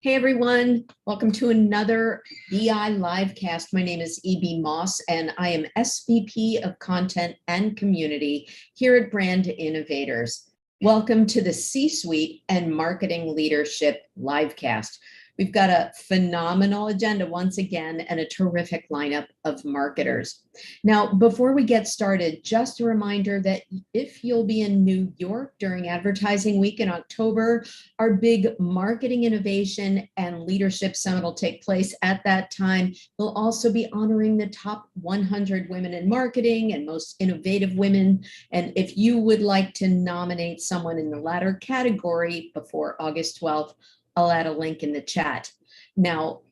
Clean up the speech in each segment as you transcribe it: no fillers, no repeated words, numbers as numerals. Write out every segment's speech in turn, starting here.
Hey everyone, welcome to another BI Livecast. My name is E.B. Moss and I am SVP of Content and Community here at Brand Innovators. Welcome to the C-Suite and Marketing Leadership Livecast. We've got a phenomenal agenda once again and a terrific lineup of marketers. Now, before we get started, just a reminder that if you'll be in New York during Advertising Week in October, our big marketing innovation and leadership summit will take place at that time. We'll also be honoring the top 100 women in marketing and most innovative women. And if you would like to nominate someone in the latter category before August 12th, I'll add a link in the chat. Now,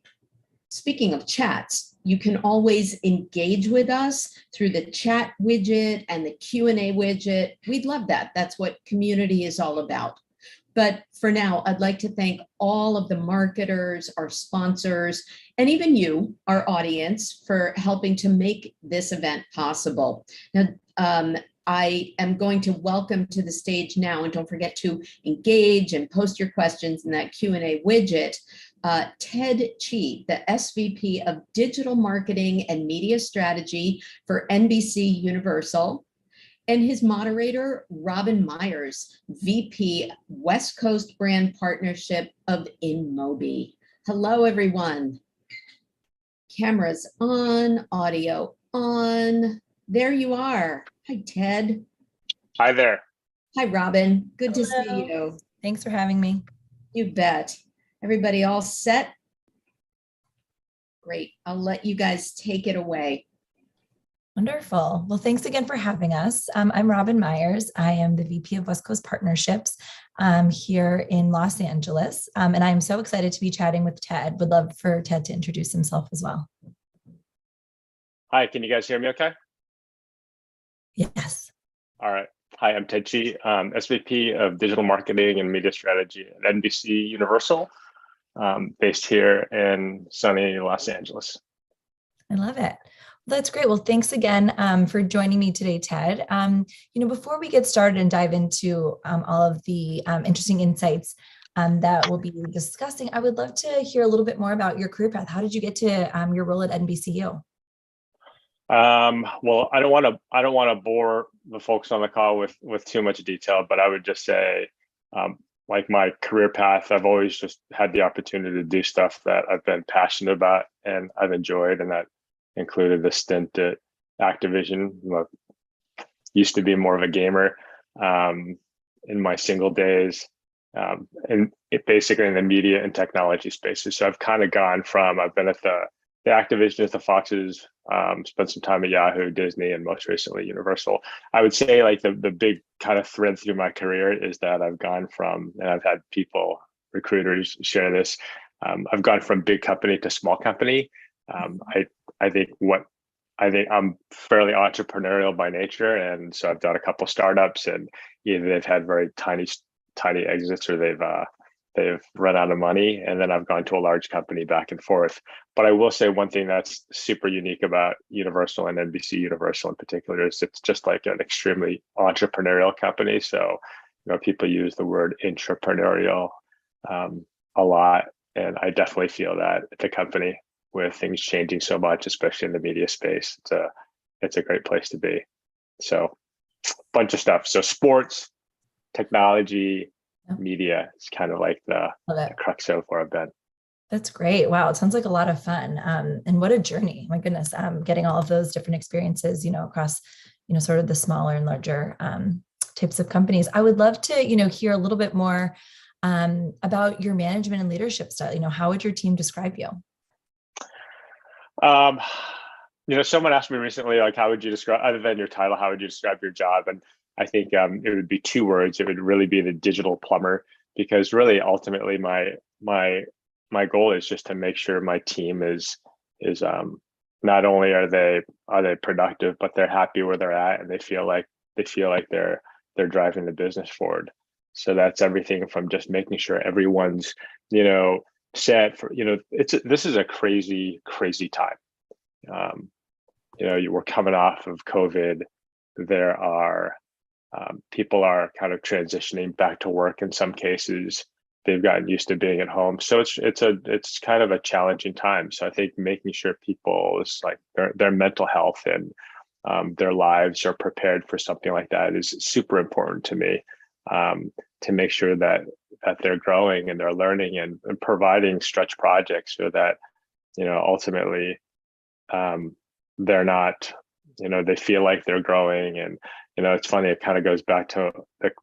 speaking of chats, you can always engage with us through the chat widget and the Q&A widget. We'd love that. That's what community is all about. But for now, I'd like to thank all of the marketers, our sponsors, and even you, our audience, for helping to make this event possible. Now, I am going to welcome to the stage now, and don't forget to engage and post your questions in that Q&A widget, Ted Chi, the SVP of Digital Marketing and Media Strategy for NBC Universal, and his moderator, Robin Myers, VP West Coast Brand Partnership of InMobi. Hello, everyone. Cameras on, audio on. There you are. Hi, Ted. Hi there. Hi, Robin. Good Hello. to see you. Thanks for having me. You bet. Everybody all set? Great. I'll let you guys take it away. Wonderful. Well, thanks again for having us. I'm Robin Myers. I am the VP of West Coast Partnerships here in Los Angeles. And I'm so excited to be chatting with Ted. Would love for Ted to introduce himself as well. Hi, can you guys hear me okay? Yes. All right. Hi, I'm Ted Chi, SVP of Digital Marketing and Media Strategy at NBC Universal, based here in sunny Los Angeles. I love it. Well, that's great. Well, thanks again for joining me today, Ted. Before we get started and dive into all of the interesting insights that we'll be discussing, I would love to hear a little bit more about your career path. How did you get to your role at NBCU? Well, I don't want to bore the folks on the call with too much detail, but I would just say, like my career path, I've always just had the opportunity to do stuff that I've been passionate about and I've enjoyed, and that included the stint at Activision. Used to be more of a gamer in my single days, and basically in the media and technology spaces. So I've kind of gone from, I've been at the Activision, at the Foxes, spent some time at Yahoo, Disney, and most recently Universal. I would say like the big kind of thread through my career is that I've gone from, and I've had people, recruiters share this, I've gone from big company to small company. I think I'm fairly entrepreneurial by nature, and so I've done a couple startups, and either they've had very tiny exits or they've run out of money, and then I've gone to a large company back and forth. But I will say one thing that's super unique about Universal and NBC Universal in particular is it's just like an extremely entrepreneurial company. So, people use the word intrapreneurial a lot, and I definitely feel that at the company with things changing so much, especially in the media space. It's a great place to be. So, bunch of stuff. So sports, technology, media is kind of like the crux of where I've been. That's great. Wow. It sounds like a lot of fun. And what a journey. My goodness. Getting all of those different experiences, across, sort of the smaller and larger types of companies. I would love to, hear a little bit more about your management and leadership style. How would your team describe you? Someone asked me recently, like, how would you describe, other than your title, how would you describe your job? And I think it would be two words. It would really be the digital plumber, because really ultimately my goal is just to make sure my team is not only are they productive, but they're happy where they're at, and they feel like they're driving the business forward. So that's everything from just making sure everyone's set for, this is a crazy time. You were coming off of COVID. There are people are kind of transitioning back to work in some cases. they've gotten used to being at home. So it's kind of a challenging time. So I think making sure people's like their mental health and their lives are prepared for something like that is super important to me. To make sure that they're growing and they're learning and providing stretch projects so that, ultimately, they're not, they feel like they're growing. And, it's funny, it kind of goes back to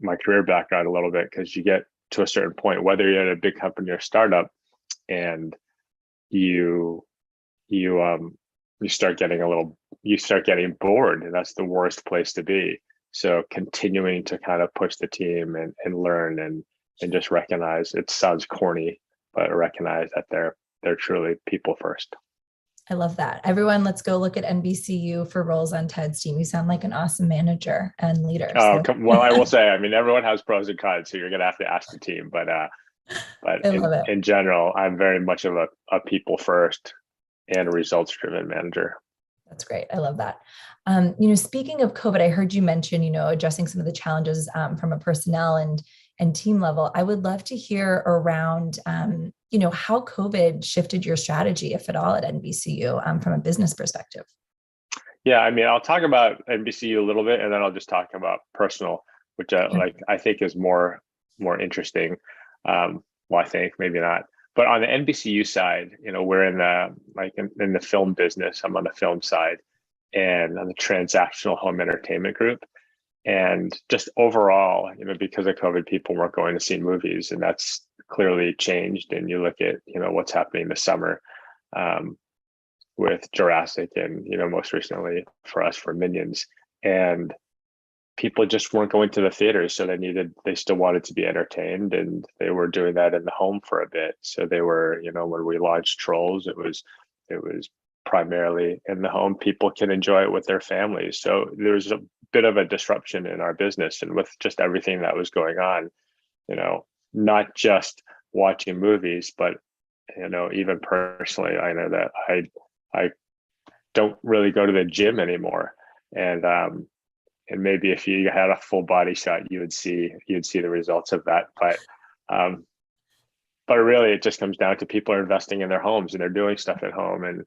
my career background a little bit, because you get to a certain point, whether you're at a big company or startup, and you start getting bored, and that's the worst place to be. So continuing to kind of push the team and learn and just recognize, it sounds corny, but recognize that they're truly people first. I love that. Everyone, let's go look at NBCU for roles on Ted's team. You sound like an awesome manager and leader. Oh, well, I will say, everyone has pros and cons, so you're going to have to ask the team. But in general, I'm very much of a people first and a results driven manager. That's great. I love that. Speaking of COVID, I heard you mention, addressing some of the challenges from a personnel and team level. I would love to hear around, how COVID shifted your strategy, if at all, at NBCU from a business perspective. Yeah, I'll talk about NBCU a little bit, and then I'll just talk about personal, which I think is more interesting. Well, I think maybe not. But on the NBCU side, we're in the film business. I'm on the film side, and on the transactional home entertainment group. And just overall, because of COVID, people weren't going to see movies, and that's clearly changed. And you look at, what's happening this summer with Jurassic, and most recently for us for Minions, and people just weren't going to the theaters, so they still wanted to be entertained, and they were doing that in the home for a bit. So they were, when we launched Trolls, it was primarily in the home. People can enjoy it with their families. So there was a bit of a disruption in our business, and with just everything that was going on, not just watching movies, but even personally, I know that I don't really go to the gym anymore, and maybe if you had a full body shot, you'd see the results of that. But really, it just comes down to people are investing in their homes, and they're doing stuff at home. And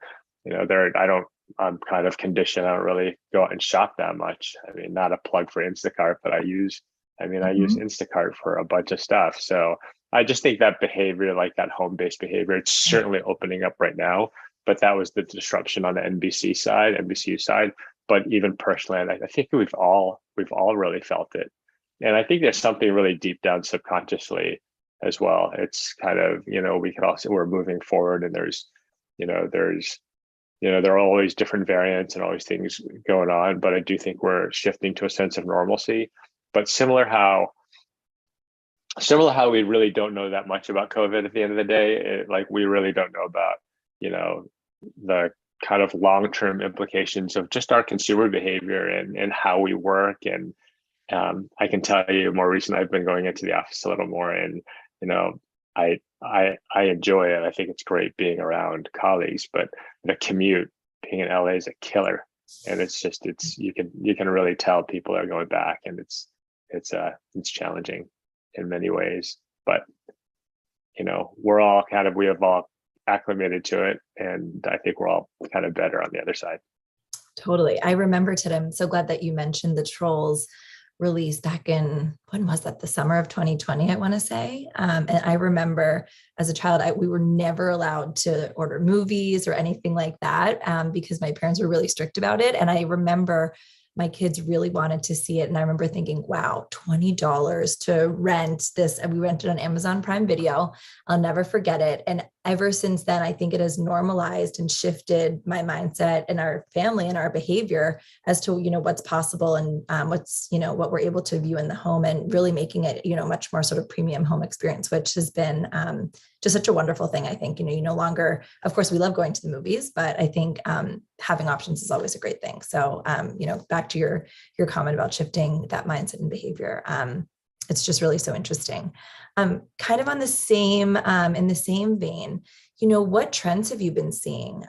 I'm kind of conditioned. I don't really go out and shop that much. Not a plug for Instacart, but I use Instacart for a bunch of stuff. So I just think that behavior, like that home-based behavior, it's certainly opening up right now. But that was the disruption on the NBCU side. But even personally, I think we've all really felt it. And I think there's something really deep down subconsciously as well. It's kind of, we could also, we're moving forward, and there's there are always different variants and always things going on, but I do think we're shifting to a sense of normalcy. But similar how we really don't know that much about COVID at the end of the day, we really don't know about, the kind of long-term implications of just our consumer behavior and how we work. And I can tell you, more recently, I've been going into the office a little more, and I enjoy it. I think it's great being around colleagues, but the commute, being in LA, is a killer. And you can really tell people are going back, and it's challenging in many ways. But we have all acclimated to it, and I think we're all kind of better on the other side. Totally. I remember, Ted, I'm so glad that you mentioned the Trolls release back in, when was that? The summer of 2020, I want to say. And I remember as a child, we were never allowed to order movies or anything like that because my parents were really strict about it. And I remember my kids really wanted to see it. And I remember thinking, wow, $20 to rent this. And we rented on Amazon Prime Video. I'll never forget it. And ever since then, I think it has normalized and shifted my mindset and our family and our behavior as to, what's possible and what's, what we're able to view in the home, and really making it, much more sort of premium home experience, which has been just such a wonderful thing. I think, you no longer, of course, we love going to the movies, but I think having options is always a great thing. So, back to your comment about shifting that mindset and behavior. It's just really so interesting. Kind of on the same, in the same vein, what trends have you been seeing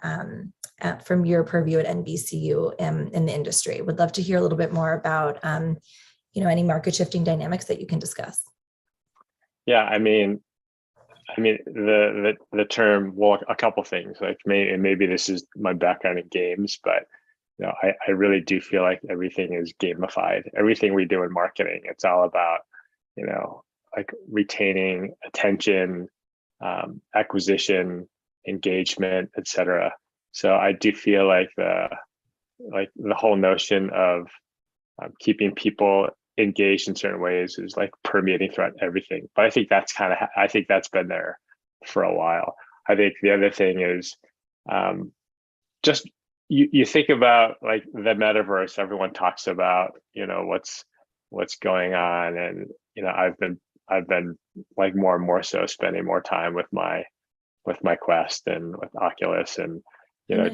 from your purview at NBCU in the industry? Would love to hear a little bit more about, any market shifting dynamics that you can discuss. Yeah, I mean, the term, well, a couple things, like maybe this is my background in games, but I really do feel like everything is gamified. Everything we do in marketing, it's all about, like retaining attention, acquisition, engagement, etc. So I do feel like the whole notion of keeping people engaged in certain ways is like permeating throughout everything. But I think I think that's been there for a while. I think the other thing is just you think about like the metaverse. Everyone talks about what's going on, and I've been like more and more so spending more time with my Quest and with Oculus, and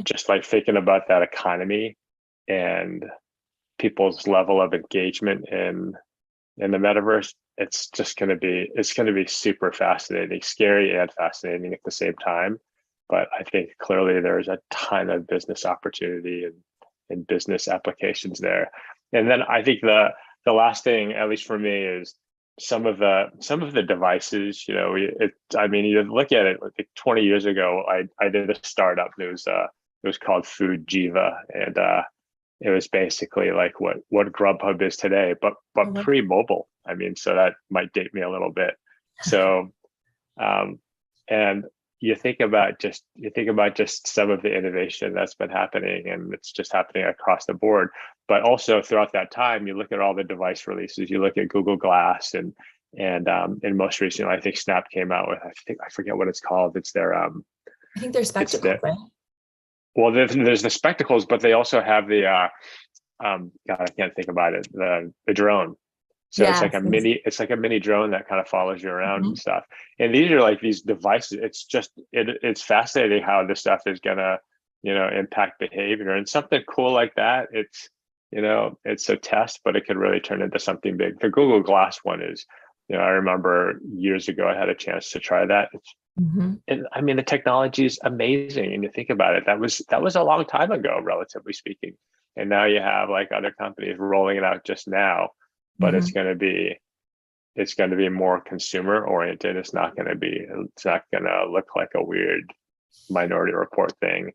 just like thinking about that economy and people's level of engagement in the metaverse. It's going to be super fascinating, scary and fascinating at the same time. But I think clearly there's a ton of business opportunity and business applications there. And then I think the last thing, at least for me, is some of the devices. I mean, you look at it like 20 years ago. I did a startup. It was called Food Jiva, and it was basically like what Grubhub is today, but pre-mobile. I mean, so that might date me a little bit. So, and you think about just some of the innovation that's been happening, and it's just happening across the board. But also throughout that time, you look at all the device releases. You look at Google Glass, and most recently, I think Snap came out with, I forget what it's called. It's their I think they're spectacles, right? Well, there's the spectacles, but they also have the God, I can't think about it. The drone. So it's like a mini drone that kind of follows you around and stuff. And these are like these devices. It's just it's fascinating how this stuff is gonna impact behavior, and something cool like that. It's a test, but it could really turn into something big. The Google Glass one is, I remember years ago I had a chance to try that. And I mean, the technology is amazing, and you think about it, that was a long time ago, relatively speaking. And now you have like other companies rolling it out just now, but it's going to be more consumer oriented. It's not going to look like a weird Minority Report thing.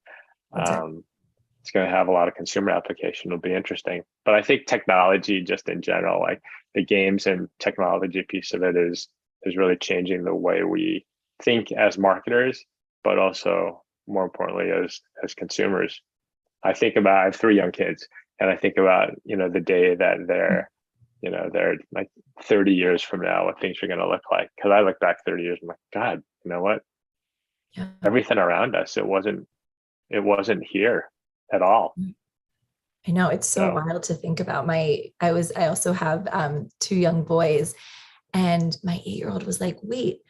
It's going to have a lot of consumer application. It'll be interesting. But I think technology, just in general, like the games and technology piece of it, is really changing the way we think as marketers, but also more importantly as consumers. I have 3 young kids, and I think about the day that they're like 30 years from now, what things are going to look like. Because I look back 30 years, I'm like, God, you know what? Yeah. Everything around us, it wasn't here at all. I know, it's so wild to think about. I also have 2 young boys, and my 8-year-old was like, wait,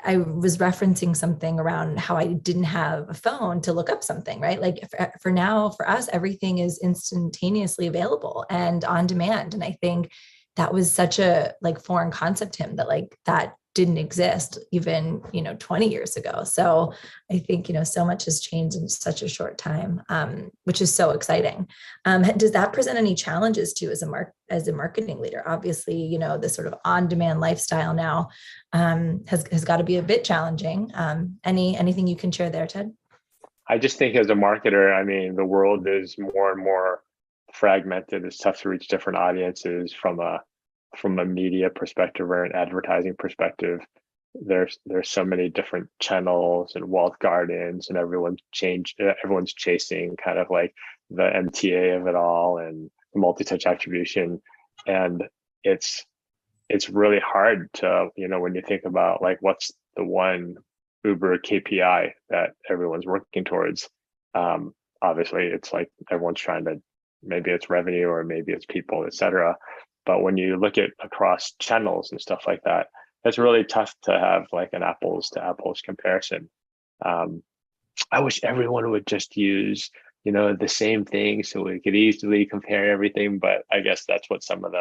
I was referencing something around how I didn't have a phone to look up something, right? Like for now, for us, everything is instantaneously available and on demand. And I think that was such a like foreign concept to him, that like that didn't exist even 20 years ago. So I think so much has changed in such a short time, which is so exciting. Does that present any challenges to you as a marketing leader? Obviously, the sort of on-demand lifestyle now has got to be a bit challenging. Anything you can share there, Ted? I just think as a marketer, I mean, the world is more and more fragmented. It's tough to reach different audiences from a media perspective or an advertising perspective. There's so many different channels and walled gardens, and everyone's chasing kind of like the MTA of it all and the multi-touch attribution. And it's really hard to, when you think about like what's the one Uber KPI that everyone's working towards. Obviously it's like everyone's trying to, maybe it's revenue or maybe it's people, etc. But when you look at across channels and stuff like that, it's really tough to have like an apples to apples comparison. I wish everyone would just use, the same thing so we could easily compare everything. But I guess that's what some of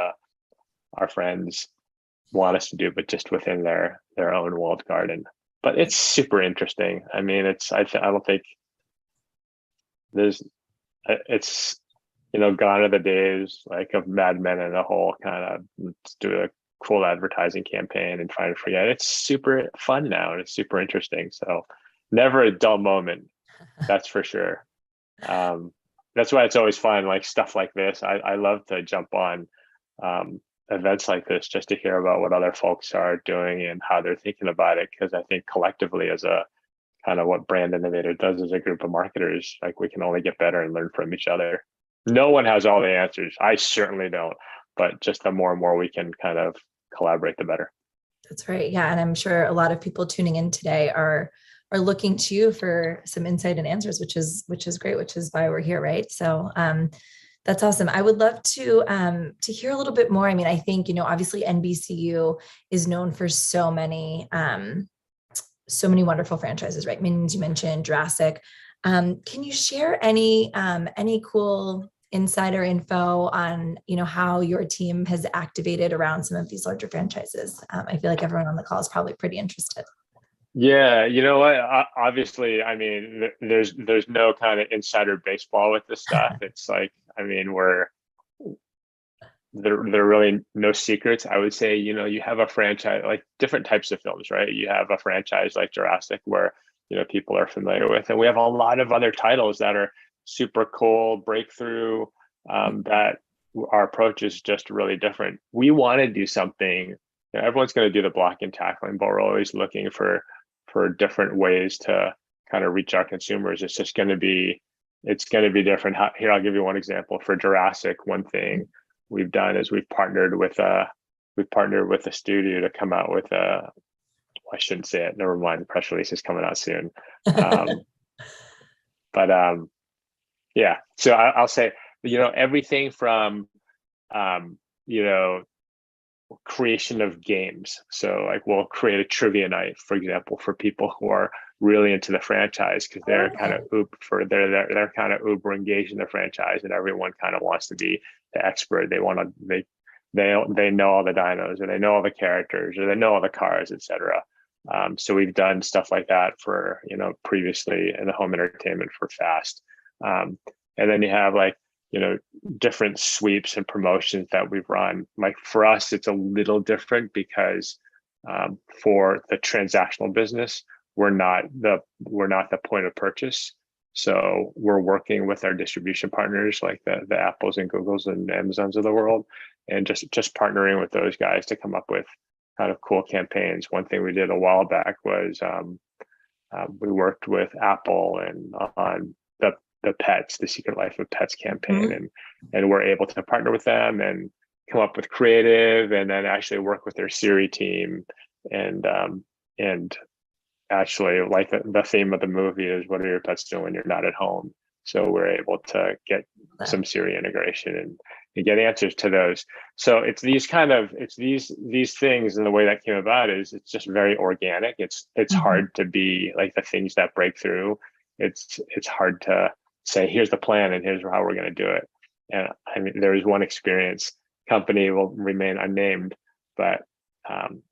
our friends want us to do, but just within their own walled garden. But it's super interesting. I mean, I don't think it's, gone are the days like of Mad Men and the whole kind of let's do a cool advertising campaign and trying to forget. It's super fun now and it's super interesting. So never a dull moment, that's for sure. That's why it's always fun, like stuff like this. I love to jump on events like this just to hear about what other folks are doing and how they're thinking about it. Because I think collectively, as a kind of what Brand Innovator does as a group of marketers, like we can only get better and learn from each other. No one has all the answers. I certainly don't. But just the more and more we can kind of collaborate, the better. That's right. Yeah. And I'm sure a lot of people tuning in today are looking to you for some insight and answers, which is great, which is why we're here. Right. So that's awesome. I would love to hear a little bit more. I mean, I think, obviously NBCU is known for so many wonderful franchises, right? Minions, you mentioned Jurassic. Can you share any cool insider info on, how your team has activated around some of these larger franchises? I feel like everyone on the call is probably pretty interested. Yeah, you know what? Obviously, I mean, there's no kind of insider baseball with this stuff. It's like, I mean, there are really no secrets. I would say, you have a franchise, like different types of films, right? You have a franchise like Jurassic where, people are familiar with, and we have a lot of other titles that are super cool, breakthrough, that our approach is just really different. We want to do something, everyone's going to do the block and tackling, but we're always looking for different ways to kind of reach our consumers. It's going to be different. Here, I'll give you one example. For Jurassic, one thing we've done is we've partnered with a studio to come out with I shouldn't say it. Never mind. The press release is coming out soon. Yeah. So I'll say, everything from, creation of games. So like we'll create a trivia night, for example, for people who are really into the franchise, because they're kind of they're kind of uber engaged in the franchise, and everyone kind of wants to be the expert. They want to they know all the dinos, or they know all the characters, or they know all the cars, etc. So we've done stuff like that for previously in the home entertainment for Fast, and then you have like different sweeps and promotions that we've run. Like for us, it's a little different because for the transactional business, we're not the point of purchase. So we're working with our distribution partners like the Apples and Googles and Amazons of the world, and just partnering with those guys to come up with kind of cool campaigns. One thing we did a while back was we worked with Apple and on the Secret Life of Pets campaign, and we're able to partner with them and come up with creative, and then actually work with their Siri team, and actually, like the theme of the movie is, what are your pets doing when you're not at home? So we're able to get some Siri integration and get answers to those. So it's these things, and the way that came about is it's just very organic. It's hard to be like the things that break through. It's hard to say, here's the plan and here's how we're going to do it. And I mean, there was one experience, company will remain unnamed, but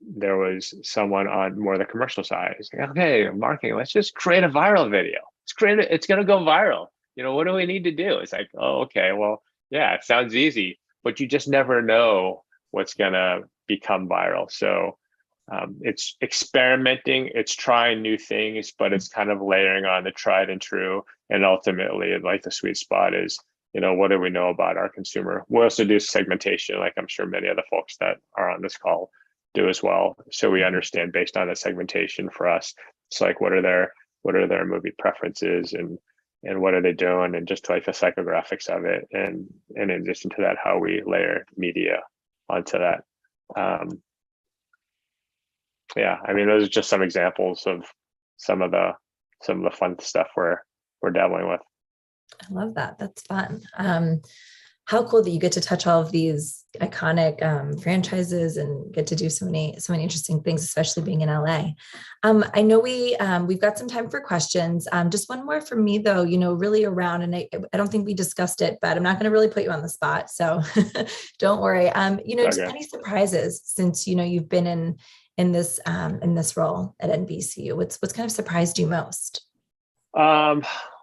there was someone on more the commercial side. It's like, okay, marketing, let's just create a viral video. It's going to go viral. What do we need to do? It's like, oh, okay, well, yeah, it sounds easy, but you just never know what's going to become viral. So it's experimenting, it's trying new things, but it's kind of layering on the tried and true. And ultimately, like the sweet spot is, what do we know about our consumer? We also do segmentation, like I'm sure many of the folks that are on this call do as well. So we understand based on the segmentation for us, it's like, what are their movie preferences, and what are they doing, and just like the psychographics of it. And in addition to that, how we layer media onto that. Yeah, I mean, those are just some examples of some of the fun stuff we're dabbling with. I love that. That's fun. How cool that you get to touch all of these iconic franchises and get to do so many interesting things, especially being in LA. I know we've got some time for questions. Just one more from me though, really around, and I don't think we discussed it, but I'm not going to really put you on the spot. So don't worry. Just any surprises since, you've been in this role at NBCU? What's kind of surprised you most?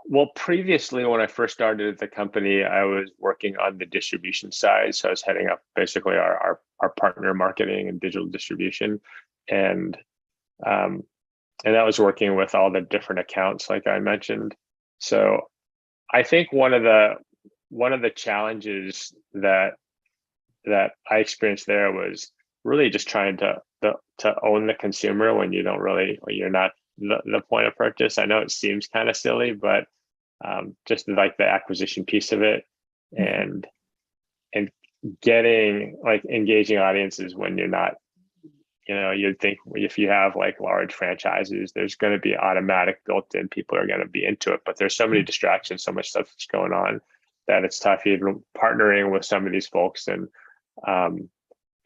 Well, previously when I first started at the company, I was working on the distribution side. So I was heading up basically our partner marketing and digital distribution. And um, and that was working with all the different accounts, like I mentioned. So I think one of the challenges that I experienced there was really just trying to own the consumer when when you're not the point of purchase. I know it seems kind of silly, but just like the acquisition piece of it, and and getting like engaging audiences when you're not, you'd think if you have like large franchises, there's going to be automatic built-in people are going to be into it, but there's so many distractions, so much stuff that's going on that it's tough even partnering with some of these folks um,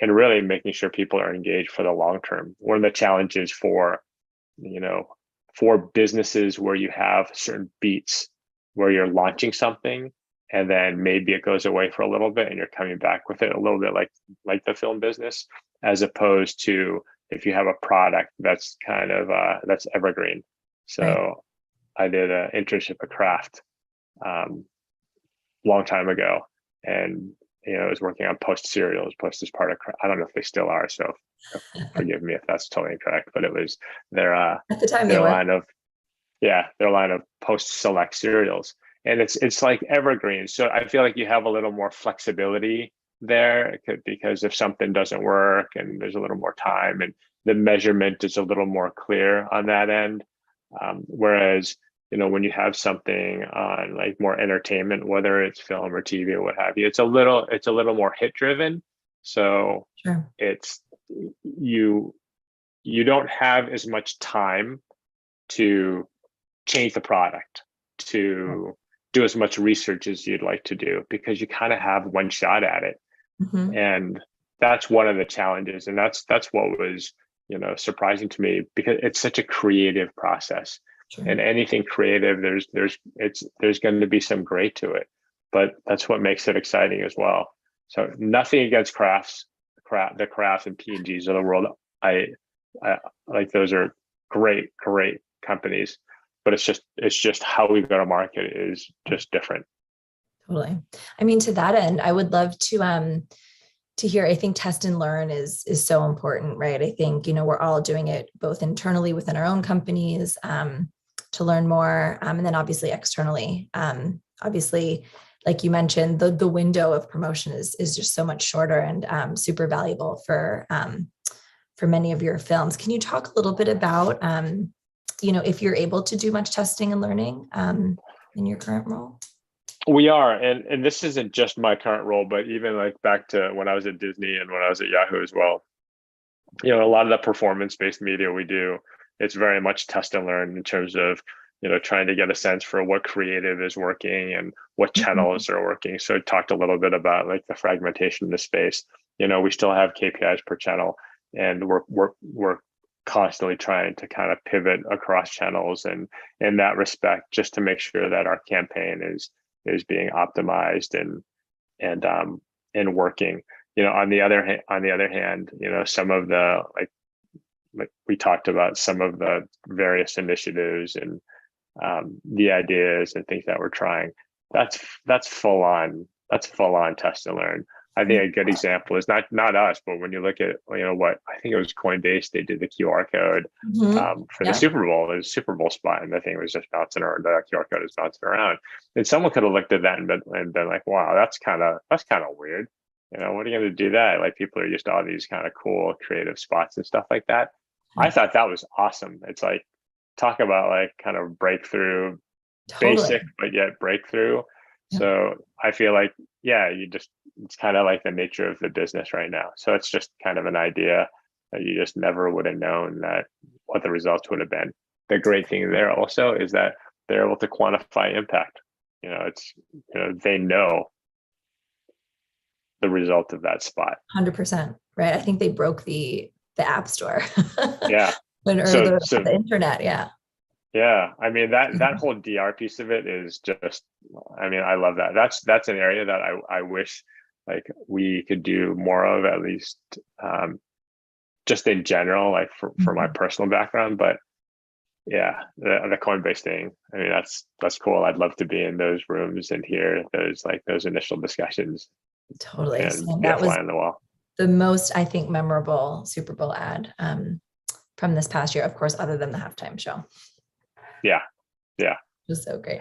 and really making sure people are engaged for the long term. One of the challenges you know, for businesses where you have certain beats where you're launching something and then maybe it goes away for a little bit and you're coming back with it a little bit like the film business, as opposed to if you have a product that's kind of that's evergreen. So Right. I did an internship at Kraft long time ago, and I was working on Post cereals. Post is part of I don't know if they still are, so forgive me if that's totally incorrect, but it was their At the time they their were. line of their line of Post Select cereals, and it's like evergreen. So I feel like you have a little more flexibility there because if something doesn't work and there's a little more time and the measurement is a little more clear on that end. Whereas when you have something on like more entertainment, whether it's film or TV or what have you, it's a little more hit driven. So Sure. it's you don't have as much time to change the product, to do as much research as you'd like to do, because you kind of have one shot at it. Mhm. And that's one of the challenges. And that's what was, surprising to me, because it's such a creative process. Sure. And anything creative, there's going to be some gray to it, but that's what makes it exciting as well. So nothing against the crafts and P&Gs of the world. I like, those are great companies, but it's just how we go to market is just different. Totally. I mean, to that end, I would love to hear. I think test and learn is so important, right? I think, we're all doing it both internally within our own companies to learn more. And then obviously externally, obviously, like you mentioned, the window of promotion is just so much shorter and super valuable for many of your films. Can you talk a little bit about, if you're able to do much testing and learning in your current role? We are, and this isn't just my current role, but even like back to when I was at Disney and when I was at Yahoo as well. A lot of the performance-based media we do, it's very much test and learn in terms of, trying to get a sense for what creative is working and what channels are working. So I talked a little bit about like the fragmentation in the space. We still have KPIs per channel, and we're constantly trying to kind of pivot across channels and in that respect, just to make sure that our campaign is being optimized and working. On the other hand, some of the like we talked about some of the various initiatives and the ideas and things that we're trying. That's full on test and learn. I think a good example is not us, but when you look at what I think it was Coinbase, they did the QR code for the Super Bowl. It was a Super Bowl spot, and the thing was just bouncing around. The QR code is bouncing around, and someone could have looked at that and been like, "Wow, that's kind of weird." What are you going to do that? Like, people are used to all these kind of cool creative spots and stuff like that. I thought that was awesome. It's like, talk about like kind of breakthrough, Totally. basic but yet breakthrough. Yeah. So I feel like, it's kind of like the nature of the business right now. So it's just kind of an idea that you just never would have known that what the results would have been. The great thing there also is that they're able to quantify impact. They know the result of that spot. 100%. Right. I think they broke the app store. Yeah. The internet. Yeah. Yeah, I mean that whole DR piece of it is just, I love that. That's an area that I wish like we could do more of, at least just in general, like for my personal background. But Yeah, the Coinbase thing. I mean, that's cool. I'd love to be in those rooms and hear those initial discussions Totally. and So be a that was fly on the wall. the most, I think, memorable Super Bowl ad from this past year, of course, other than the halftime show. Yeah, yeah. It was so great.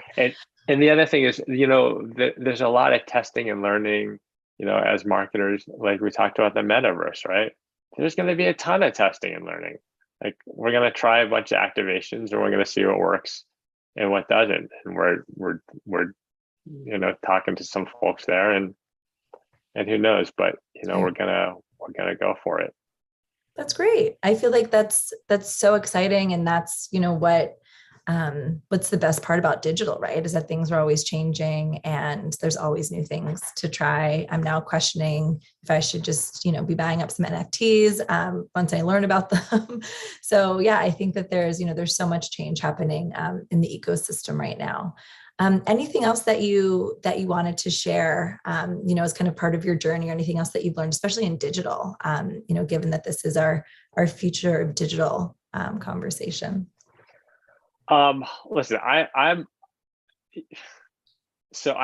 And the other thing is, there's a lot of testing and learning, as marketers, like we talked about the metaverse, right? There's going to be a ton of testing and learning. Like we're going to try a bunch of activations and we're going to see what works and what doesn't. And we're talking to some folks there and who knows, but we're gonna go for it. That's great. I feel like that's so exciting. And that's, what's the best part about digital, right? Is that things are always changing and there's always new things to try. I'm now questioning if I should just, be buying up some NFTs once I learn about them. So yeah, I think that there's so much change happening in the ecosystem right now. Anything else that you wanted to share, as kind of part of your journey, or anything else that you've learned, especially in digital, given that this is our future of digital conversation? Listen, I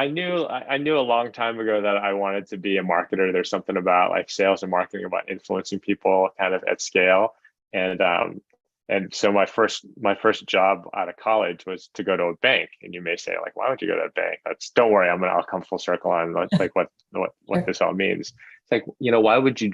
knew a long time ago that I wanted to be a marketer. There's something about like sales and marketing about influencing people kind of at scale. And so my first job out of college was to go to a bank. And you may say, like, why would you go to a bank? Don't worry, I'll come full circle on like what this all means. It's like, why would you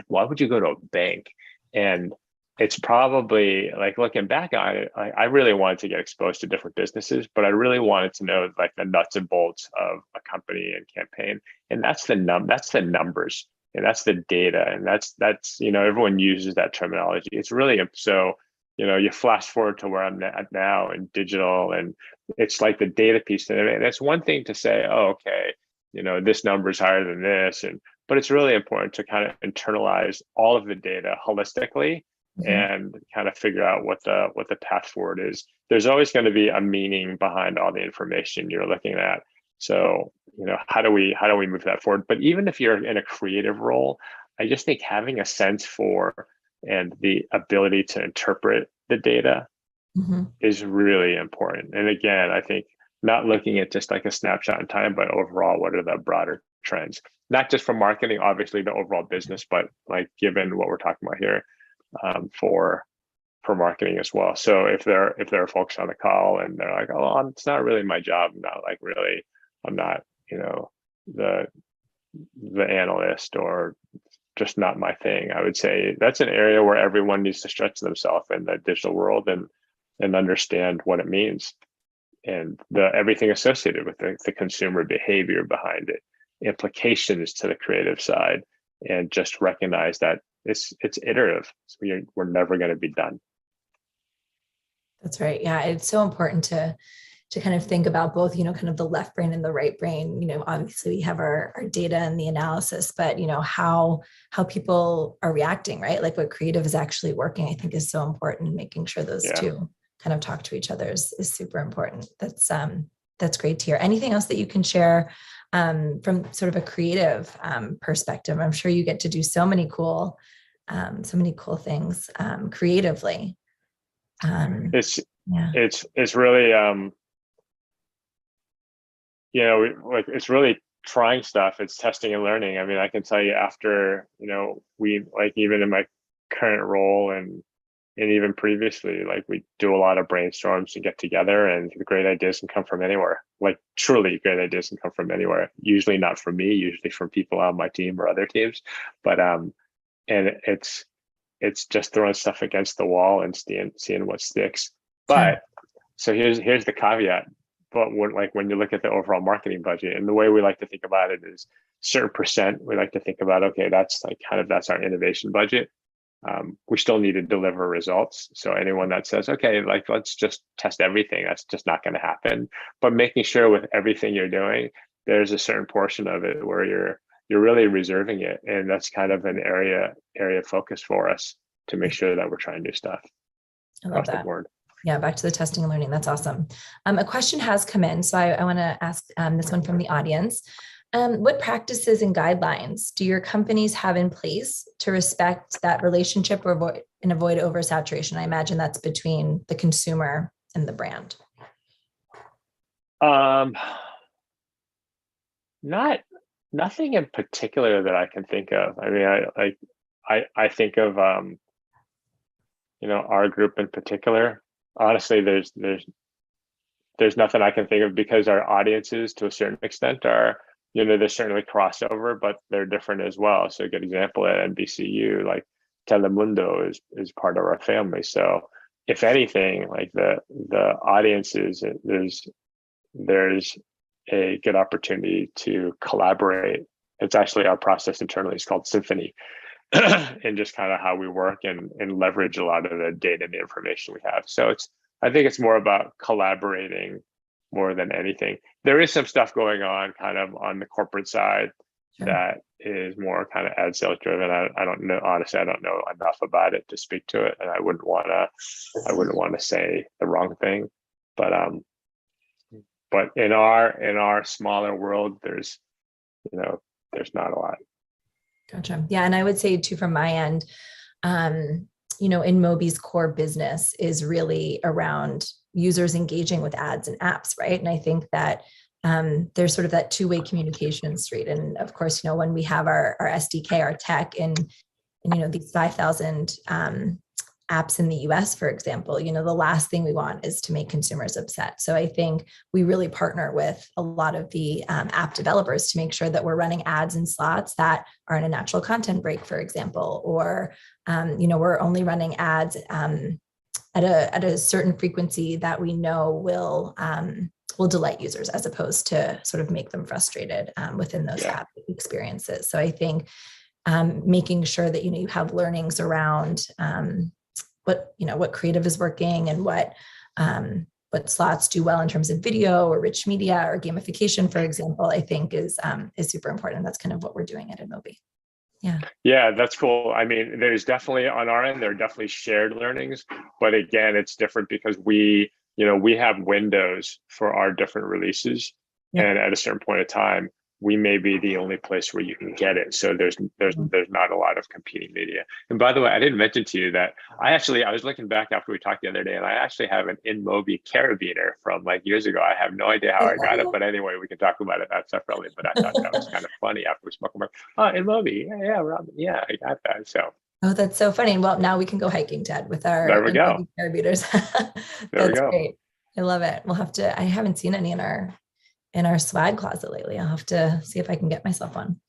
go to a bank? And it's probably like, looking back on it, I really wanted to get exposed to different businesses, but I really wanted to know like the nuts and bolts of a company and campaign. And that's the numbers, and that's the data. And that's everyone uses that terminology. It's really so. You flash forward to where I'm at now in digital, and it's like the data piece. And it's one thing to say, oh, okay, this number is higher than this, but it's really important to kind of internalize all of the data holistically and kind of figure out what the path forward is. There's always going to be a meaning behind all the information you're looking at. So, how do we move that forward? But even if you're in a creative role, I just think having a sense for and the ability to interpret the data is really important. And again, I think not looking at just like a snapshot in time, but overall, what are the broader trends? Not just for marketing, obviously the overall business, but like given what we're talking about here, for marketing as well. So if there are folks on the call and they're like, oh, it's not really my job, I'm not the analyst, or just not my thing, I would say that's an area where everyone needs to stretch themselves in the digital world and understand what it means, and everything associated with the consumer behavior behind it, implications to the creative side, and just recognize that it's iterative. So we're never going to be done. That's right. Yeah, it's so important to kind of think about both, kind of the left brain and the right brain. Obviously we have our data and the analysis, but how people are reacting, right? Like what creative is actually working, I think is so important. Making sure those two kind of talk to each other is super important. That's great to hear. Anything else that you can share from sort of a creative perspective? I'm sure you get to do so many cool things creatively. It's really it's really trying stuff. It's testing and learning. I mean, I can tell you after, we like, even in my current role and even previously, like we do a lot of brainstorms and get together, and the great ideas can come from anywhere. Like truly great ideas can come from anywhere. Usually not from me, usually from people on my team or other teams. But and it's just throwing stuff against the wall and seeing what sticks. But so here's the caveat. But when you look at the overall marketing budget, and the way we like to think about it is certain percent, we like to think about, okay, that's our innovation budget. We still need to deliver results. So anyone that says, okay, like let's just test everything, that's just not going to happen. But making sure with everything you're doing, there's a certain portion of it where you're really reserving it. And that's kind of an area of focus for us to make sure that we're trying new stuff across the board. Yeah, back to the testing and learning. That's awesome. A question has come in, so I want to ask this one from the audience. What practices and guidelines do your companies have in place to respect that relationship and avoid oversaturation? I imagine that's between the consumer the brand? Nothing in particular that I can think of. I mean, I think of our group in particular. Honestly, there's nothing I can think of, because our audiences to a certain extent are, there's certainly crossover, but they're different as well. So a good example at NBCU, like Telemundo is part of our family. So if anything, like the audiences, there's a good opportunity to collaborate. It's actually our process internally is called Symphony, and just kind of how we work and leverage a lot of the data and the information we have. So I think it's more about collaborating more than anything. There is some stuff going on kind of on the corporate side that is more kind of ad sales driven. I don't know, honestly, I don't know enough about it to speak to it, and I wouldn't want to say the wrong thing. But in our smaller world, there's not a lot. Gotcha. Yeah. And I would say too, from my end, in Moby's core business is really around users engaging with ads and apps, right? And I think that there's sort of that two-way communication street. And of course, when we have our SDK, our tech, and these 5,000 apps in the US, for example, the last thing we want is to make consumers upset. So I think we really partner with a lot of the app developers to make sure that we're running ads in slots that are in a natural content break, for example, or, we're only running ads at a certain frequency that we know will delight users, as opposed to sort of make them frustrated within those app experiences. So I think making sure that, you have learnings around what creative is working and what slots do well in terms of video or rich media or gamification, for example, I think is super important. That's kind of what we're doing at Moby. Yeah, that's cool. I mean, there's definitely on our end, there are definitely shared learnings, but again, it's different because we have windows for our different releases, and at a certain point of time, we may be the only place where you can get it. So there's not a lot of competing media. And by the way, I didn't mention to you that I was looking back after we talked the other day, and I actually have an InMobi carabiner from like years ago. I have no idea how I got it, but anyway, we can talk about it that separately. But I thought that was kind of funny after we spoke about, InMobi, Robin, I got that. So. Oh, that's so funny. Well, now we can go hiking, Ted, with our there we go. Carabiners. That's great. I love it. We'll have to. I haven't seen any in our swag closet lately. I'll have to see if I can get myself one.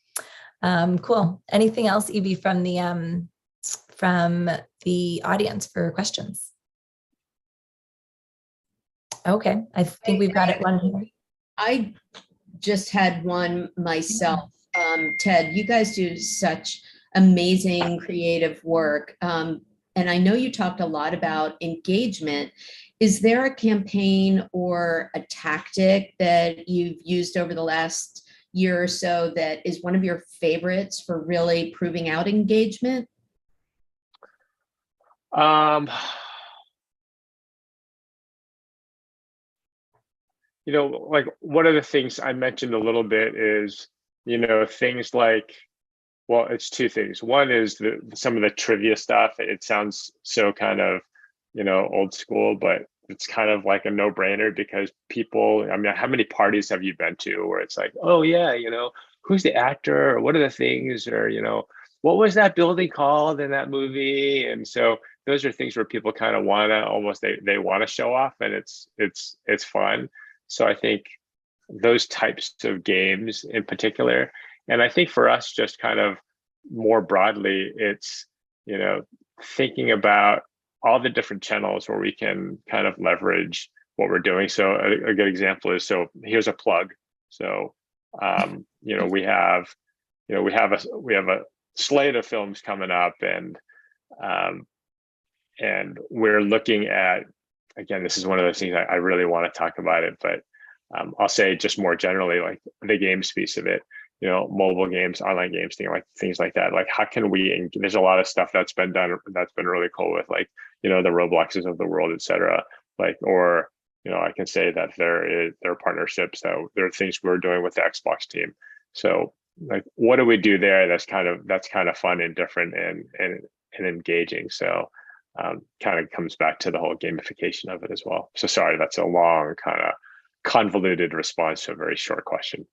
Cool. Anything else, Evie, from the audience for questions? Okay, I think we've got it one here. I just had one myself. Ted, you guys do such amazing creative work. And I know you talked a lot about engagement. Is there a campaign or a tactic that you've used over the last year or so that is one of your favorites for really proving out engagement? Like one of the things I mentioned a little bit is, things like, well, it's two things. One is some of the trivia stuff. It sounds so kind of, old school, but it's kind of like a no-brainer because people, I mean, how many parties have you been to where it's like, oh yeah, who's the actor, or what are the things, or, what was that building called in that movie? And so those are things where people kind of want to almost, they want to show off, and it's fun. So I think those types of games in particular, and I think for us, just kind of more broadly, it's, thinking about all the different channels where we can kind of leverage what we're doing. So a good example is, so here's a plug. So, we have a slate of films coming up, and we're looking at, again, this is one of those things I really want to talk about it, but I'll say just more generally, like the games piece of it, mobile games, online games, things like that. Like, how can we, there's a lot of stuff that's been done that's been really cool with, like, the Robloxes of the world, et cetera. Like, or, I can say that there are partnerships, that there are things we're doing with the Xbox team. So like, what do we do there that's kind of fun and different and engaging? So kind of comes back to the whole gamification of it as well. So sorry, that's a long kind of convoluted response to a very short question.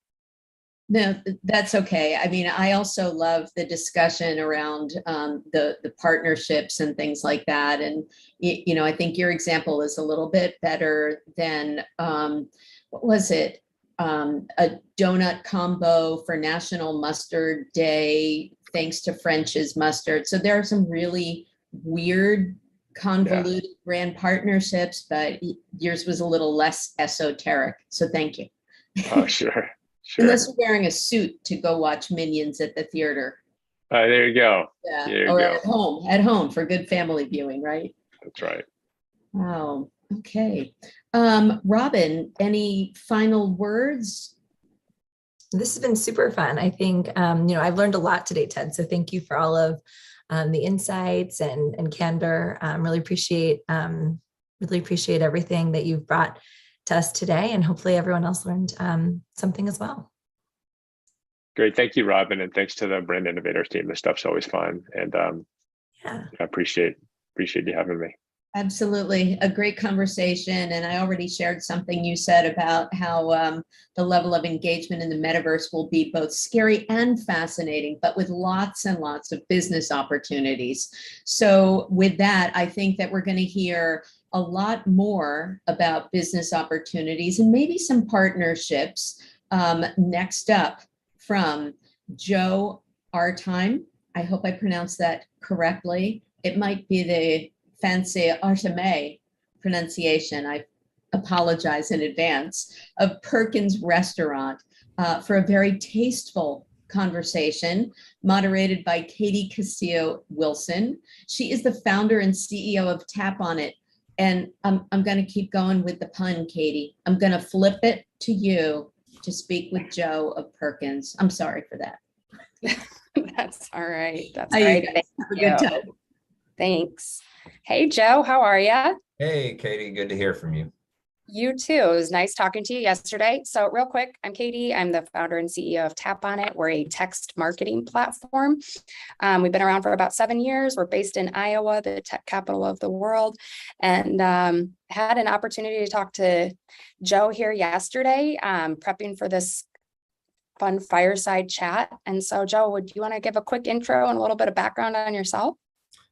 No, that's okay. I mean, I also love the discussion around the partnerships and things like that. And, you know, I think your example is a little bit better than, what was it? A donut combo for National Mustard Day, thanks to French's Mustard. So there are some really weird, convoluted brand partnerships, but yours was a little less esoteric. So thank you. Oh, sure. Sure. Unless you're wearing a suit to go watch Minions at the theater. There you go. Yeah. There you Or go. at home for good family viewing, right? That's right. Wow. Okay. Robin, any final words? This has been super fun. I think, I've learned a lot today, Ted. So thank you for all of the insights and candor. Really appreciate everything that you've brought to us today, and hopefully everyone else learned something as well. Great. Thank you, Robin. And thanks to the Brand Innovators team. This stuff's always fun. And I appreciate you having me. Absolutely. A great conversation. And I already shared something you said about how the level of engagement in the metaverse will be both scary and fascinating, but with lots and lots of business opportunities. So with that, I think that we're going to hear a lot more about business opportunities and maybe some partnerships next up from Joe Artime. I hope I pronounced that correctly. It might be the fancy Artime pronunciation. I apologize in advance, of Perkins Restaurant for a very tasteful conversation moderated by Katie Castillo Wilson. She is the founder and CEO of Tap On It. And I'm going to keep going with the pun, Katie. I'm going to flip it to you to speak with Joe of Perkins. I'm sorry for that. That's all right. That's all right. Have a good time. Thanks. Hey, Joe, how are you? Hey, Katie, good to hear from you. You too. It was nice talking to you yesterday. So real quick, I'm Katie. I'm the founder and CEO of Tap On It. We're a text marketing platform. We've been around for about 7 years. We're based in Iowa, the tech capital of the world, and had an opportunity to talk to Joe here yesterday, prepping for this fun fireside chat. And so, Joe, would you want to give a quick intro and a little bit of background on yourself?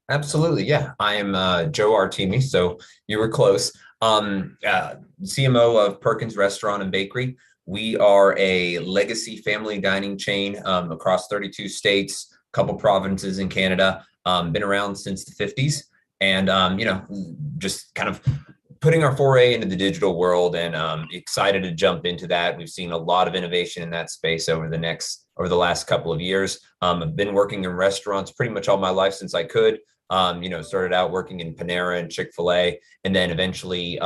Absolutely. Yeah, I am Joe Artime. So you were close. CMO of Perkins Restaurant and Bakery. We are a legacy family dining chain across 32 states, a couple provinces in Canada, been around since the 50s. And, just kind of putting our foray into the digital world, and excited to jump into that. We've seen a lot of innovation in that space over the last couple of years. I've been working in restaurants pretty much all my life since I could. Started out working in Panera and Chick-fil-A, and then eventually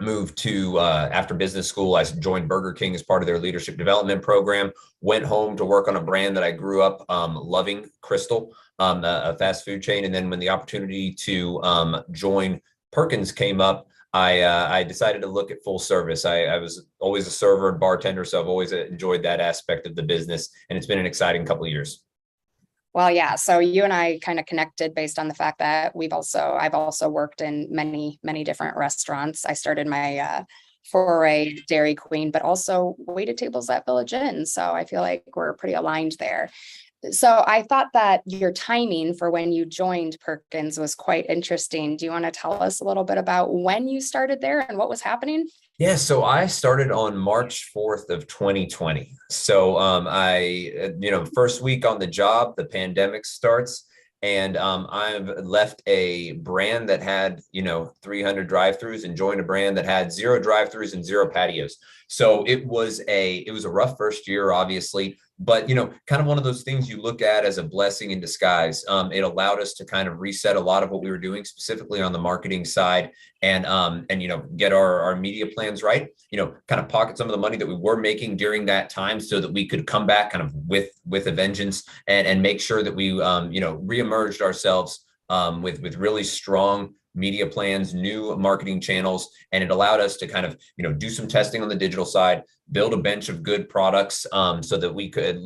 moved to, after business school, I joined Burger King as part of their leadership development program, went home to work on a brand that I grew up loving, Crystal, a fast food chain. And then when the opportunity to join Perkins came up, I decided to look at full service. I was always a server and bartender, so I've always enjoyed that aspect of the business, and it's been an exciting couple of years. Well, yeah. So you and I kind of connected based on the fact that I've also worked in many, many different restaurants. I started my foray at Dairy Queen, but also waited tables at Village Inn. So I feel like we're pretty aligned there. So I thought that your timing for when you joined Perkins was quite interesting. Do you want to tell us a little bit about when you started there and what was happening? Yeah, so I started on March 4th of 2020. So first week on the job, the pandemic starts, and I've left a brand that had 300 drive-throughs and joined a brand that had 0 drive-throughs and 0 patios. So it was a rough first year, obviously, but kind of one of those things you look at as a blessing in disguise. It allowed us to kind of reset a lot of what we were doing, specifically on the marketing side, and get our media plans right. Kind of pocket some of the money that we were making during that time, so that we could come back kind of with a vengeance, and make sure that we reemerged ourselves with really strong media plans, new marketing channels, and it allowed us to kind of do some testing on the digital side, build a bench of good products, so that we could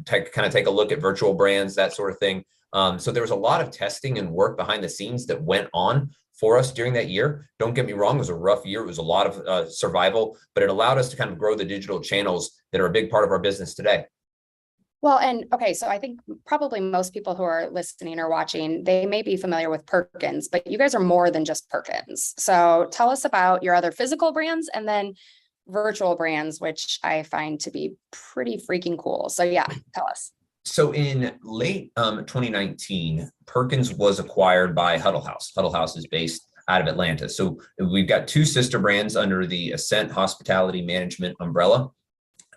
take a look at virtual brands, that sort of thing. So there was a lot of testing and work behind the scenes that went on for us during that year. Don't get me wrong, it was a rough year. It was a lot of survival, but it allowed us to kind of grow the digital channels that are a big part of our business today. Well, and okay, so I think probably most people who are listening or watching, they may be familiar with Perkins, but you guys are more than just Perkins. So tell us about your other physical brands and then virtual brands, which I find to be pretty freaking cool. So yeah, tell us. So in late 2019, Perkins was acquired by Huddle House. Huddle House is based out of Atlanta. So we've got two sister brands under the Ascent Hospitality Management umbrella.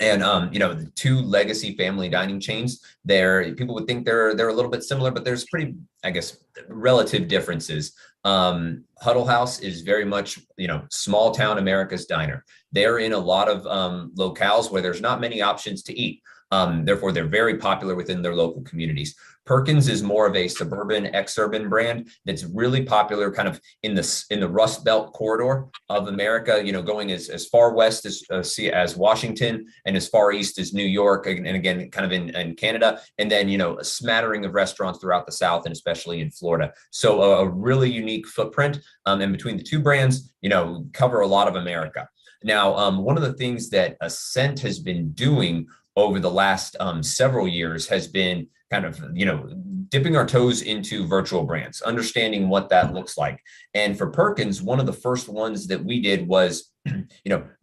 And the two legacy family dining chains there, people would think they're a little bit similar, but there's pretty, I guess, relative differences. Huddle House is very much, small town America's diner. They're in a lot of locales where there's not many options to eat. Therefore, they're very popular within their local communities. Perkins is more of a suburban, exurban brand that's really popular kind of in the Rust Belt corridor of America, going as far west as Washington and as far east as New York, and again, kind of in Canada, and then, a smattering of restaurants throughout the South and especially in Florida. So a really unique footprint, and between the two brands, cover a lot of America. Now, one of the things that Ascent has been doing over the last several years has been kind of, dipping our toes into virtual brands, understanding what that looks like. And for Perkins, one of the first ones that we did was,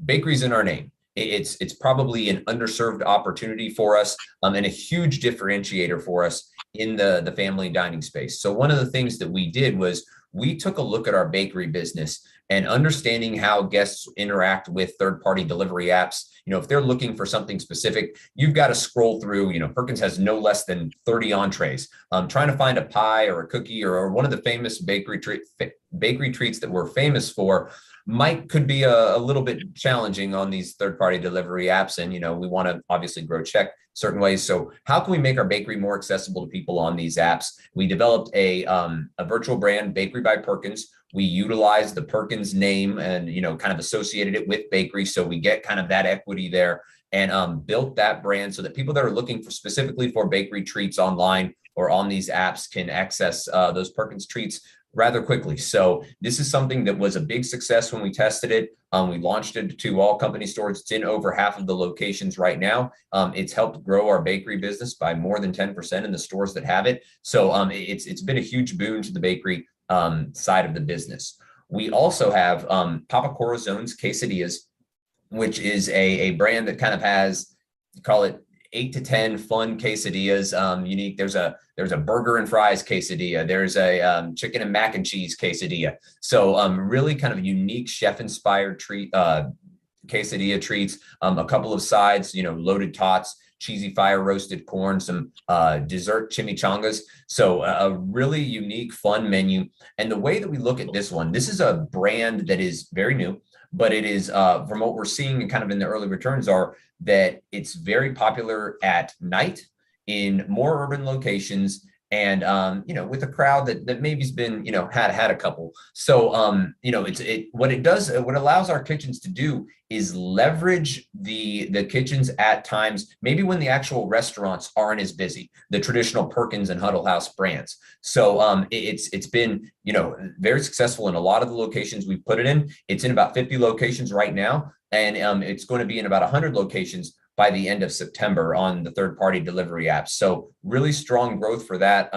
bakery's in our name. It's probably an underserved opportunity for us, and a huge differentiator for us in the family dining space. So one of the things that we did was we took a look at our bakery business and understanding how guests interact with third-party delivery apps. If they're looking for something specific, you've got to scroll through. Perkins has no less than 30 entrees. Trying to find a pie or a cookie or one of the famous bakery treats that we're famous for could be a little bit challenging on these third-party delivery apps. And, we want to obviously grow check certain ways. So how can we make our bakery more accessible to people on these apps? We developed a virtual brand, Bakery by Perkins. We utilized the Perkins name and, kind of associated it with bakery. So we get kind of that equity there, and built that brand so that people that are looking specifically for bakery treats online or on these apps can access those Perkins treats rather quickly. So this is something that was a big success when we tested it. We launched it to all company stores. It's in over half of the locations right now. It's helped grow our bakery business by more than 10% in the stores that have it. So it's been a huge boon to the bakery side of the business. We also have Papa Corazone's Quesadillas, which is a brand that kind of has, call it 8 to 10 fun quesadillas, unique. There's a burger and fries quesadilla. There's a chicken and mac and cheese quesadilla. So really kind of unique chef-inspired treat, quesadilla treats, a couple of sides, loaded tots, cheesy fire roasted corn, some dessert chimichangas. So a really unique, fun menu. And the way that we look at this one, this is a brand that is very new, but it is, from what we're seeing and kind of in the early returns are that it's very popular at night in more urban locations. And, with a crowd that maybe's been, had a couple. So, what it does, what allows our kitchens to do is leverage the kitchens at times, maybe when the actual restaurants aren't as busy, the traditional Perkins and Huddle House brands. So, it's been, very successful in a lot of the locations we've put it in. It's in about 50 locations right now. And it's going to be in about 100 locations by the end of September on the third-party delivery apps. So really strong growth for that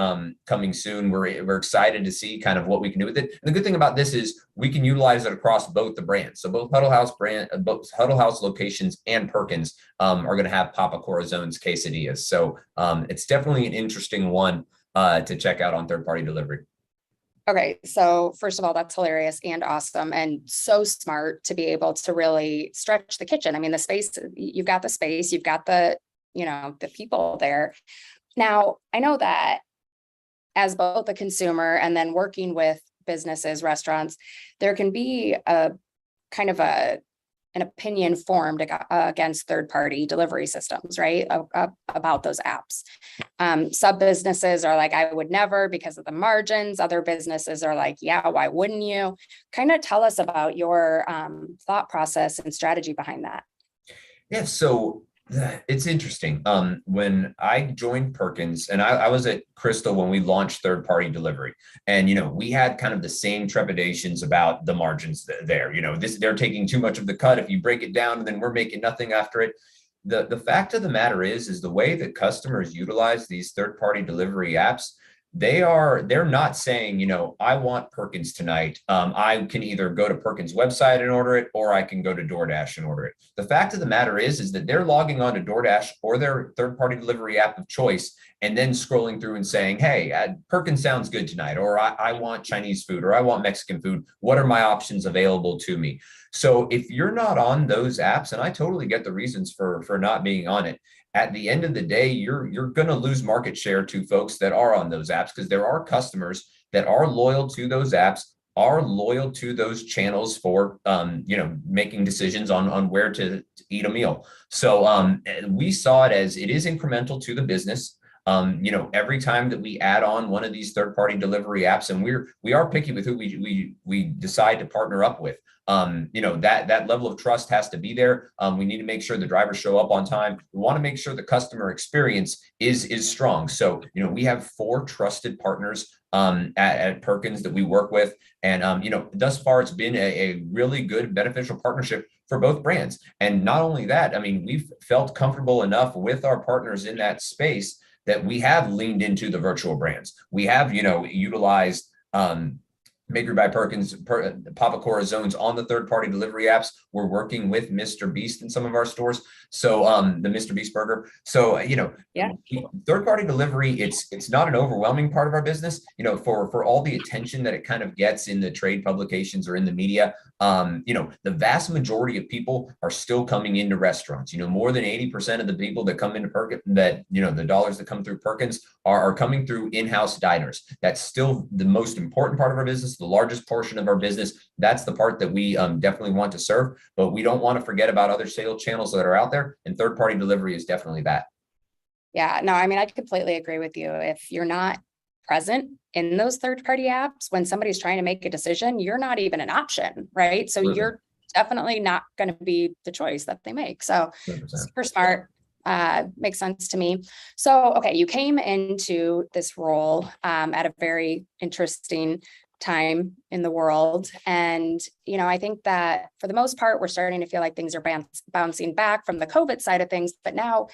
coming soon. We're excited to see kind of what we can do with it. And the good thing about this is we can utilize it across both the brands. So both Huddle House locations and Perkins are going to have Papa Corazone's Quesadillas. So it's definitely an interesting one to check out on third-party delivery. Okay, so first of all, that's hilarious and awesome and so smart to be able to really stretch the kitchen. I mean, the space, you've got the space, you've got the, the people there. Now, I know that as both a consumer and then working with businesses, restaurants, there can be a kind of an opinion formed against third-party delivery systems, right? About those apps. Some businesses are like, I would never because of the margins. Other businesses are like, yeah, why wouldn't you? Kind of tell us about your thought process and strategy behind that. Yeah, so It's interesting. When I joined Perkins, and I was at Crystal when we launched third-party delivery, and we had kind of the same trepidations about the margins there. They're taking too much of the cut if you break it down, and then we're making nothing after it. The fact of the matter is the way that customers utilize these third-party delivery apps, they're not saying, I want Perkins tonight. I can either go to Perkins website and order it, or I can go to DoorDash and order it. The fact of the matter is that they're logging on to DoorDash or their third-party delivery app of choice, and then scrolling through and saying, hey, Perkins sounds good tonight, or I want Chinese food, or I want Mexican food. What are my options available to me? So if you're not on those apps, and I totally get the reasons for not being on it, at the end of the day, you're going to lose market share to folks that are on those apps, because there are customers that are loyal to those apps, are loyal to those channels for making decisions on where to eat a meal. So we saw it as it is incremental to the business. Every time that we add on one of these third-party delivery apps, and we are picky with who we decide to partner up with. That level of trust has to be there. We need to make sure the drivers show up on time. We want to make sure the customer experience is strong. So, we have 4 trusted partners at Perkins that we work with. And, thus far, it's been a really good beneficial partnership for both brands. And not only that, we've felt comfortable enough with our partners in that space that we have leaned into the virtual brands. We have, utilized Bakery by Perkins, Papa Corazones on the third-party delivery apps. We're working with Mr. Beast in some of our stores. So the Mr. Beast burger. So, third-party delivery, it's not an overwhelming part of our business, for all the attention that it kind of gets in the trade publications or in the media. The vast majority of people are still coming into restaurants. More than 80% of the people that come into Perkins, the dollars that come through Perkins are coming through in-house diners. That's still the most important part of our business, the largest portion of our business. That's the part that we definitely want to serve, but we don't want to forget about other sales channels that are out there, and third-party delivery is definitely that. Yeah, no, I completely agree with you. If you're not present in those third-party apps, when somebody's trying to make a decision, you're not even an option, right? So you're definitely not going to be the choice that they make. So 100%. Super smart. Makes sense to me. So, okay, you came into this role at a very interesting time in the world. And, I think that for the most part, we're starting to feel like things are bouncing back from the COVID side of things. But now,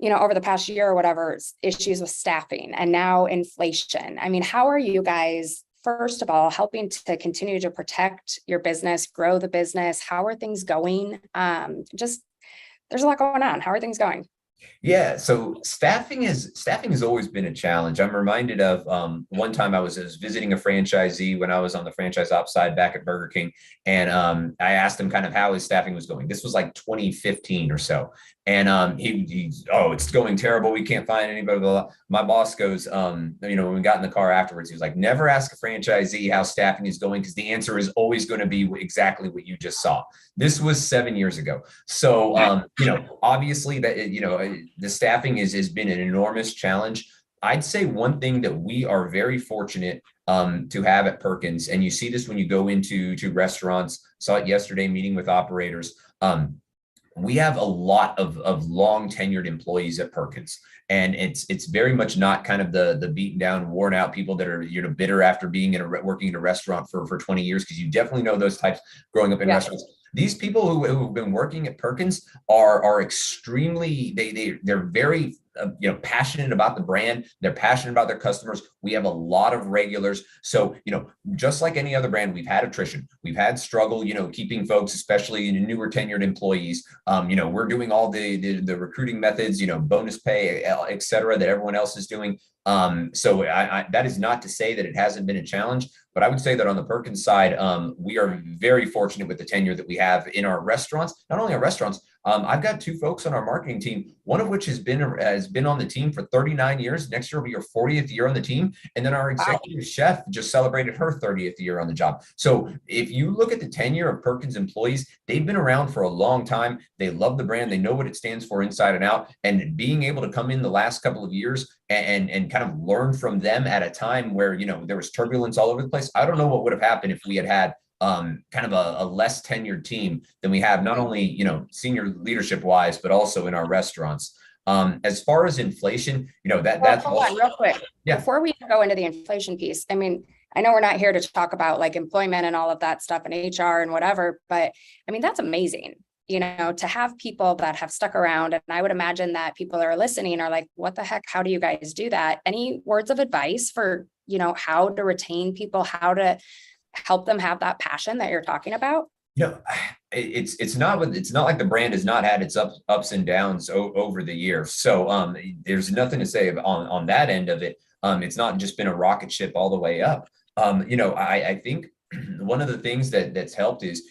over the past year or whatever, issues with staffing and now inflation. How are you guys, first of all, helping to continue to protect your business, grow the business? How are things going? There's a lot going on. How are things going? Yeah, so staffing has always been a challenge. I'm reminded of one time I was visiting a franchisee when I was on the franchise ops side back at Burger King, and I asked him kind of how his staffing was going. This was like 2015 or so, and it's going terrible. We can't find anybody. Blah, blah. My boss goes, when we got in the car afterwards, he was like, never ask a franchisee how staffing is going, because the answer is always going to be exactly what you just saw. This was 7 years ago. So, obviously that, the staffing has been an enormous challenge. I'd say one thing that we are very fortunate to have at Perkins, and you see this when you go into restaurants, saw it yesterday meeting with operators. We have a lot of long tenured employees at Perkins, and it's very much not kind of the beaten down, worn out people that are bitter after being working in a restaurant for 20 years, because you definitely know those types growing up in restaurants. These people who've been working at Perkins are extremely, they're very passionate about the brand. They're passionate about their customers. We have a lot of regulars. So, just like any other brand, we've had attrition. We've had struggle, keeping folks, especially newer tenured employees. We're doing all the recruiting methods, bonus pay, et cetera, that everyone else is doing. So that is not to say that it hasn't been a challenge, but I would say that on the Perkins side, we are very fortunate with the tenure that we have in our restaurants. Not only our restaurants, I've got 2 folks on our marketing team, one of which has been on the team for 39 years. Next year will be her 40th year on the team. And then our executive chef just celebrated her 30th year on the job. So if you look at the tenure of Perkins employees, they've been around for a long time. They love the brand. They know what it stands for inside and out. And being able to come in the last couple of years and kind of learn from them at a time where, there was turbulence all over the place. I don't know what would have happened if we had kind of a less tenured team than we have, not only, senior leadership wise, but also in our restaurants. As far as inflation, that's hold on real quick. Yeah. Before we go into the inflation piece, I mean, I know we're not here to talk about like employment and all of that stuff and HR and whatever, but I mean, that's amazing, to have people that have stuck around. And I would imagine that people that are listening are like, what the heck? How do you guys do that? Any words of advice for, how to retain people, how to help them have that passion that you're talking about? It's not like the brand has not had its ups and downs over the years. So there's nothing to say on that end of it. It's not just been a rocket ship all the way up. I think one of the things that's helped is,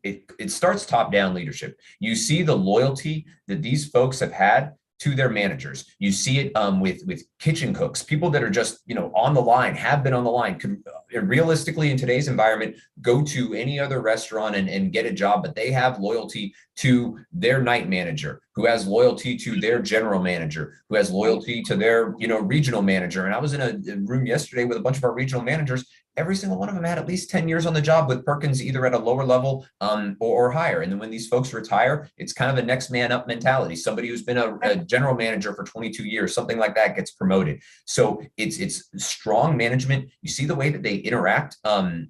it starts top down leadership. You see the loyalty that these folks have had to their managers. You see it with kitchen cooks, people that are just, on the line, have been on the line, could realistically in today's environment, go to any other restaurant and get a job, but they have loyalty to their night manager, who has loyalty to their general manager, who has loyalty to their, regional manager. And I was in a room yesterday with a bunch of our regional managers. Every single one of them had at least 10 years on the job with Perkins, either at a lower level or higher. And then when these folks retire, it's kind of a next man up mentality. Somebody who's been a general manager for 22 years, something like that, gets promoted. So it's strong management. You see the way that they interact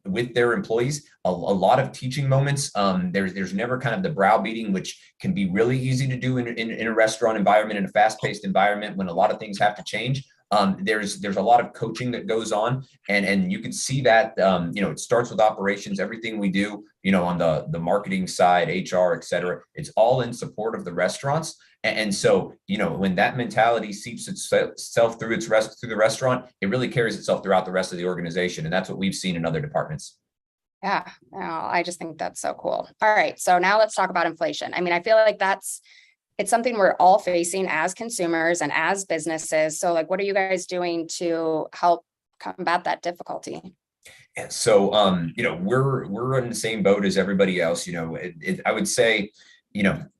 with their employees, a lot of teaching moments. There's never kind of the browbeating, which can be really easy to do in a restaurant environment, in a fast-paced environment when a lot of things have to change. There's a lot of coaching that goes on, and you can see that, it starts with operations, everything we do, on the marketing side, HR, et cetera, it's all in support of the restaurants. And so, when that mentality seeps itself through the restaurant, it really carries itself throughout the rest of the organization. And that's what we've seen in other departments. Yeah, I just think that's so cool. All right. So now let's talk about inflation. I mean, I feel like it's something we're all facing as consumers and as businesses. So like, what are you guys doing to help combat that difficulty? And so, we're in the same boat as everybody else. I would say,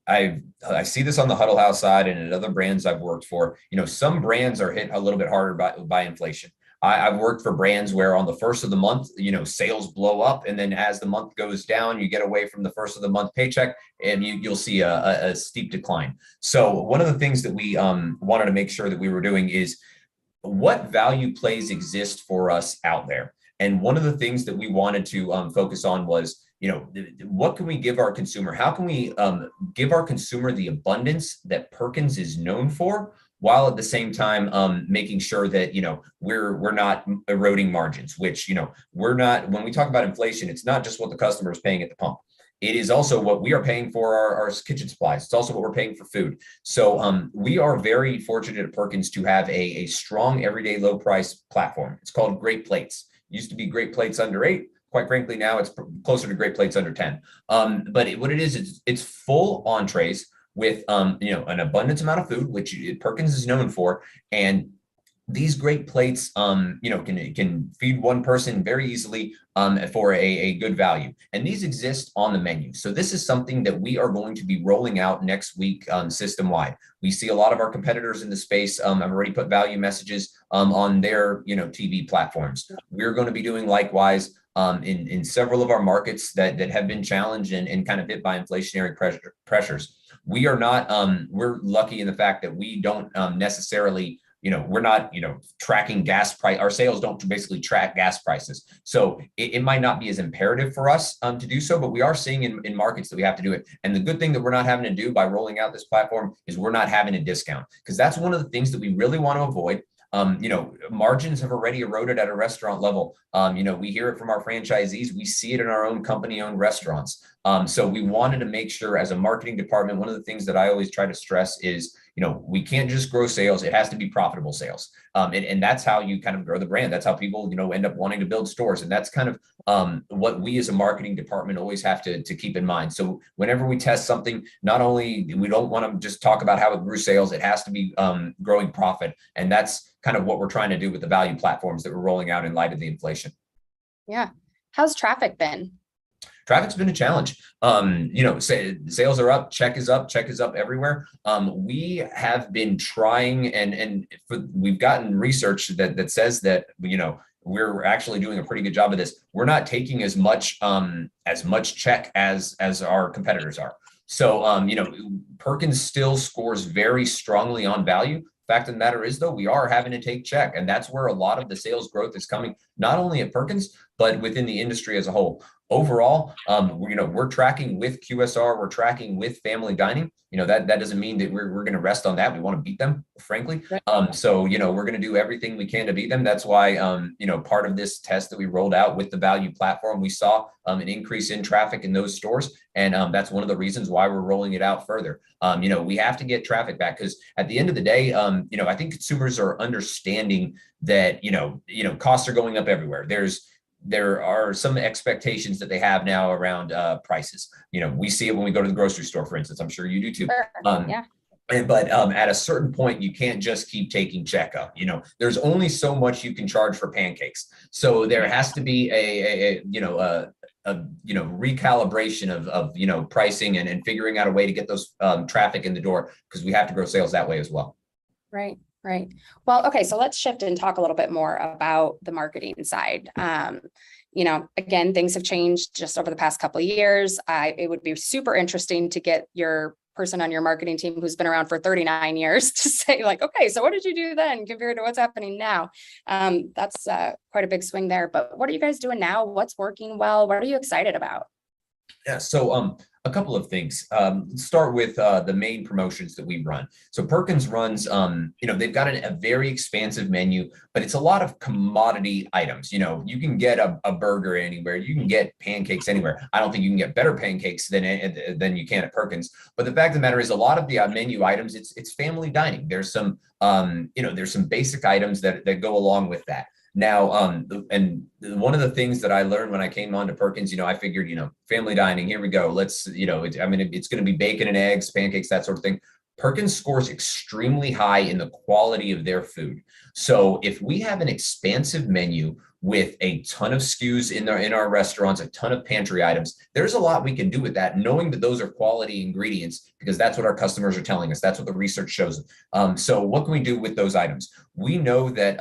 I see this on the Huddle House side and at other brands I've worked for. Some brands are hit a little bit harder by inflation. I've worked for brands where on the first of the month, sales blow up. And then as the month goes down, you get away from the first of the month paycheck and you'll see a steep decline. So one of the things that we wanted to make sure that we were doing is what value plays exist for us out there. And one of the things that we wanted to focus on was, what can we give our consumer? How can we give our consumer the abundance that Perkins is known for, while at the same time making sure that we're not eroding margins, which we're not. When we talk about inflation, it's not just what the customer is paying at the pump. It is also what we are paying for our kitchen supplies. It's also what we're paying for food. So we are very fortunate at Perkins to have a strong everyday low price platform. It's called Great Plates. It used to be Great Plates under 8. Quite frankly, now it's closer to Great Plates under 10. But what it is, it's full entrees with an abundance amount of food, which Perkins is known for. And these Great Plates can feed one person very easily for a good value. And these exist on the menu. So this is something that we are going to be rolling out next week system wide. We see a lot of our competitors in the space have already put value messages on their TV platforms. We're going to be doing likewise in several of our markets that have been challenged and kind of hit by inflationary pressures. We are not, we're lucky in the fact that we don't necessarily, we're not, tracking gas price. Our sales don't basically track gas prices. So it might not be as imperative for us to do so, but we are seeing in markets that we have to do it. And the good thing that we're not having to do by rolling out this platform is we're not having a discount, because that's one of the things that we really want to avoid. Margins have already eroded at a restaurant level. We hear it from our franchisees. We see it in our own company-owned restaurants. So we wanted to make sure as a marketing department, one of the things that I always try to stress is, we can't just grow sales. It has to be profitable sales. And that's how you kind of grow the brand. That's how people, end up wanting to build stores. And that's kind of what we as a marketing department always have to keep in mind. So whenever we test something, not only we don't want to just talk about how it grew sales, it has to be growing profit. And that's kind of what we're trying to do with the value platforms that we're rolling out in light of the inflation. Yeah. How's traffic been? Traffic's been a challenge. Sales are up, check is up everywhere. We have been trying and we've gotten research that says that, we're actually doing a pretty good job of this. We're not taking as much check as our competitors are. So, Perkins still scores very strongly on value. Fact of the matter is, though, we are having to take check, and that's where a lot of the sales growth is coming, not only at Perkins, but within the industry as a whole. Overall, we're tracking with QSR, we're tracking with family dining. That doesn't mean that we're going to rest on that. We want to beat them, frankly. So, we're going to do everything we can to beat them. That's why, part of this test that we rolled out with the value platform, we saw an increase in traffic in those stores. And that's one of the reasons why we're rolling it out further. We have to get traffic back, because at the end of the day, I think consumers are understanding that, costs are going up everywhere. There are some expectations that they have now around prices. We see it when we go to the grocery store, for instance. I'm sure you do too. Yeah. But at a certain point, you can't just keep taking check up. There's only so much you can charge for pancakes. So there has to be a recalibration of pricing and figuring out a way to get those traffic in the door, because we have to grow sales that way as well. Right. Well, okay, so let's shift and talk a little bit more about the marketing side. Again, things have changed just over the past couple of years. It would be super interesting to get your person on your marketing team who's been around for 39 years to say, like, okay, so what did you do then compared to what's happening now? That's quite a big swing there. But what are you guys doing now? What's working well? What are you excited about? Yeah, so a couple of things. Let's start with the main promotions that we run. So Perkins runs, they've got a very expansive menu, but it's a lot of commodity items. You can get a burger anywhere. You can get pancakes anywhere. I don't think you can get better pancakes than you can at Perkins. But the fact of the matter is, a lot of the menu items, it's family dining. There's some, there's some basic items that go along with that. Now, and one of the things that I learned when I came on to Perkins, I figured, family dining, here we go. Let's, it's going to be bacon and eggs, pancakes, that sort of thing. Perkins scores extremely high in the quality of their food. So if we have an expansive menu with a ton of SKUs in our restaurants, a ton of pantry items, there's a lot we can do with that, knowing that those are quality ingredients, because that's what our customers are telling us. That's what the research shows. So what can we do with those items? We know that,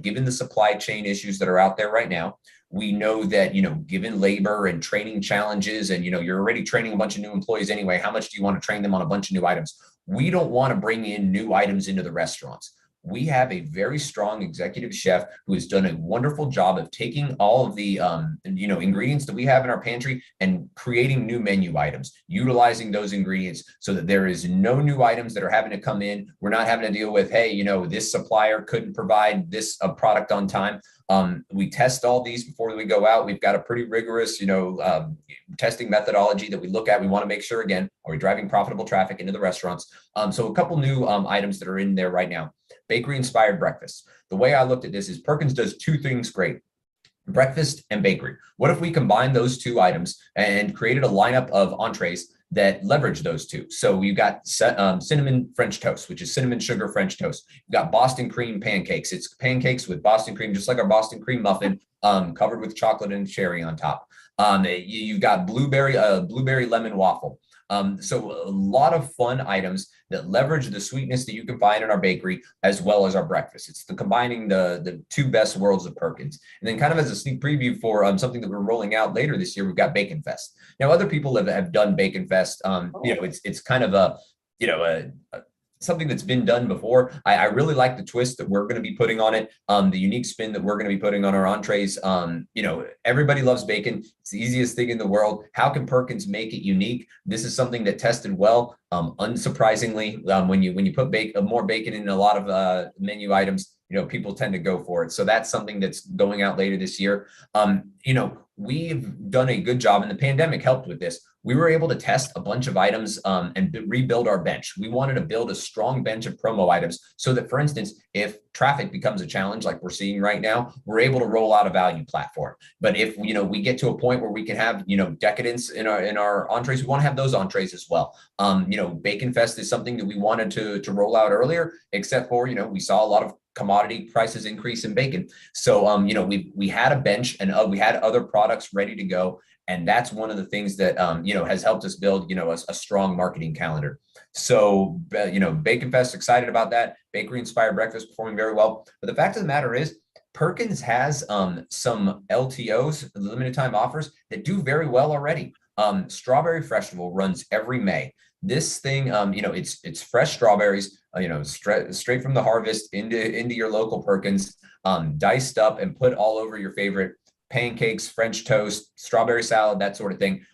given the supply chain issues that are out there right now, we know that, given labor and training challenges, and, you're already training a bunch of new employees anyway, how much do you want to train them on a bunch of new items? We don't want to bring in new items into the restaurants. We have a very strong executive chef who has done a wonderful job of taking all of the, ingredients that we have in our pantry and creating new menu items, utilizing those ingredients so that there is no new items that are having to come in. We're not having to deal with, hey, this supplier couldn't provide this product on time. We test all these before we go out. We've got a pretty rigorous, testing methodology that we look at. We want to make sure, again, are we driving profitable traffic into the restaurants? So a couple new items that are in there right now. Bakery inspired breakfast. The way I looked at this is Perkins does two things great: breakfast and bakery. What if we combine those two items and created a lineup of entrees that leverage those two? So we've got cinnamon French toast, which is cinnamon sugar French toast. You've got Boston cream pancakes. It's pancakes with Boston cream, just like our Boston cream muffin, covered with chocolate and cherry on top. You've got blueberry lemon waffle. So a lot of fun items that leverage the sweetness that you can find in our bakery, as well as our breakfast. It's combining the two best worlds of Perkins. And then, kind of as a sneak preview for something that we're rolling out later this year, we've got Bacon Fest. Now, other people have done Bacon Fest. It's kind of something that's been done before. I really like the twist that we're going to be putting on it, the unique spin that we're going to be putting on our entrees. Everybody loves bacon. It's the easiest thing in the world. How can Perkins make it unique? This is something that tested well. Unsurprisingly, when you put more bacon in a lot of menu items, people tend to go for it. So that's something that's going out later this year. We've done a good job, and the pandemic helped with this. We were able to test a bunch of items and rebuild our bench. We wanted to build a strong bench of promo items so that, for instance, if traffic becomes a challenge like we're seeing right now, we're able to roll out a value platform. But if we get to a point where we can have decadence in our entrees, we want to have those entrees as well. Bacon Fest is something that we wanted to roll out earlier, except for we saw a lot of commodity prices increase in bacon. So, we had a bench and we had other products ready to go. And that's one of the things that, has helped us build, a strong marketing calendar. So, Bacon Fest, excited about that. Bakery inspired breakfast performing very well. But the fact of the matter is, Perkins has some LTOs, limited time offers, that do very well already. Strawberry Festival runs every May. This thing, it's fresh strawberries, straight from the harvest into your local Perkins, diced up and put all over your favorite pancakes, French toast, strawberry salad, that sort of thing.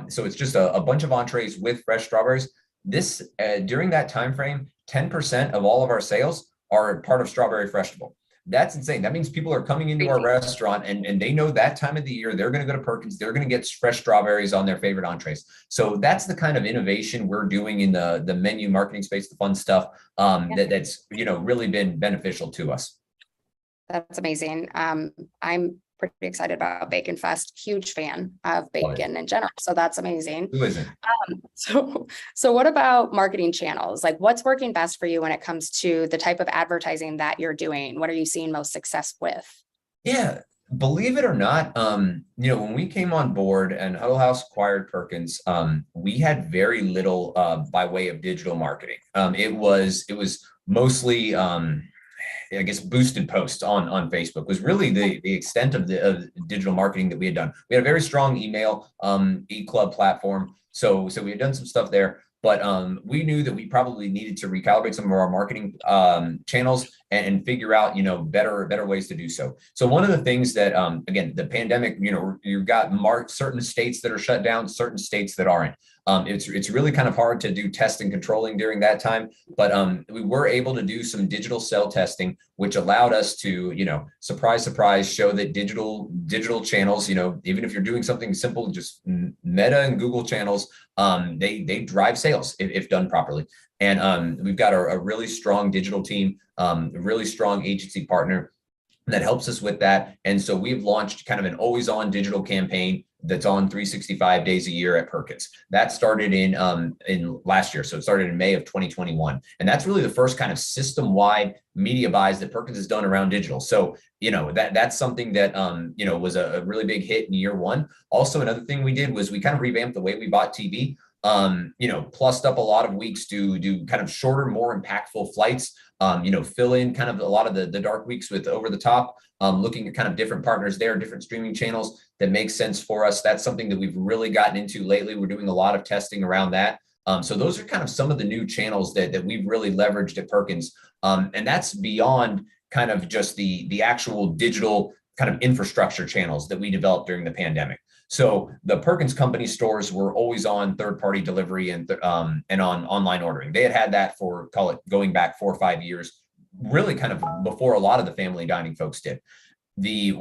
So it's just a bunch of entrees with fresh strawberries. This during that time frame, 10% of all of our sales are part of Strawberry Festival. That's insane. That means people are coming into our restaurant and they know that time of the year, they're going to go to Perkins, they're going to get fresh strawberries on their favorite entrees. So that's the kind of innovation we're doing in the menu marketing space, the fun stuff that's, really been beneficial to us. That's amazing. I'm pretty excited about Bacon Fest. Huge fan of bacon in general. So that's amazing. Who isn't? So what about marketing channels? Like what's working best for you when it comes to the type of advertising that you're doing? What are you seeing most success with? Yeah, believe it or not, when we came on board and Huddle House acquired Perkins, we had very little by way of digital marketing. It was mostly I guess boosted posts on Facebook was really the extent of the digital marketing that we had done. We had a very strong email e-club platform. So we had done some stuff there, but we knew that we probably needed to recalibrate some of our marketing channels and figure out, better ways to do so. So one of the things that, again, the pandemic, you've got certain states that are shut down, certain states that aren't. It's really kind of hard to do test and controlling during that time, but we were able to do some digital cell testing, which allowed us to, surprise, show that digital channels, even if you're doing something simple, just Meta and Google channels, they drive sales if done properly. And we've got a really strong digital team, a really strong agency partner that helps us with that. And so we've launched kind of an always on digital campaign that's on 365 days a year at Perkins. That started in last year. So it started in May of 2021. And that's really the first kind of system-wide media buys that Perkins has done around digital. So, that's something that, was a really big hit in year one. Also, another thing we did was we kind of revamped the way we bought TV. Plussed up a lot of weeks to do kind of shorter, more impactful flights, fill in kind of a lot of the dark weeks with over the top, looking at kind of different partners there, different streaming channels that make sense for us. That's something that we've really gotten into lately. We're doing a lot of testing around that. So those are kind of some of the new channels that we've really leveraged at Perkins. And that's beyond kind of just the actual digital kind of infrastructure channels that we developed during the pandemic. So the Perkins company stores were always on third-party delivery and on online ordering. They had that for, call it, going back 4 or 5 years, really kind of before a lot of the family dining folks did. The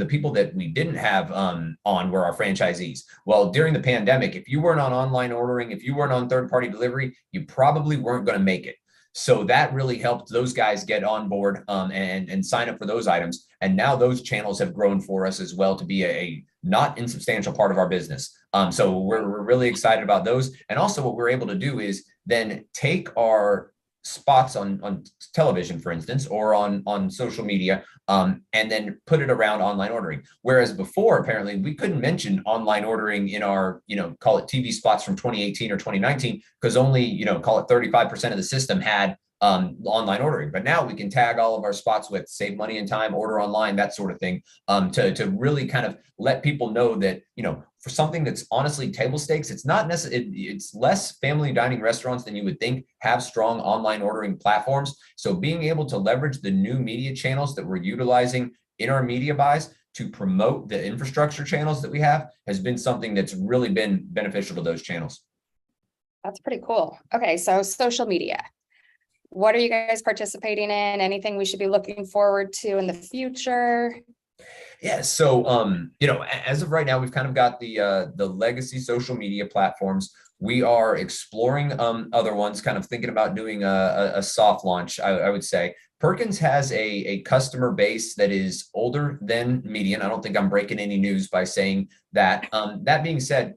people that we didn't have on were our franchisees. Well, during the pandemic, if you weren't on online ordering, if you weren't on third-party delivery, you probably weren't going to make it. So that really helped those guys get on board and sign up for those items. And now those channels have grown for us as well to be a not insubstantial part of our business. So we're really excited about those. And also what we're able to do is then take our spots on television, for instance, or on social media, and then put it around online ordering. Whereas before, apparently, we couldn't mention online ordering in our, call it TV spots from 2018 or 2019, because only, call it 35% of the system had online ordering. But now we can tag all of our spots with save money and time, order online, that sort of thing, to really kind of let people know that, for something that's honestly table stakes, it's not necessarily, it's less family dining restaurants than you would think have strong online ordering platforms. So being able to leverage the new media channels that we're utilizing in our media buys to promote the infrastructure channels that we have has been something that's really been beneficial to those channels. That's pretty cool. Okay, so social media. What are you guys participating in? Anything we should be looking forward to in the future? Yeah, so as of right now, we've kind of got the legacy social media platforms. We are exploring other ones, kind of thinking about doing a soft launch, I would say. Perkins has a customer base that is older than median. I don't think I'm breaking any news by saying that. That being said,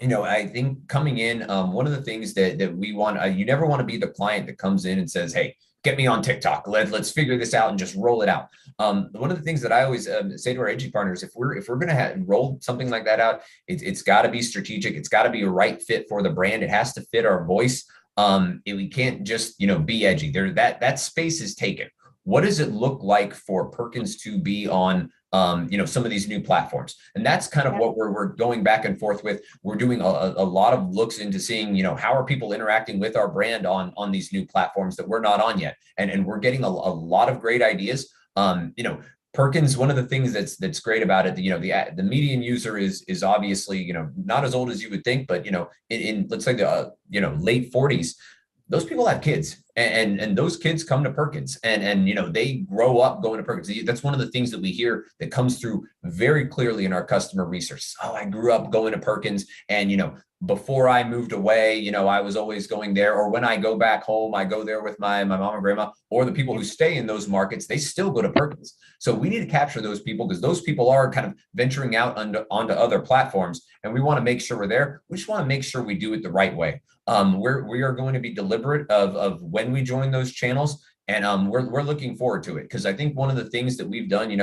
I think coming in, one of the things that we want, you never want to be the client that comes in and says, hey, get me on TikTok. Let's figure this out and just roll it out. One of the things that I always say to our agency partners, if we're going to roll something like that out, it's got to be strategic. It's got to be a right fit for the brand. It has to fit our voice. We can't just, be edgy. That space is taken. what does it look like for Perkins to be on some of these new platforms? And that's kind of what we're going back and forth with. We're doing a lot of looks into seeing, how are people interacting with our brand on these new platforms that we're not on yet. And we're getting a lot of great ideas. Perkins, one of the things that's great about it, the median user is obviously, not as old as you would think, but, in let's say the, late 40s, those people have kids, and those kids come to Perkins, and they grow up going to Perkins. That's one of the things that we hear that comes through very clearly in our customer research. Oh, I grew up going to Perkins, and before I moved away, I was always going there. Or when I go back home, I go there with my mom and grandma. Or the people who stay in those markets, they still go to Perkins. So we need to capture those people, because those people are kind of venturing out onto other platforms, and we want to make sure we're there. We just want to make sure we do it the right way. We are going to be deliberate of when we join those channels, and we're looking forward to it, because I think one of the things that we've done,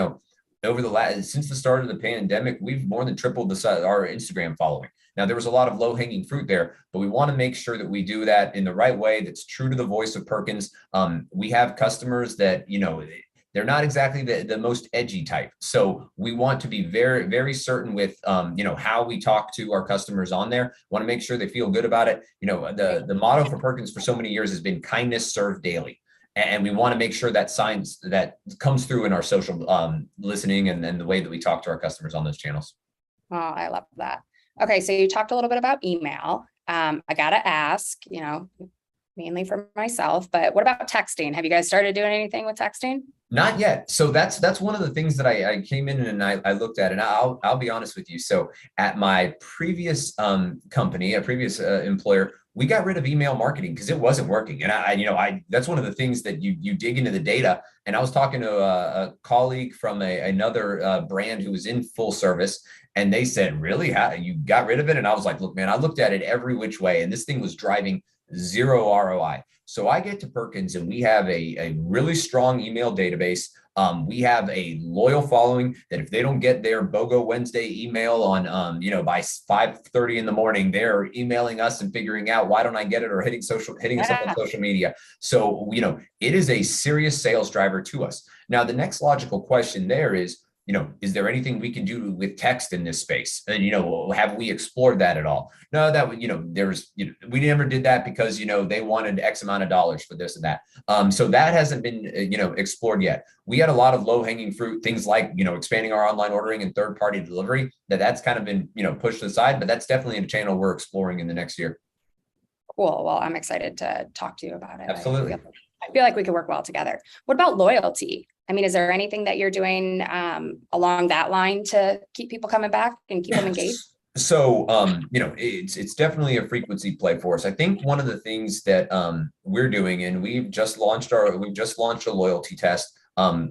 over since the start of the pandemic, we've more than tripled our Instagram following. Now, there was a lot of low-hanging fruit there, but we want to make sure that we do that in the right way, that's true to the voice of Perkins. We have customers that, they're not exactly the most edgy type. So we want to be very, very certain with, how we talk to our customers on there. Want to make sure they feel good about it. The motto for Perkins for so many years has been kindness served daily. And we want to make sure that signs that comes through in our social listening and the way that we talk to our customers on those channels. Oh, I love that. Okay, so you talked a little bit about email. I got to ask, mainly for myself, but what about texting? Have you guys started doing anything with texting? Not yet. So that's one of the things that I came in and I looked at, and I'll be honest with you. So at my previous company, a previous employer, we got rid of email marketing because it wasn't working. And I that's one of the things that you dig into the data. And I was talking to a colleague from another brand who was in full service, and they said, really, how you got rid of it? And I was like, look, man, I looked at it every which way, and this thing was driving zero ROI. So I get to Perkins, and we have a really strong email database. We have a loyal following that if they don't get their BOGO Wednesday email on, by 5:30 in the morning, they're emailing us and figuring out, why don't I get it, or hitting us up on social media. So, it is a serious sales driver to us. Now, the next logical question there is, is there anything we can do with text in this space? And, have we explored that at all? No, that would, we never did that because, they wanted X amount of dollars for this and that. So that hasn't been, explored yet. We had a lot of low hanging fruit, things like, expanding our online ordering and third party delivery, that's kind of been, pushed aside, but that's definitely a channel we're exploring in the next year. Cool. Well, I'm excited to talk to you about it. Absolutely. I feel like we could work well together. What about loyalty? I mean, is there anything that you're doing along that line to keep people coming back and keep them engaged? So, it's definitely a frequency play for us. I think one of the things that we're doing, and we've just launched a loyalty test.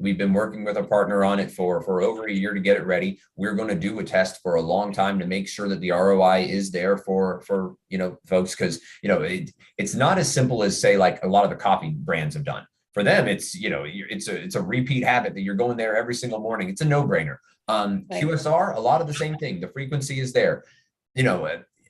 We've been working with our partner on it for over a year to get it ready. We're going to do a test for a long time to make sure that the ROI is there for folks, because it's not as simple as, say, like a lot of the coffee brands have done. For them, it's a repeat habit that you're going there every single morning. It's a no-brainer. Right. QSR, a lot of the same thing. The frequency is there.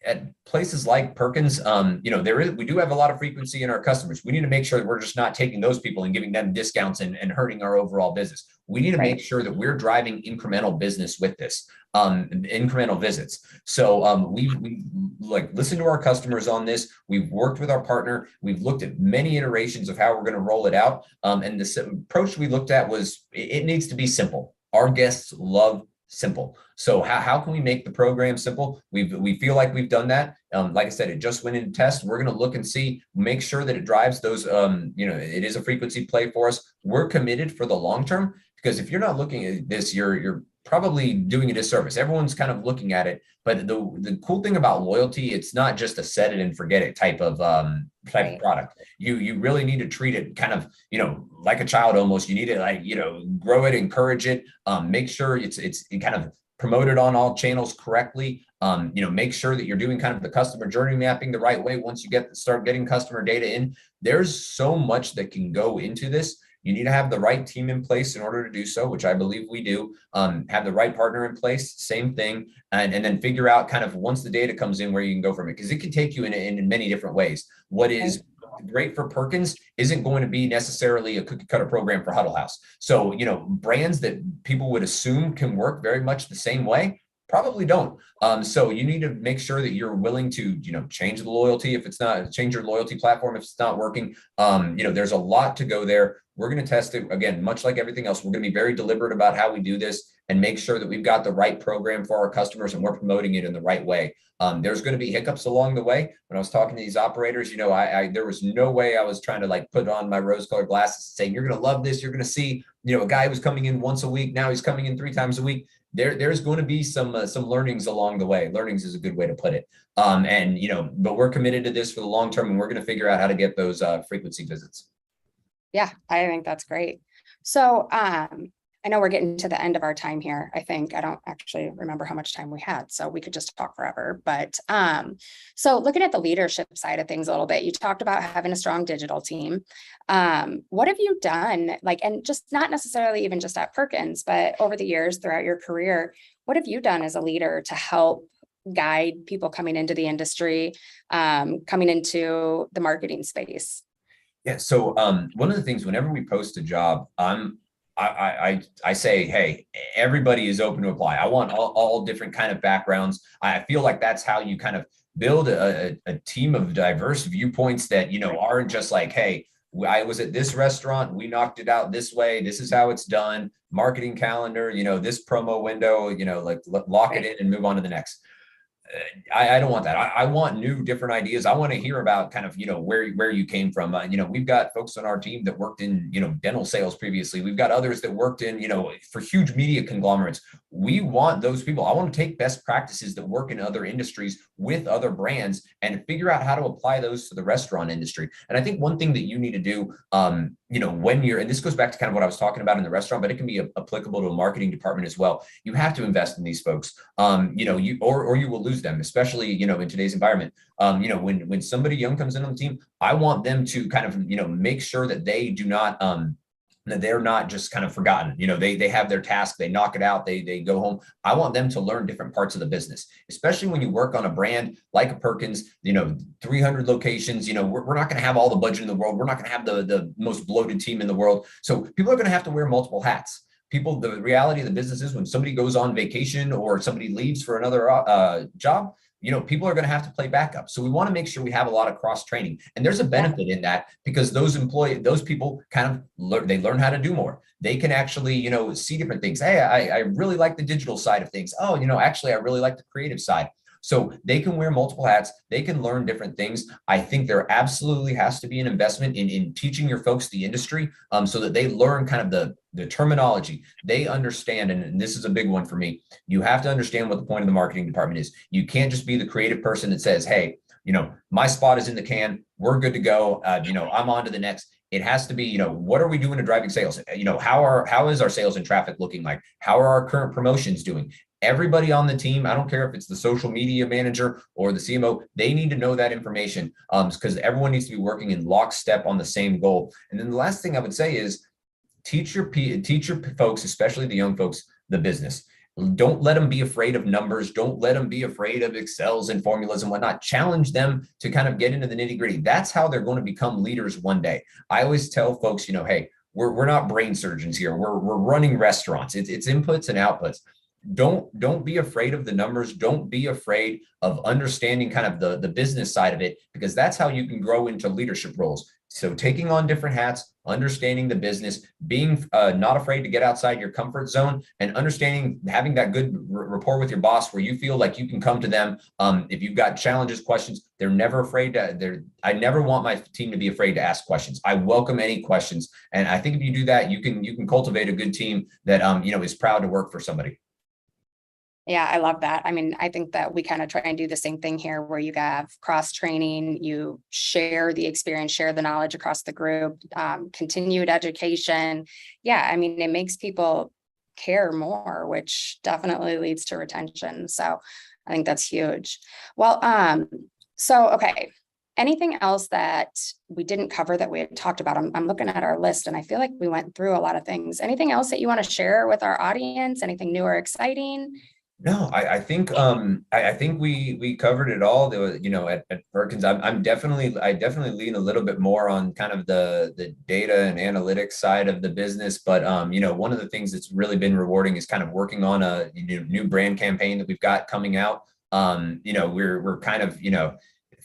At places like Perkins, we do have a lot of frequency in our customers. We need to make sure that we're just not taking those people and giving them discounts and hurting our overall business. We need to make sure that we're driving incremental business with this, incremental visits. So we listened to our customers on this. We've worked with our partner. We've looked at many iterations of how we're going to roll it out. And the approach we looked at was it needs to be simple. Our guests love simple. So how can we make the program simple? We feel like we've done that. Like I said, it just went into test. We're going to look and see, make sure that it drives those, it is a frequency play for us. We're committed for the long term, because if you're not looking at this, you're probably doing a disservice. Everyone's kind of looking at it, but the cool thing about loyalty, it's not just a set it and forget it type of product. You really need to treat it kind of, like a child almost. You need to grow it, encourage it, make sure it's kind of promoted on all channels correctly. Make sure that you're doing kind of the customer journey mapping the right way. Once you start getting customer data in, there's so much that can go into this. You need to have the right team in place in order to do so, which I believe we do. Have the right partner in place, same thing, and then figure out kind of once the data comes in where you can go from it, because it can take you in many different ways. What is great for Perkins isn't going to be necessarily a cookie cutter program for Huddle House. So, brands that people would assume can work very much the same way probably don't. So you need to make sure that you're willing to, change the loyalty if it's not, change your loyalty platform if it's not working. There's a lot to go there. We're going to test it again, much like everything else. We're going to be very deliberate about how we do this and make sure that we've got the right program for our customers and we're promoting it in the right way. There's going to be hiccups along the way. When I was talking to these operators, there was no way I was trying to put on my rose-colored glasses saying, you're going to love this. You're going to see, a guy who was coming in once a week. Now he's coming in 3 times a week. There's going to be some learnings along the way. Learnings is a good way to put it. But we're committed to this for the long term, and we're going to figure out how to get those frequency visits. Yeah, I think that's great. So I know we're getting to the end of our time here. I think I don't actually remember how much time we had, so we could just talk forever. But so looking at the leadership side of things a little bit, you talked about having a strong digital team. What have you done, and just not necessarily even just at Perkins, but over the years throughout your career, what have you done as a leader to help guide people coming into the industry, coming into the marketing space? Yeah. So one of the things, whenever we post a job, I say, hey, everybody is open to apply. I want all different kind of backgrounds. I feel like that's how you kind of build a team of diverse viewpoints that, aren't just like, hey, I was at this restaurant, we knocked it out this way, this is how it's done, marketing calendar, this promo window, lock it in and move on to the next. I don't want that. I want new, different ideas. I want to hear about kind of, where you came from. We've got folks on our team that worked in, dental sales previously. We've got others that worked in, for huge media conglomerates. We want those people. I want to take best practices that work in other industries with other brands and figure out how to apply those to the restaurant industry. And I think one thing that you need to do, when you're, and this goes back to kind of what I was talking about in the restaurant, but it can be applicable to a marketing department as well. You have to invest in these folks, or you will lose them, especially, in today's environment. When somebody young comes in on the team, I want them to kind of, make sure that they do not, that they're not just kind of forgotten. They have their task, they knock it out, they go home. I want them to learn different parts of the business, especially when you work on a brand like a Perkins, 300 locations, we're not going to have all the budget in the world. We're not going to have the most bloated team in the world. So people are going to have to wear multiple hats. The reality of the business is when somebody goes on vacation or somebody leaves for another job, people are going to have to play backup. So we want to make sure we have a lot of cross training, and there's a benefit in that because those people kind of learn how to do more. They can actually, see different things. Hey, I really like the digital side of things. Oh, actually, I really like the creative side. So they can wear multiple hats. They can learn different things. I think there absolutely has to be an investment in teaching your folks the industry so that they learn kind of the terminology. They understand, and this is a big one for me. You have to understand what the point of the marketing department is. You can't just be the creative person that says, hey, my spot is in the can. We're good to go. I'm on to the next. It has to be, what are we doing to driving sales? How is our sales and traffic looking like? How are our current promotions doing? Everybody on the team, I don't care if it's the social media manager or the CMO, they need to know that information because everyone needs to be working in lockstep on the same goal. And then the last thing I would say is teach your folks, especially the young folks, the business. Don't let them be afraid of numbers. Don't let them be afraid of Excels and formulas and whatnot. Challenge them to kind of get into the nitty gritty. That's how they're going to become leaders one day. I always tell folks, hey, we're not brain surgeons here. We're running restaurants. It's inputs and outputs. Don't be afraid of the numbers. Don't be afraid of understanding kind of the business side of it, because that's how you can grow into leadership roles. So taking on different hats, understanding the business, being not afraid to get outside your comfort zone, and understanding, having that good rapport with your boss where you feel like you can come to them. If you've got challenges, questions, they're never afraid to. I never want my team to be afraid to ask questions. I welcome any questions, and I think if you do that, you can cultivate a good team that is proud to work for somebody. Yeah, I love that. I mean, I think that we kind of try and do the same thing here where you have cross training, you share the experience, share the knowledge across the group, continued education. Yeah, I mean, it makes people care more, which definitely leads to retention. So I think that's huge. Well, okay. Anything else that we didn't cover that we had talked about? I'm looking at our list and I feel like we went through a lot of things. Anything else that you want to share with our audience? Anything new or exciting? No, I think I think we covered it all. There was, at Perkins, I definitely lean a little bit more on kind of the data and analytics side of the business. But one of the things that's really been rewarding is kind of working on a new brand campaign that we've got coming out. We're kind of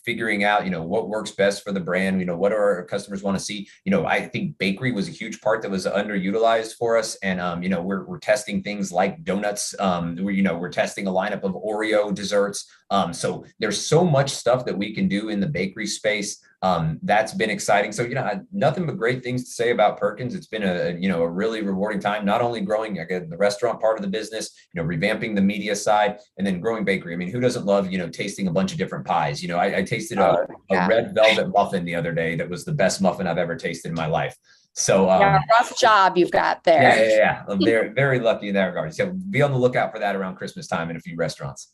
figuring out what works best for the brand, what do our customers want to see. I think bakery was a huge part that was underutilized for us, and we're testing things like donuts. We're testing a lineup of Oreo desserts. So there's so much stuff that we can do in the bakery space. That's been exciting. So nothing but great things to say about Perkins. It's been a really rewarding time, not only growing the restaurant part of the business, revamping the media side, and then growing bakery. I mean, who doesn't love tasting a bunch of different pies? I tasted a red velvet muffin the other day that was the best muffin I've ever tasted in my life. So rough job you've got there. Yeah. I'm very lucky in that regard. So be on the lookout for that around Christmas time in a few restaurants.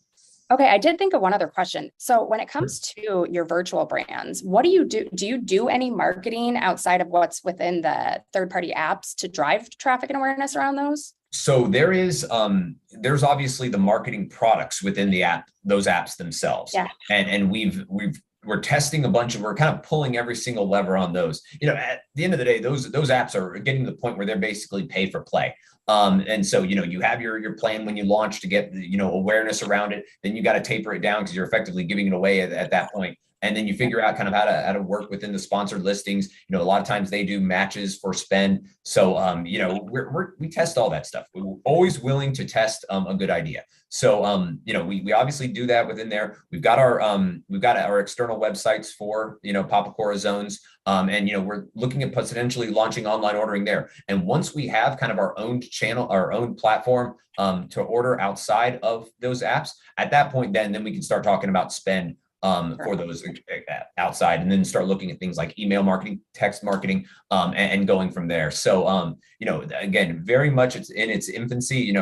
Okay, I did think of one other question. So when it comes to your virtual brands, what do you do? Do you do any marketing outside of what's within the third-party apps to drive traffic and awareness around those? So there's obviously the marketing products within the app, those apps themselves. Yeah. And we're testing we're kind of pulling every single lever on those. At the end of the day, those apps are getting to the point where they're basically pay for play. And so, you have your plan when you launch to get, awareness around it, then you got to taper it down because you're effectively giving it away at that point. And then you figure out kind of how to work within the sponsored listings. A lot of times they do matches for spend. So, we test all that stuff. We're always willing to test a good idea. So, we obviously do that within there. We've got our external websites for, Papa Cora zones. And, we're looking at potentially launching online ordering there. And once we have kind of our own channel, our own platform to order outside of those apps, at that point, then we can start talking about spend for those outside, and then start looking at things like email marketing, text marketing, and going from there. So, again, very much it's in its infancy.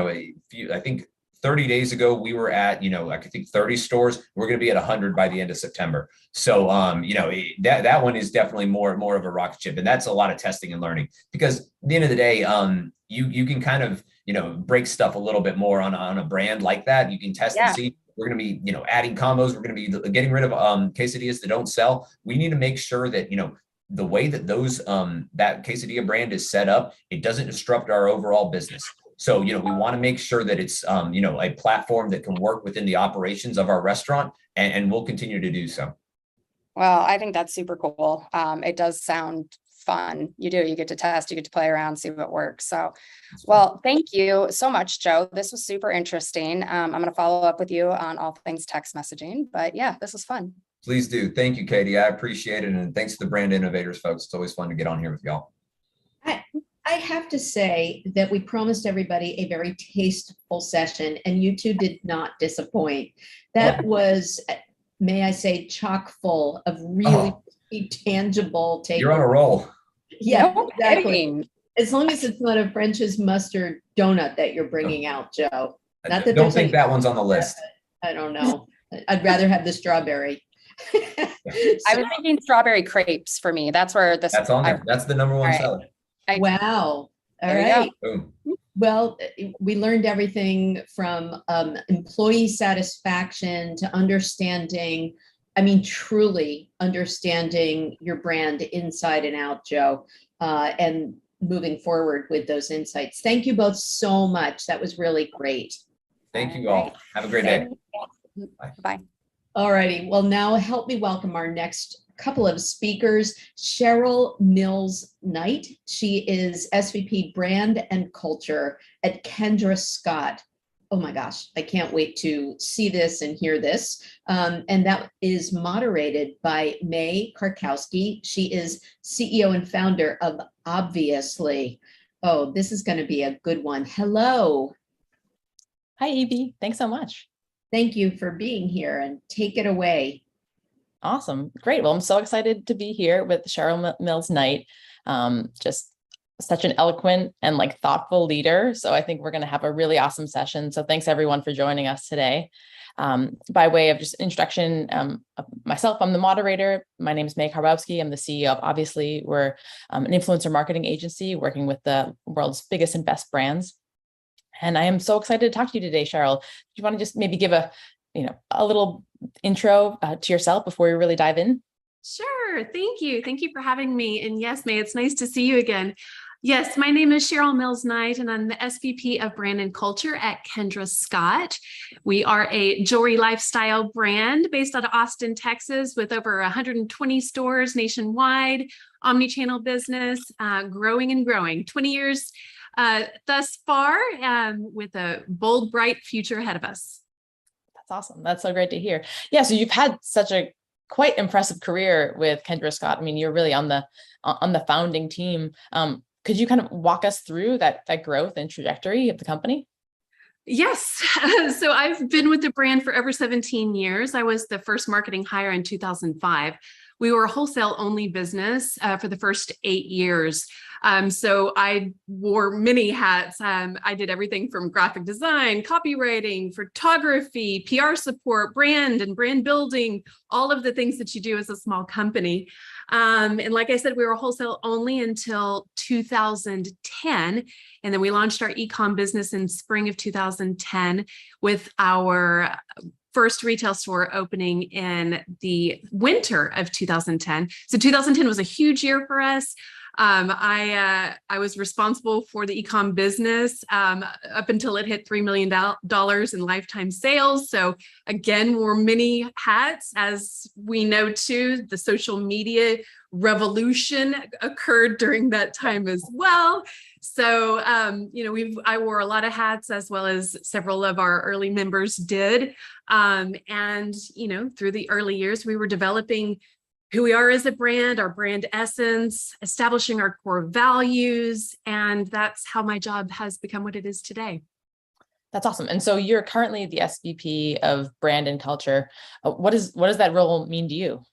I think 30 days ago, we were at, I think 30 stores. We're going to be at 100 by the end of September. So, that one is definitely more of a rocket ship. And that's a lot of testing and learning, because at the end of the day, you can kind of, break stuff a little bit more on a brand like that. You can test and see. We're going to be, adding combos. We're going to be getting rid of quesadillas that don't sell. We need to make sure that, the way that that quesadilla brand is set up, it doesn't disrupt our overall business. So, we want to make sure that it's, a platform that can work within the operations of our restaurant, and we'll continue to do so. Well, I think that's super cool. It does sound fun. You get to test, you get to play around, see what works. So, well, thank you so much, Joe. This was super interesting. I'm going to follow up with you on all things text messaging, but yeah, this was fun. Please do. Thank you, Katie. I appreciate it. And thanks to the Brand Innovators folks. It's always fun to get on here with y'all. I have to say that we promised everybody a very tasteful session, and you two did not disappoint. That was, may I say, chock full of really tangible takeaways. You're on a roll. Yeah, exactly. As long as it's not a French's mustard donut that you're bringing out, Joe. Not that don't think that one's on the list. I don't know. I'd rather have the strawberry. I was thinking strawberry crepes for me. That's where this. That's on there. That's the number one seller. Wow. All right. Well, we learned everything from employee satisfaction to understanding, truly understanding your brand inside and out, Joe, and moving forward with those insights. Thank you both so much. That was really great. Thank you all. Have a great day. Bye. All righty. Well, now help me welcome our next couple of speakers. Cheryl Mills-Knight. She is SVP Brand and Culture at Kendra Scott. Oh my gosh, I can't wait to see this and hear this. And that is moderated by May Karkowski. She is CEO and founder of Obviously. Oh, this is going to be a good one. Hello. Hi, EB. Thanks so much. Thank you for being here, and take it away. Awesome. Great. Well, I'm so excited to be here with Cheryl Mills-Knight. Just such an eloquent and thoughtful leader. So I think we're going to have a really awesome session. So thanks everyone for joining us today. By way of just introduction, myself, I'm the moderator. My name is May Karkowski. I'm the CEO of Obviously. We're an influencer marketing agency working with the world's biggest and best brands. And I am so excited to talk to you today, Cheryl. Do you want to just maybe give a little intro to yourself before we really dive in? Sure. Thank you. Thank you for having me. And yes, May, it's nice to see you again. Yes, my name is Cheryl Mills Knight, and I'm the SVP of Brand and Culture at Kendra Scott. We are a jewelry lifestyle brand based out of Austin, Texas, with over 120 stores nationwide, omni-channel business, growing and growing. 20 years thus far, with a bold, bright future ahead of us. That's awesome. That's so great to hear. Yeah, so you've had such a quite impressive career with Kendra Scott. I mean, you're really on the founding team. Could you kind of walk us through that growth and trajectory of the company? Yes. So I've been with the brand for over 17 years. I was the first marketing hire in 2005. We were a wholesale only business for the first 8 years. So I wore many hats. I did everything from graphic design, copywriting, photography, PR support, brand and brand building, all of the things that you do as a small company. And like I said, we were wholesale only until 2010. And then we launched our e-com business in spring of 2010 with our first retail store opening in the winter of 2010. So 2010 was a huge year for us. I was responsible for the e-com business up until it hit $3 million in lifetime sales. So again, wore many hats. As we know too, the social media revolution occurred during that time as well. So, I wore a lot of hats, as well as several of our early members did. And through the early years, we were developing who we are as a brand, our brand essence, establishing our core values. And that's how my job has become what it is today. That's awesome. And so you're currently the SVP of Brand and Culture. What does that role mean to you?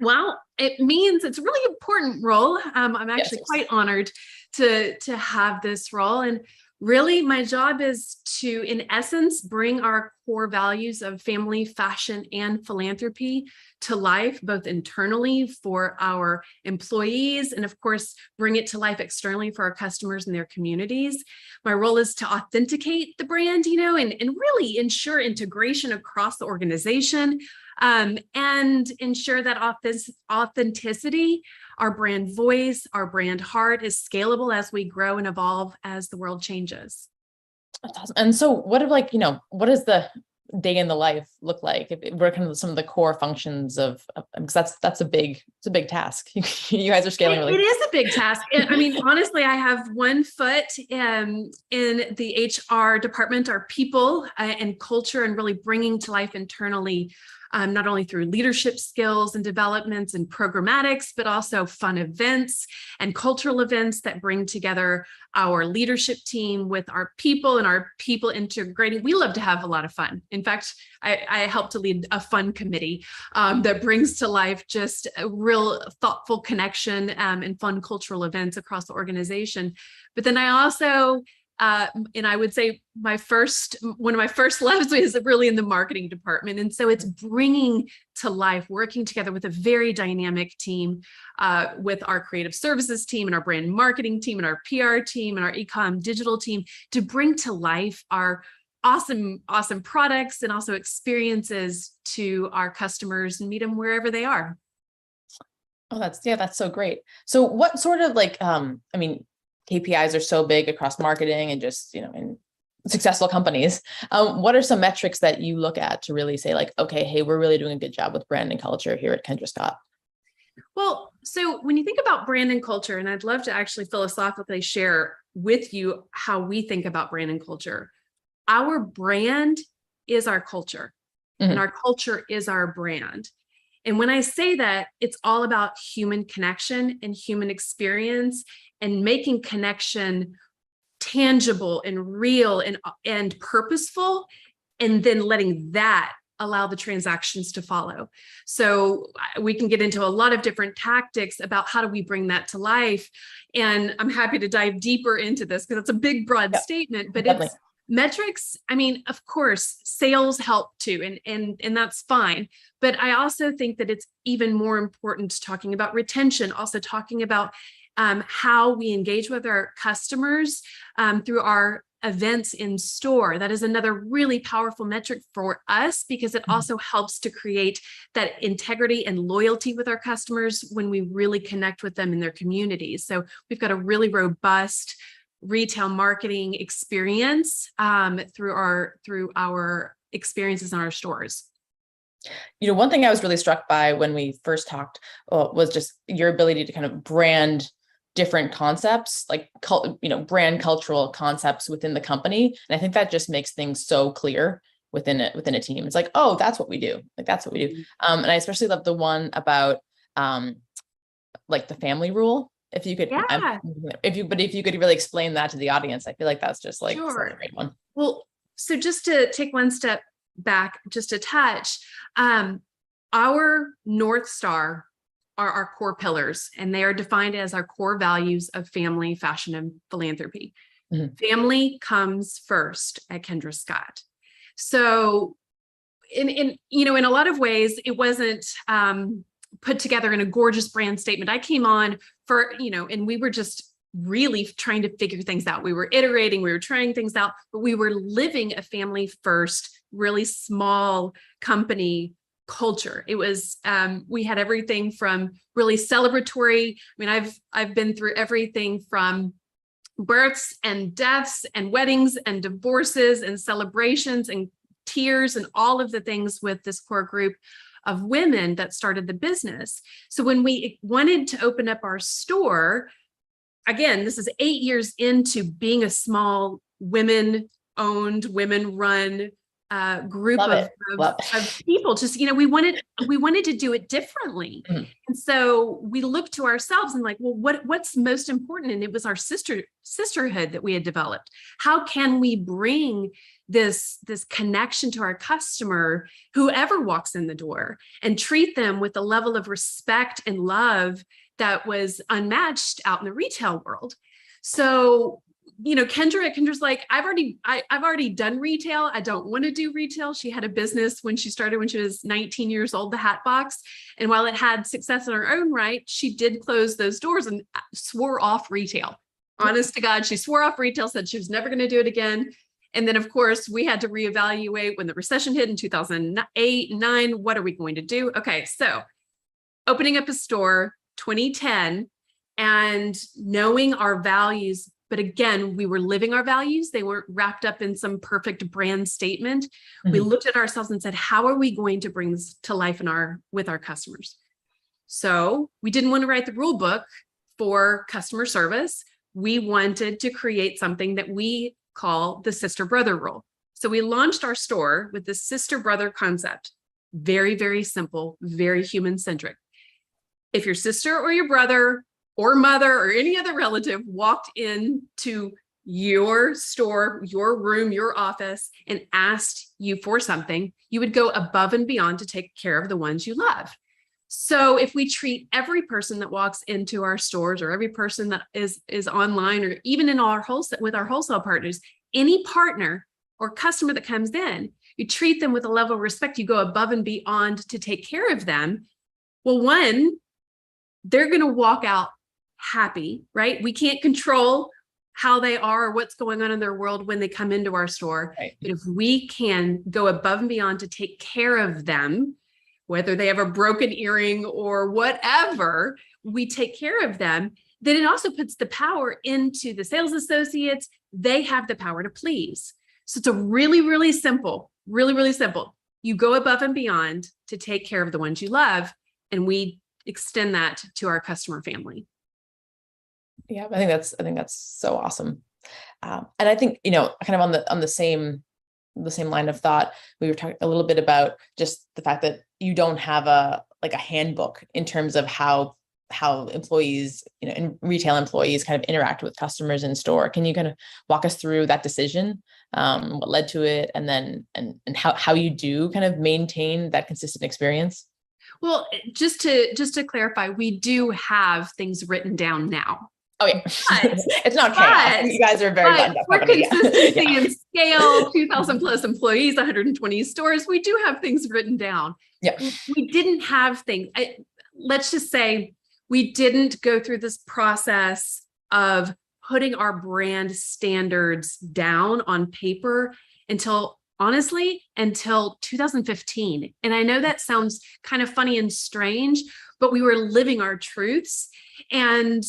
Well, it means it's a really important role. I'm actually quite honored to have this role. And really, my job is to, in essence, bring our core values of family, fashion, and philanthropy to life, both internally for our employees, and of course, bring it to life externally for our customers and their communities. My role is to authenticate the brand, and really ensure integration across the organization, and ensure that authenticity, our brand voice, our brand heart is scalable as we grow and evolve as the world changes. That's awesome. And so what does the day in the life look like? If we're kind of some of the core functions of, because it's a big task. You guys are scaling really. It is a big task. I mean, honestly, I have one foot in the HR department, our people and culture, and really bringing to life internally, not only through leadership skills and developments and programmatics, but also fun events and cultural events that bring together our leadership team with our people, and our people integrating. We love to have a lot of fun. In fact, I help to lead a fun committee that brings to life just a real thoughtful connection and fun cultural events across the organization. But then I also, and I would say one of my first loves is really in the marketing department. And so it's bringing to life, working together with a very dynamic team, with our creative services team and our brand marketing team and our PR team and our e-com digital team, to bring to life our awesome products and also experiences to our customers and meet them wherever they are. Oh, that's so great. So what sort of KPIs are so big across marketing and just, in successful companies. What are some metrics that you look at to really say okay, hey, we're really doing a good job with brand and culture here at Kendra Scott? Well, so when you think about brand and culture, and I'd love to actually philosophically share with you how we think about brand and culture. Our brand is our culture, and our culture is our brand. And when I say that, it's all about human connection and human experience, and making connection tangible and real and purposeful, and then letting that allow the transactions to follow. So we can get into a lot of different tactics about how do we bring that to life. And I'm happy to dive deeper into this because it's a big, broad statement, but definitely. It's metrics. I mean, of course, sales help too, and that's fine. But I also think that it's even more important talking about retention, also talking about how we engage with our customers through our events in store. That is another really powerful metric for us because it also helps to create that integrity and loyalty with our customers when we really connect with them in their communities. So we've got a really robust retail marketing experience through our experiences in our stores. One thing I was really struck by when we first talked was just your ability to kind of brand different concepts, like, brand cultural concepts within the company. And I think that just makes things so clear within a team. It's like, oh, that's what we do. Like, that's what we do. And I especially love the one about like the family rule. If you could, if you could really explain that to the audience, I feel like that's just like such a great one. Well, so just to take one step back, just a touch, our North Star are our core pillars, and they are defined as our core values of family, fashion, and philanthropy. Mm-hmm. Family comes first at Kendra Scott. So in a lot of ways, it wasn't put together in a gorgeous brand statement. I came on for, and we were just really trying to figure things out. We were iterating, we were trying things out, but we were living a family first, really small company culture. It was, we had everything from really celebratory. I mean, I've been through everything from births and deaths and weddings and divorces and celebrations and tears and all of the things with this core group of women that started the business. So when we wanted to open up our store, again, this is 8 years into being a small women-owned, women-run group of people. Just, we wanted to do it differently. Mm-hmm. And so we looked to ourselves and like, well, what's most important? And it was our sisterhood that we had developed. How can we bring this connection to our customer, whoever walks in the door, and treat them with a level of respect and love that was unmatched out in the retail world? So, Kendra's like, I've already done retail. I don't want to do retail. She had a business when she was 19 years old, the Hat Box. And while it had success in her own right, she did close those doors and swore off retail. Honest to God, she swore off retail, said she was never going to do it again. And then, of course, we had to reevaluate when the recession hit in 2008, 9. What are we going to do? Okay, so opening up a store, 2010, and knowing our values. But again, we were living our values. They weren't wrapped up in some perfect brand statement. Mm-hmm. We looked at ourselves and said, how are we going to bring this to life with our customers? So we didn't want to write the rule book for customer service. We wanted to create something that we call the sister brother rule. So we launched our store with the sister brother concept. Very, very simple, very human centric. If your sister or your brother or mother or any other relative walked into your store, your room, your office, and asked you for something, you would go above and beyond to take care of the ones you love. So if we treat every person that walks into our stores, or every person that is online, or even in our with our wholesale partners, any partner or customer that comes in, you treat them with a level of respect. You go above and beyond to take care of them. Well, one, they're going to walk out happy, right? We can't control how they are or what's going on in their world when they come into our store. Right. But if we can go above and beyond to take care of them, whether they have a broken earring or whatever, we take care of them, then it also puts the power into the sales associates. They have the power to please. So it's a really, really simple, you go above and beyond to take care of the ones you love. And we extend that to our customer family. Yeah, I think that's so awesome. And I think, kind of on the same line of thought, we were talking a little bit about just the fact that you don't have a handbook in terms of how employees, and retail employees kind of interact with customers in store. Can you kind of walk us through that decision, what led to it, and then and how you do kind of maintain that consistent experience? Well, just to clarify, we do have things written down now. Oh yeah, it's not chaos. You guys are very buttoned up. For consistency and scale, 2,000 plus employees, 120 stores. We do have things written down. Yeah, we didn't have things. Let's just say we didn't go through this process of putting our brand standards down on paper until 2015. And I know that sounds kind of funny and strange, but we were living our truths, and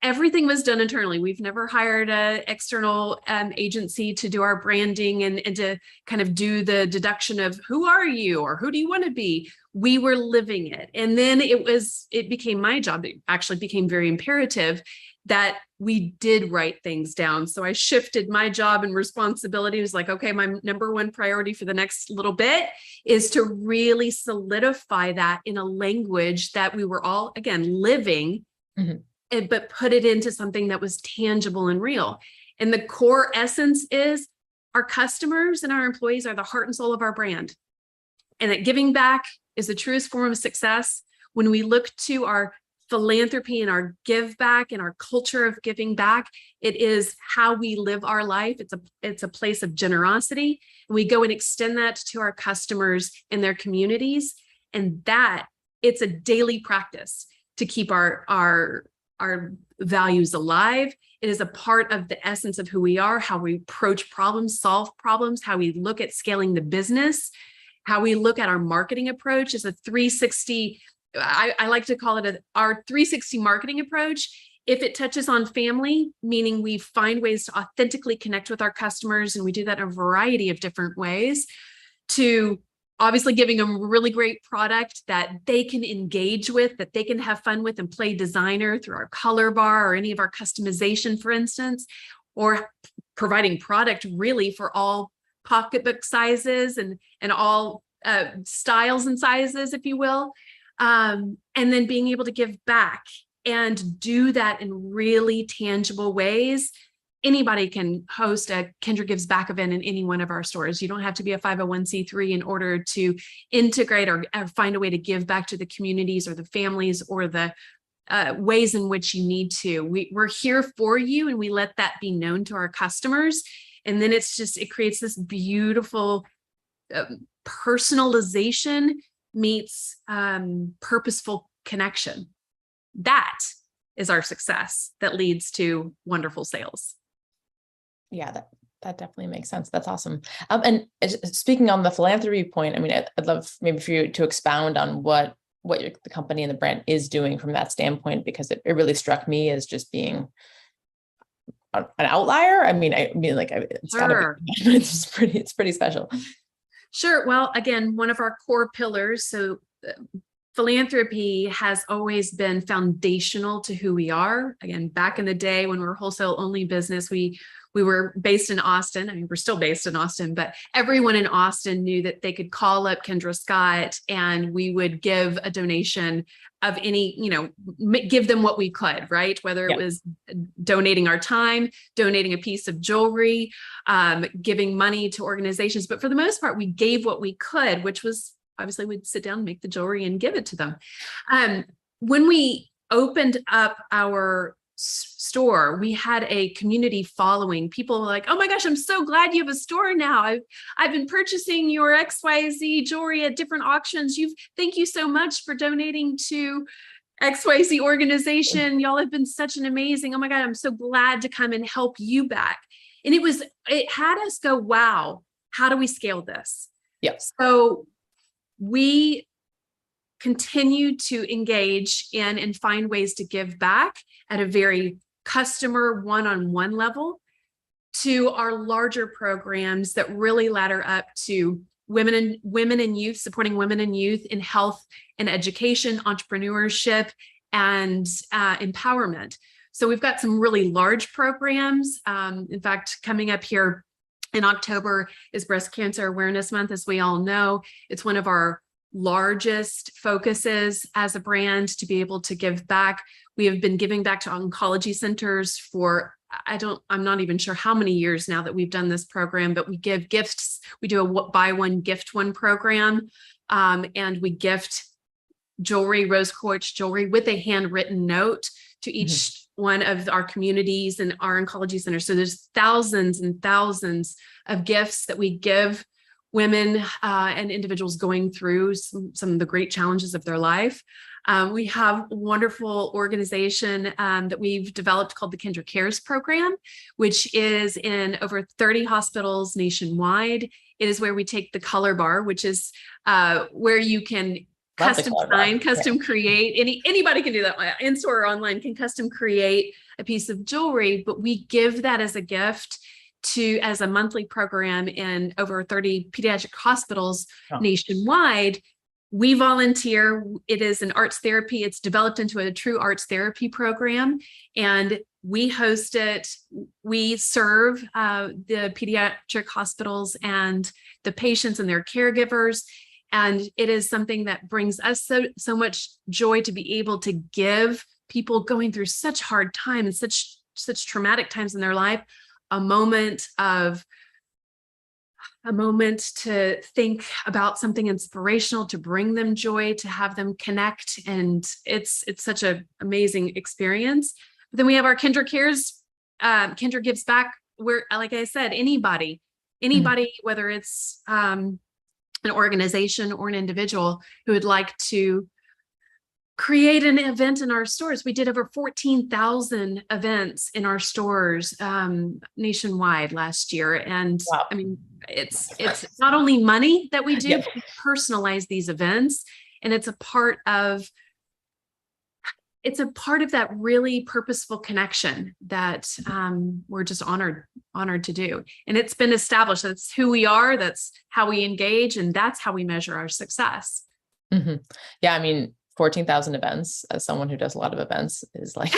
everything was done internally. We've never hired an external agency to do our branding and to kind of do the deduction of who are you or who do you want to be. We were living it. And then it became my job. It actually became very imperative that we did write things down. So I shifted my job and responsibility. It was like, okay, my number one priority for the next little bit is to really solidify that in a language that we were all, again, living, but put it into something that was tangible and real. And the core essence is our customers and our employees are the heart and soul of our brand. And that giving back is the truest form of success. When we look to our philanthropy and our give back and our culture of giving back, it is how we live our life. It's a place of generosity. And we go and extend that to our customers and their communities. And that it's a daily practice to keep our values alive. It is a part of the essence of who we are, how we approach problems, solve problems, how we look at scaling the business, how we look at our marketing approach is a 360. I like to call it our 360 marketing approach. If it touches on family, meaning we find ways to authentically connect with our customers, and we do that in a variety of different ways, to obviously giving them a really great product that they can engage with, that they can have fun with and play designer through our color bar or any of our customization, for instance, or providing product really for all pocketbook sizes and all styles and sizes, if you will. And then being able to give back and do that in really tangible ways. Anybody can host a Kindred Gives Back event in any one of our stores. You don't have to be a 501c3 in order to integrate or find a way to give back to the communities or the families or the ways in which you need to. We're here for you, and we let that be known to our customers. And then it creates this beautiful personalization meets purposeful connection. That is our success that leads to wonderful sales. Yeah, that definitely makes sense. That's awesome. And speaking on the philanthropy point, I mean, I'd love maybe for you to expound on what the company and the brand is doing from that standpoint, because it really struck me as just being an outlier. I mean, like it's gotta be, it's pretty special. Sure. Well, again, one of our core pillars. So philanthropy has always been foundational to who we are. Again, back in the day when we were wholesale only business, we were based in Austin. I mean, we're still based in Austin, but everyone in Austin knew that they could call up Kendra Scott and we would give a donation of any, give them what we could, right? Whether it was donating our time, donating a piece of jewelry, giving money to organizations. But for the most part, we gave what we could, which was obviously we'd sit down, make the jewelry and give it to them. When we opened up our store, we had a community following. People were like, oh my gosh, I'm so glad you have a store now. I've been purchasing your XYZ jewelry at different auctions. Thank you so much for donating to XYZ organization. Y'all have been such an amazing, oh my God, I'm so glad to come and help you back. And it had us go, wow, how do we scale this? Yes. So we continue to engage in and find ways to give back at a very customer one-on-one level to our larger programs that really ladder up to women and youth, supporting women and youth in health and education, entrepreneurship, and empowerment. So we've got some really large programs. In fact, coming up here in October is Breast Cancer Awareness Month, as we all know. It's one of our largest focuses as a brand to be able to give back. We have been giving back to oncology centers for, I'm not even sure how many years now that we've done this program, but we give gifts. We do a buy one, gift one program. And we gift jewelry, rose quartz jewelry with a handwritten note to each one of our communities and our oncology centers. So there's thousands and thousands of gifts that we give women and individuals going through some of the great challenges of their life. We have a wonderful organization that we've developed called the Kindred Cares program, which is in over 30 hospitals nationwide. It is where we take the color bar, which is where you can custom design, custom create. Anybody can do that in store or online, can custom create a piece of jewelry, but we give that as a gift as a monthly program in over 30 pediatric hospitals nationwide. We volunteer. It is an arts therapy. It's developed into a true arts therapy program, and we host it. We serve the pediatric hospitals and the patients and their caregivers. And it is something that brings us so much joy to be able to give people going through such hard times, such traumatic times in their life, a moment to think about something inspirational, to bring them joy, to have them connect. And it's such an amazing experience. But then we have our Kindred Cares. Kindred gives back where, like I said, anybody, whether it's an organization or an individual who would like to create an event in our stores. We did over 14,000 events in our stores nationwide last year. And wow. I mean, it's not only money that we do, but we personalize these events. And it's a part of that really purposeful connection that we're just honored to do. And it's been established. That's who we are. That's how we engage. And that's how we measure our success. Mm-hmm. Yeah. I mean, 14,000 events, as someone who does a lot of events, is like,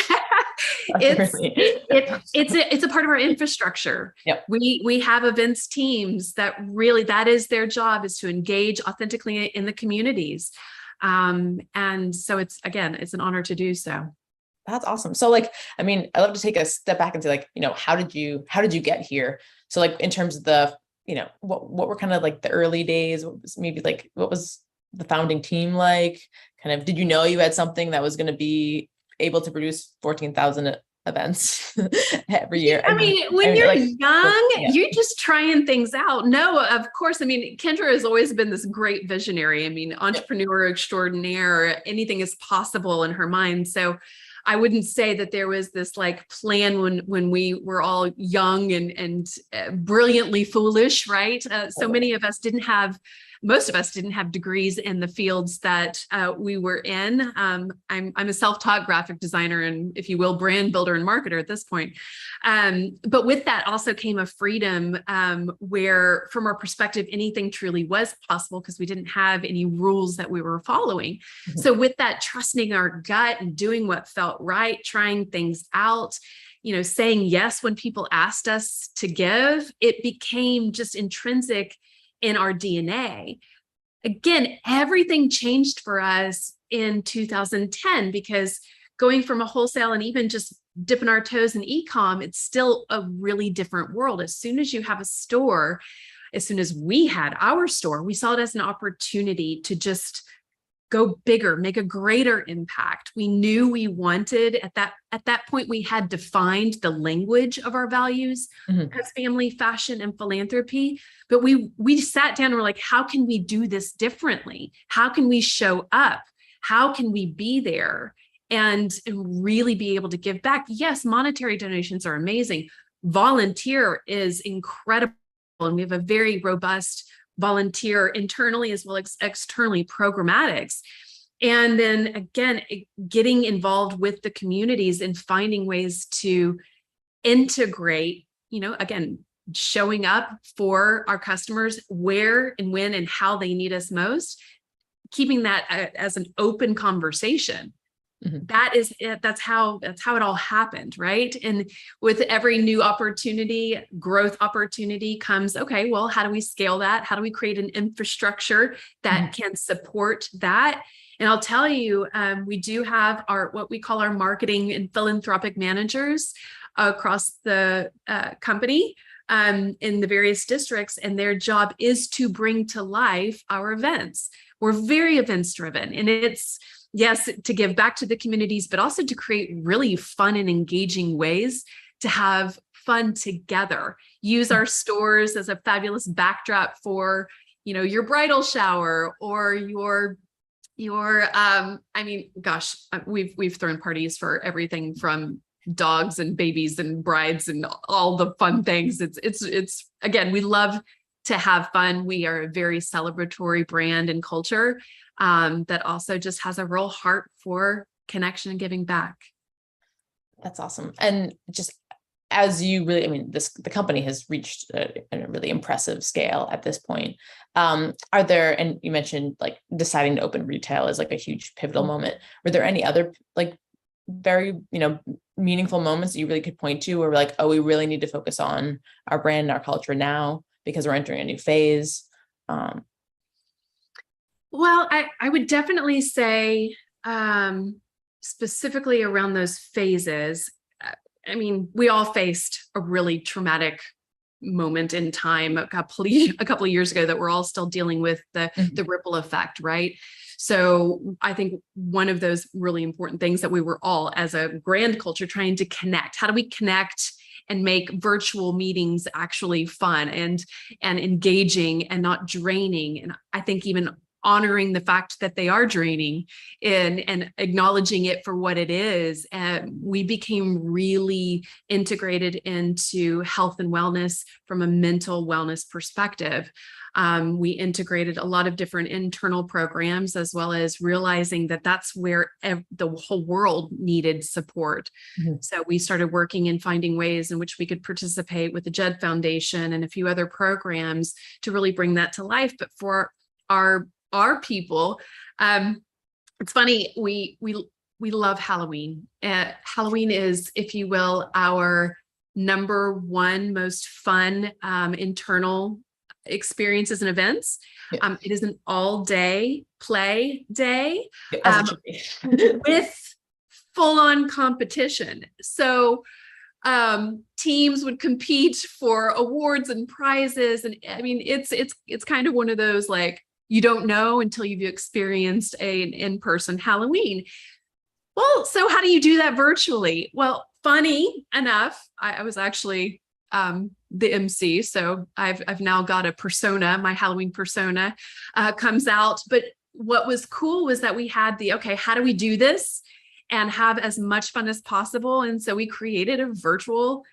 it's a part of our infrastructure. Yep. We have events teams that is their job, is to engage authentically in the communities. And so it's an honor to do so. That's awesome. So I mean, I love to take a step back and say how did you get here? So in terms of the, what were kind of the early days, what was the founding team like? Kind of, did you know you had something that was going to be able to produce 14,000 events every year? I mean, when you're young, you're just trying things out. No, of course. I mean, Kendra has always been this great visionary. I mean, entrepreneur extraordinaire. Anything is possible in her mind. So I wouldn't say that there was this plan when we were all young and brilliantly foolish, right? So many of us most of us didn't have degrees in the fields that we were in. I'm a self-taught graphic designer and, if you will, brand builder and marketer at this point. But with that also came a freedom where, from our perspective, anything truly was possible because we didn't have any rules that we were following. Mm-hmm. So with that, trusting our gut and doing what felt right, trying things out, saying yes when people asked us to give, it became just intrinsic in our DNA. Again, everything changed for us in 2010 because going from a wholesale and even just dipping our toes in e-com, it's still a really different world. As soon as you have a store, as soon as we had our store, we saw it as an opportunity to just go bigger, make a greater impact. We knew we wanted at that point, we had defined the language of our values as family, fashion, and philanthropy. But we sat down and were like, how can we do this differently? How can we show up? How can we be there and really be able to give back? Yes, monetary donations are amazing. Volunteer is incredible. And we have a very robust volunteer internally as well as externally programmatics. And then again, getting involved with the communities and finding ways to integrate, again, showing up for our customers where and when and how they need us most, keeping that as an open conversation. Mm-hmm. That's how it all happened, right? And with every new opportunity, growth opportunity comes, okay, well, how do we scale that? How do we create an infrastructure that can support that? And I'll tell you, we do have what we call our marketing and philanthropic managers across the company in the various districts, and their job is to bring to life our events. We're very events driven, and it's, yes, to give back to the communities, but also to create really fun and engaging ways to have fun together. Use our stores as a fabulous backdrop for your bridal shower or I mean, gosh, we've thrown parties for everything from dogs and babies and brides and all the fun things. It's again, we love to have fun. We are a very celebratory brand and culture that also just has a real heart for connection and giving back. That's awesome. And just as you really, I mean, the company has reached a really impressive scale at this point. Are there, and you mentioned like deciding to open retail is like a huge pivotal moment. Were there any other like very, meaningful moments that you really could point to where we're like, oh, we really need to focus on our brand and our culture now because we're entering a new phase? Well, I would definitely say, specifically around those phases, I mean, we all faced a really traumatic moment in time a couple of years ago that we're all still dealing with the ripple effect, right? So I think one of those really important things that we were all as a brand culture trying to connect. How do we connect and make virtual meetings actually fun and engaging and not draining? And I think even honoring the fact that they are draining and acknowledging it for what it is. And we became really integrated into health and wellness from a mental wellness perspective. We integrated a lot of different internal programs, as well as realizing that that's where the whole world needed support. Mm-hmm. So we started working and finding ways in which we could participate with the Jed Foundation and a few other programs to really bring that to life. But for our people, it's funny, we love Halloween. Halloween is, if you will, our number one most fun internal experiences and events. Yeah. It is an all-day play day with full-on competition. So teams would compete for awards and prizes, and I mean, it's kind of one of those like, you don't know until you've experienced an in-person Halloween. Well, so how do you do that virtually? Well, funny enough, I was actually the MC, so I've now got a persona. My Halloween persona comes out. But what was cool was that we had okay, how do we do this and have as much fun as possible? And so we created a virtual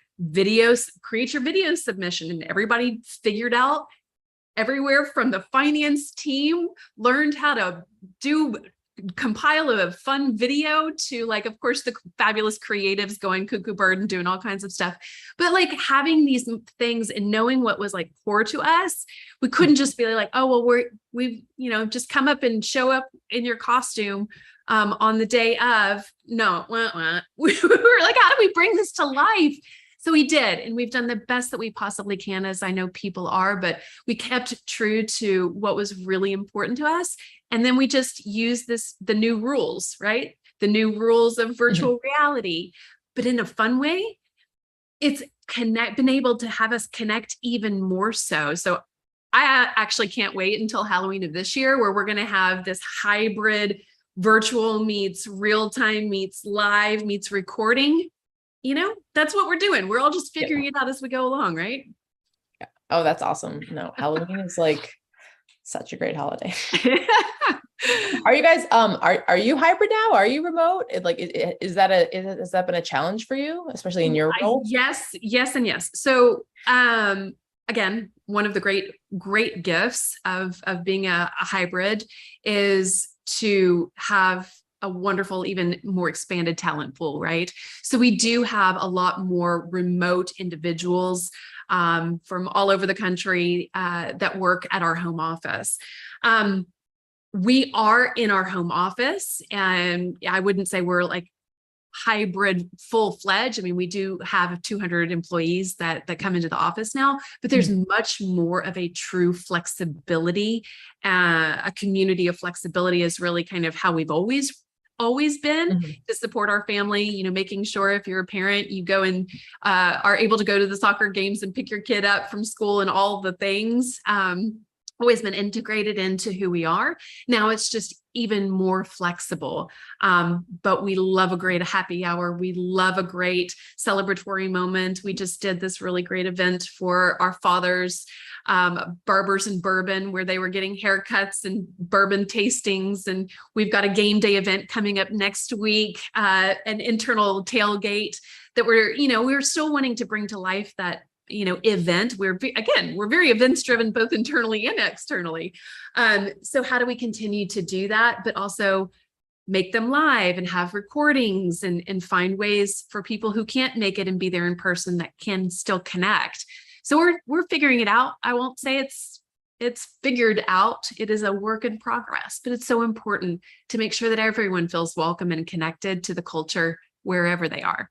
create your video submission, and everybody figured out everywhere from the finance team learned how to compile a fun video to, like, of course, the fabulous creatives going cuckoo bird and doing all kinds of stuff. But like having these things and knowing what was like core to us, we couldn't just be like, oh, well, we've just come up and show up in your costume on the day of. No, we were like, how do we bring this to life? So we did, and we've done the best that we possibly can, as I know people are, but we kept true to what was really important to us. And then we just used the new rules, right? The new rules of virtual reality, but in a fun way. It's been able to have us connect even more so. So I actually can't wait until Halloween of this year, where we're going to have this hybrid virtual meets real-time meets live meets recording. That's what we're doing. We're all just figuring it out as we go along, right? Yeah. Oh, that's awesome. No, Halloween is like such a great holiday. Are you guys, are you hybrid now? Are you remote? Has that been a challenge for you, especially in your role? Yes, and yes. So, again, one of the great gifts of being a hybrid is to have a wonderful, even more expanded talent pool, right? So we do have a lot more remote individuals from all over the country that work at our home office. We are in our home office, and I wouldn't say we're like hybrid full-fledged. I mean, we do have 200 employees that come into the office now, but there's much more of a true flexibility. A community of flexibility is really kind of how we've always been to support our family, making sure if you're a parent, you go and are able to go to the soccer games and pick your kid up from school and all the things. Always been integrated into who we are. Now it's just even more flexible. But we love a great happy hour. We love a great celebratory moment. We just did this really great event for our fathers, Barbers and Bourbon, where they were getting haircuts and bourbon tastings. And we've got a game day event coming up next week, an internal tailgate that we're still wanting to bring to life that event. We're very events driven, both internally and externally. So how do we continue to do that, but also make them live and have recordings and find ways for people who can't make it and be there in person that can still connect. So we're figuring it out. I won't say it's figured out. It is a work in progress, but it's so important to make sure that everyone feels welcome and connected to the culture wherever they are.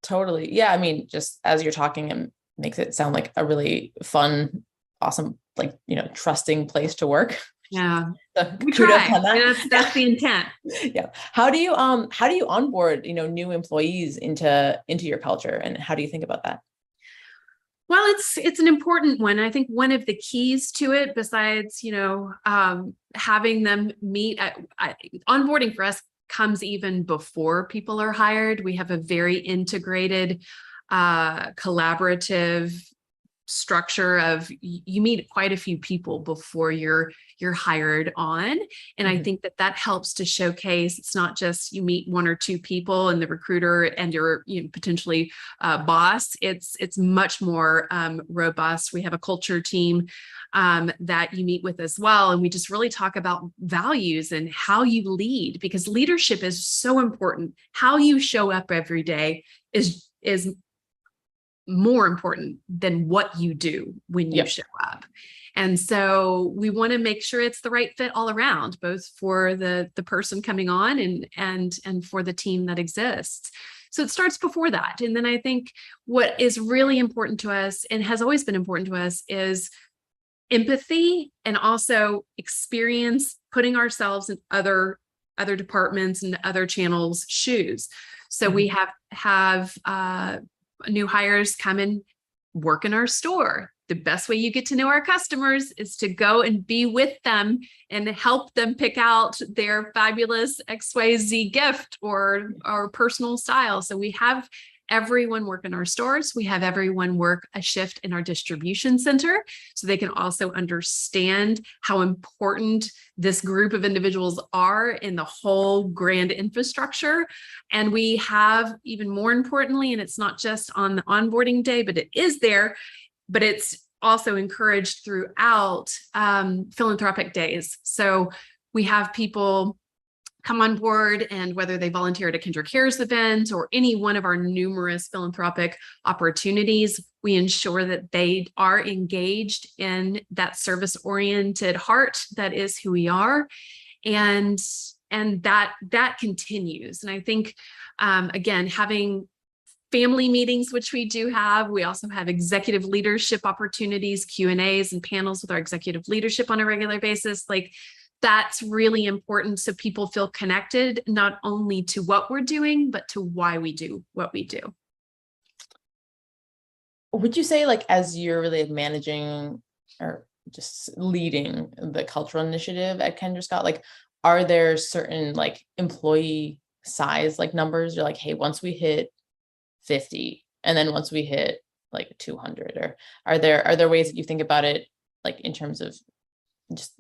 Totally. Yeah. I mean, just as you're talking, it makes it sound like a really fun, awesome, trusting place to work. Yeah. So We kudos try. on that. That's the intent. Yeah. How do you onboard, new employees into your culture, and how do you think about that? Well, it's an important one. I think one of the keys to it, besides, having them meet, onboarding for us comes even before people are hired. We have a very integrated, collaborative structure of you meet quite a few people before you're hired on. And I think that helps to showcase it's not just you meet one or two people and the recruiter and your potentially boss. It's much more robust. We have a culture team that you meet with as well. And we just really talk about values and how you lead, because leadership is so important. How you show up every day is more important than what you do when you show up. And so we want to make sure it's the right fit all around, both for the person coming on and for the team that exists. So it starts before that. And then I think what is really important to us and has always been important to us is empathy, and also experience putting ourselves in other departments and other channels' shoes. So we have new hires come and work in our store. The best way you get to know our customers is to go and be with them and help them pick out their fabulous XYZ gift or personal style. So we have everyone work in our stores. We have everyone work a shift in our distribution center so they can also understand how important this group of individuals are in the whole grand infrastructure. And we have, even more importantly, and it's not just on the onboarding day, but it is there, but it's also encouraged throughout philanthropic days. So we have people come on board, and whether they volunteer at a Kindred Cares event or any one of our numerous philanthropic opportunities, we ensure that they are engaged in that service-oriented heart that is who we are, and that continues. And I think, again, having family meetings, which we do have. We also have executive leadership opportunities, Q&As and panels with our executive leadership on a regular basis. That's really important, so people feel connected, not only to what we're doing, but to why we do what we do. Would you say, as you're really managing or just leading the cultural initiative at Kendra Scott, are there certain employee size numbers? You're hey, once we hit 50, and then once we hit 200, or are there ways that you think about it in terms of just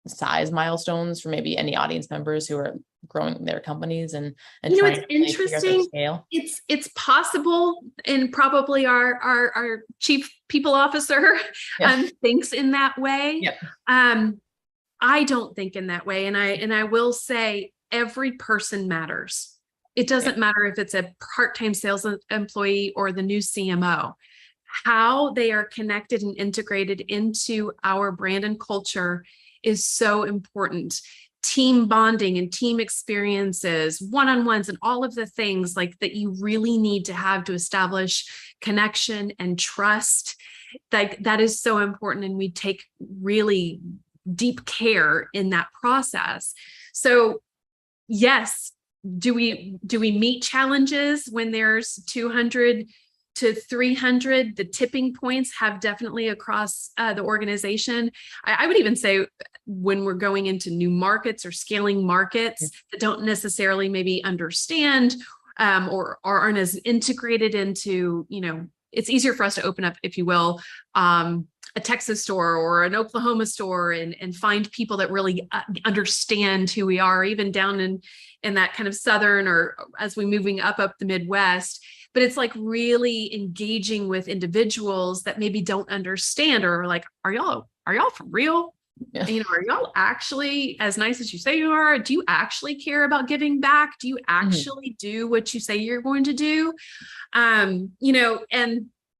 size milestones for maybe any audience members who are growing their companies and it's interesting. It's possible, and probably our chief people officer thinks in that way. I don't think in that way, and I will say every person matters. It doesn't matter if it's a part-time sales employee or the new CMO. How they are connected and integrated into our brand and culture is so important. Team bonding and team experiences, one-on-ones, and all of the things that you really need to have to establish connection and trust. That is so important, and we take really deep care in that process. So yes, do we meet challenges when there's 200 to 300? The tipping points have definitely across the organization. I would even say when we're going into new markets or scaling markets that don't necessarily maybe understand or aren't as integrated into, it's easier for us to open up, if you will, a Texas store or an Oklahoma store and find people that really understand who we are, even down in that kind of Southern, or as we're moving up the Midwest. But it's like really engaging with individuals that maybe don't understand, or like, are y'all for real? Yeah. Are y'all actually as nice as you say you are? Do you actually care about giving back? Do you actually do what you say you're going to do? And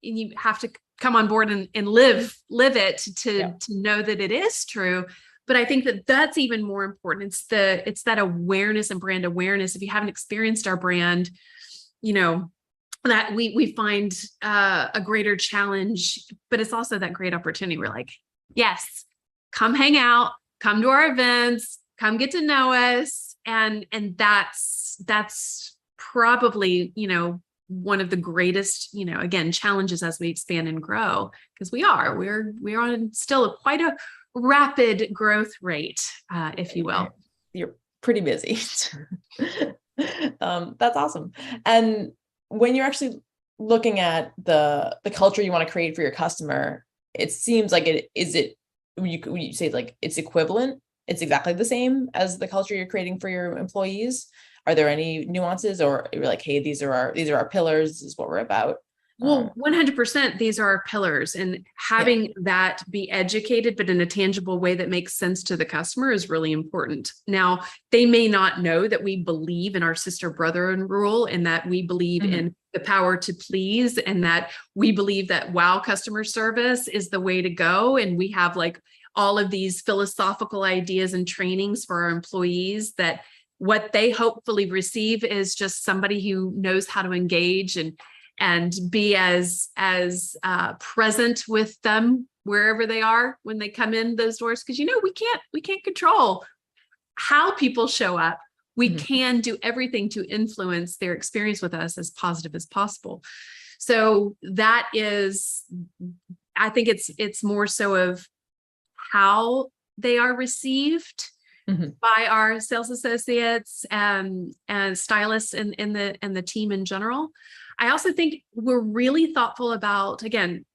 you have to come on board and live it to know that it is true. But I think that that's even more important. It's that awareness and brand awareness. If you haven't experienced our brand, that we find a greater challenge, but it's also that great opportunity. We're like, yes, come hang out, come to our events, come get to know us. And that's probably, one of the greatest, again, challenges as we expand and grow, because we're on still quite a rapid growth rate, if you will. You're pretty busy. That's awesome. And when you're actually looking at the culture you want to create for your customer, it seems like when you say like it's equivalent, it's exactly the same as the culture you're creating for your employees. Are there any nuances, or you're like, hey, these are our pillars, this is what we're about? Well, 100%, these are our pillars, and having that be educated, but in a tangible way that makes sense to the customer is really important. Now, they may not know that we believe in our sister brother rule, and that we believe in the power to please, and that we believe that wow customer service is the way to go. And we have like all of these philosophical ideas and trainings for our employees, that what they hopefully receive is just somebody who knows how to engage and be as present with them wherever they are when they come in those doors. Because we can't control how people show up. We can do everything to influence their experience with us as positive as possible. So that is, I think it's more so of how they are received by our sales associates and stylists and the team in general. I also think we're really thoughtful about, again,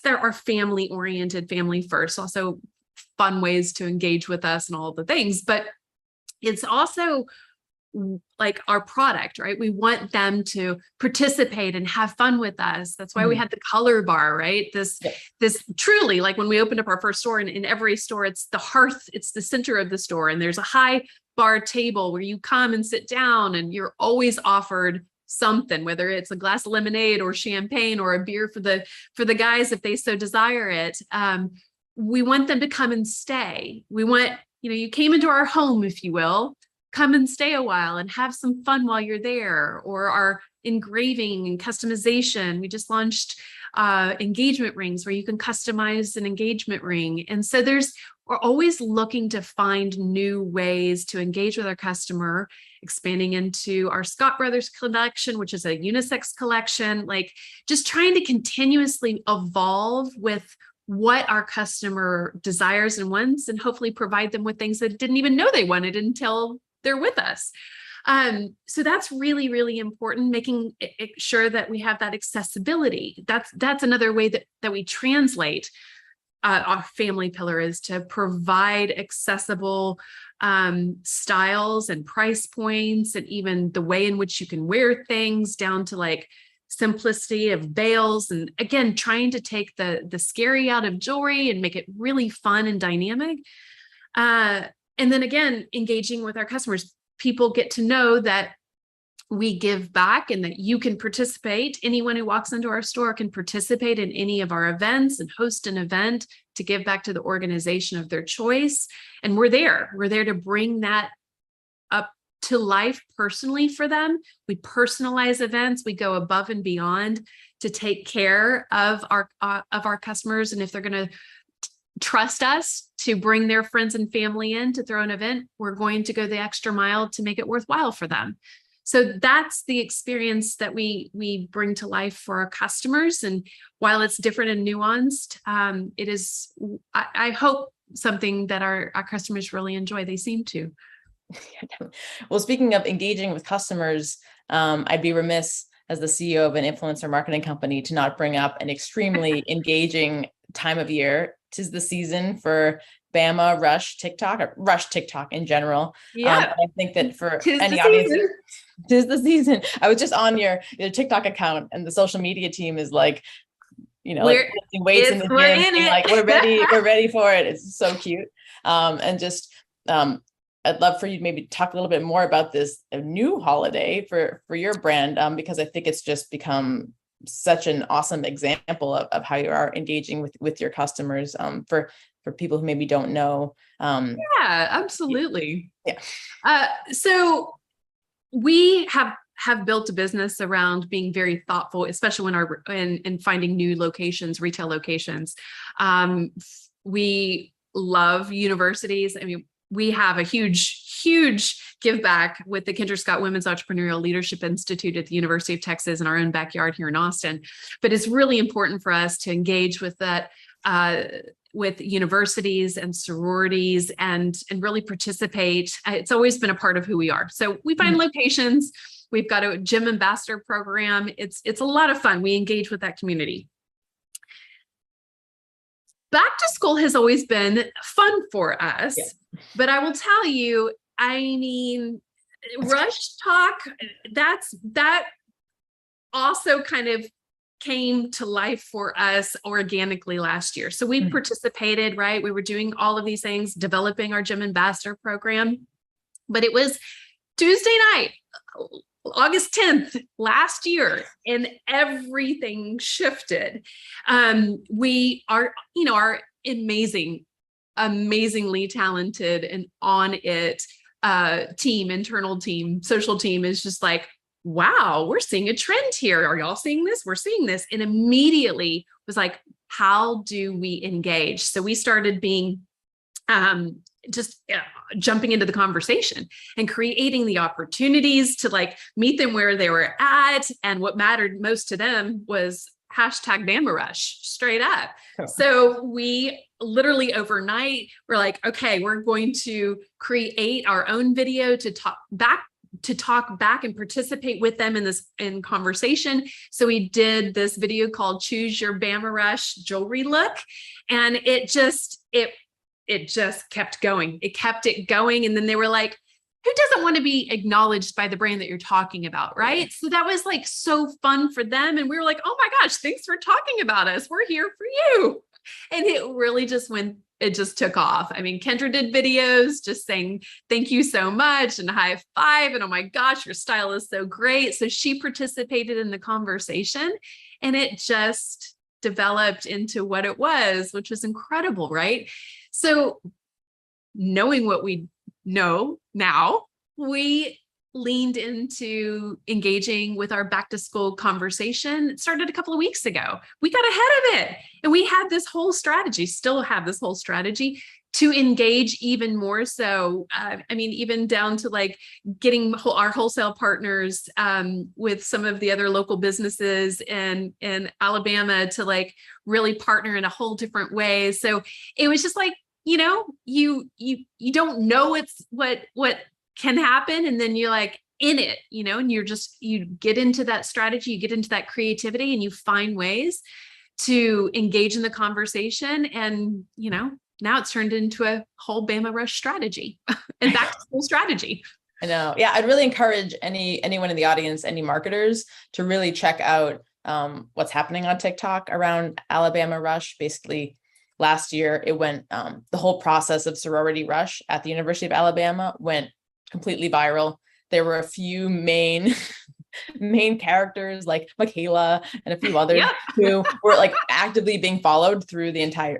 our family oriented, family first, also fun ways to engage with us and all the things, but it's also like our product, right? We want them to participate and have fun with us. That's why we had the color bar, right? This truly, like when we opened up our first store, and in every store, it's the hearth, it's the center of the store. And there's a high bar table where you come and sit down, and you're always offered something, whether it's a glass of lemonade or champagne or a beer for the guys, if they so desire it. We want them to come and stay. We want, you came into our home, if you will, come and stay a while and have some fun while you're there. Or our engraving and customization. We just launched engagement rings where you can customize an engagement ring. And so we're always looking to find new ways to engage with our customer, expanding into our Scott Brothers collection, which is a unisex collection, like just trying to continuously evolve with what our customer desires and wants, and hopefully provide them with things that didn't even know they wanted until they're with us. So that's really, really important, making sure that we have that accessibility. That's another way that we translate our family pillar, is to provide accessible styles and price points, and even the way in which you can wear things, down to like simplicity of veils. And again, trying to take the scary out of jewelry and make it really fun and dynamic. And then again, engaging with our customers. People get to know that we give back and that you can participate. Anyone who walks into our store can participate in any of our events and host an event to give back to the organization of their choice. And we're there to bring that up to life personally for them. We personalize events. We go above and beyond to take care of our customers. And if they're going to trust us to bring their friends and family in to throw an event, we're going to go the extra mile to make it worthwhile for them. So that's the experience that we bring to life for our customers. And while it's different and nuanced, it is, I hope something that our customers really enjoy. They seem to. Well, speaking of engaging with customers, I'd be remiss as the CEO of an influencer marketing company to not bring up an extremely engaging time of year. 'Tis the season for Bama Rush TikTok, or Rush TikTok in general. Yeah. I think that for 'Tis any the audience, season. 'tis the season. I was just on your TikTok account, and the social media team is like, like lifting weights in the We're gym, in being it. like, we're ready for it. It's so cute. And just I'd love for you to maybe talk a little bit more about this new holiday for your brand, because I think it's just become such an awesome example of how you are engaging with your customers, for people who maybe don't know. Yeah, absolutely. Yeah. So we have built a business around being very thoughtful, especially when in finding new locations, retail locations. We love universities. I mean, we have a huge give back with the Kindred Women's Entrepreneurial Leadership Institute at the University of Texas in our own backyard here in Austin. But it's really important for us to engage with that, with universities and sororities, and really participate. It's always been a part of who we are. So we find locations. We've got a gym ambassador program. It's a lot of fun. We engage with that community. Back to school has always been fun for us, but I will tell you, I mean, Rush Talk, that also kind of came to life for us organically last year. So we participated, right? We were doing all of these things, developing our gym ambassador program, but it was Tuesday night, August 10th last year, and everything shifted. We are, our amazingly talented and on it internal team, social team is just like, wow, we're seeing a trend here. Are y'all seeing this? We're seeing this. And immediately was like, how do we engage? So we started being jumping into the conversation and creating the opportunities to like meet them where they were at. And what mattered most to them was hashtag Bama Rush, straight up. So we literally overnight, we're like, okay, we're going to create our own video to talk back and participate with them in conversation. So we did this video called Choose Your Bama Rush Jewelry Look. And it just kept going. It kept it going. And then they were like, who doesn't want to be acknowledged by the brand that you're talking about, right? So that was like so fun for them. And we were like, oh my gosh, thanks for talking about us. We're here for you. And it really it just took off. I mean, Kendra did videos just saying, thank you so much and high five. And oh my gosh, your style is so great. So she participated in the conversation and it just developed into what it was, which was incredible, right? So knowing what we know now, we leaned into engaging with our back to school conversation. It started a couple of weeks ago. We got ahead of it and we had this whole strategy, still have this whole strategy to engage even more so. I mean, even down to like getting our wholesale partners with some of the other local businesses in Alabama to like really partner in a whole different way. So it was just like, you don't know it's what can happen. And then you're like in it, and you get into that strategy, you get into that creativity and you find ways to engage in the conversation. And, now it's turned into a whole Bama Rush strategy and back to school strategy. I know. Yeah. I'd really encourage anyone in the audience, any marketers to really check out what's happening on TikTok around Alabama Rush. Basically, last year it went, the whole process of sorority rush at the University of Alabama went completely viral. There were a few main characters like Michaela and a few others who were like actively being followed through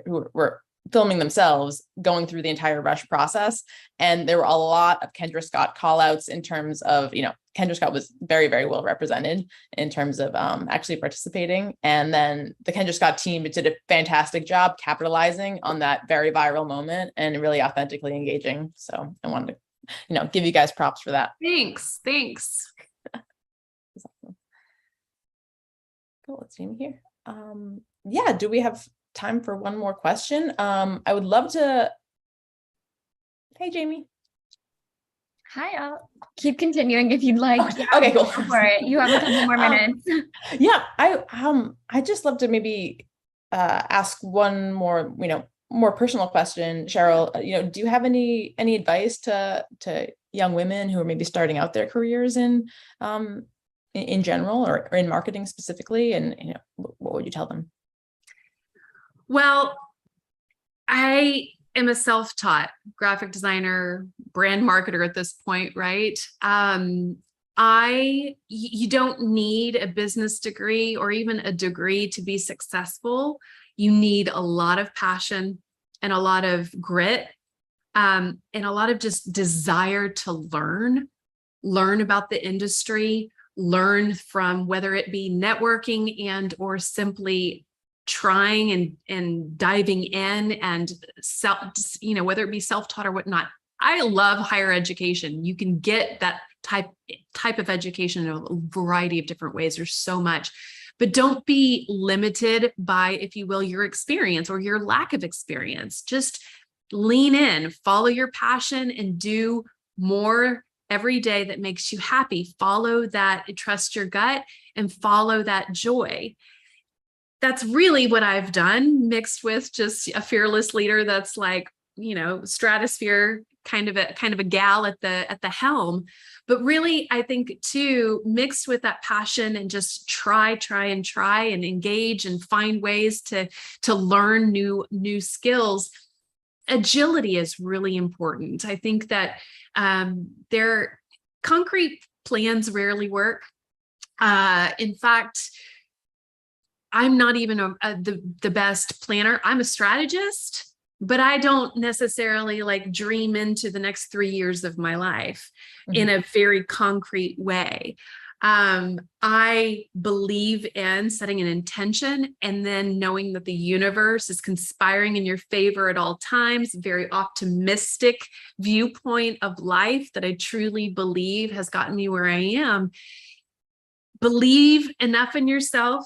who were filming themselves going through the entire rush process. And there were a lot of Kendra Scott call outs in terms of, Kendra Scott was very, very well represented in terms of actually participating. And then the Kendra Scott team did a fantastic job capitalizing on that very viral moment and really authentically engaging. So I wanted to, give you guys props for that. Thanks. Cool. Let's see here. Do we have time for one more question. I would love to. Hey, Jamie. Hi, I'll keep continuing if you'd like. Oh, okay, cool. Go for it. You have a couple more minutes. Yeah, I just love to maybe ask one more, more personal question, Cheryl. Do you have any advice to young women who are maybe starting out their careers in general or in marketing specifically? And what would you tell them? Well, I am a self-taught graphic designer, brand marketer at this point, right? You don't need a business degree or even a degree to be successful. You need a lot of passion and a lot of grit, and a lot of just desire to learn about the industry, learn from whether it be networking and or simply trying and diving in and whether it be self-taught or whatnot. I love higher education. You can get that type of education in a variety of different ways. There's so much, but don't be limited by, if you will, your experience or your lack of experience. Just lean in, follow your passion, and do more every day that makes you happy. Follow that, trust your gut, and follow that joy. That's really what I've done, mixed with just a fearless leader that's like, stratosphere kind of a gal at the helm. But really, I think too, mixed with that passion and just try and engage and find ways to learn new skills. Agility is really important. I think that their concrete plans rarely work. In fact, I'm not even the best planner. I'm a strategist, but I don't necessarily dream into the next 3 years of my life in a very concrete way. I believe in setting an intention and then knowing that the universe is conspiring in your favor at all times. Very optimistic viewpoint of life that I truly believe has gotten me where I am. Believe enough in yourself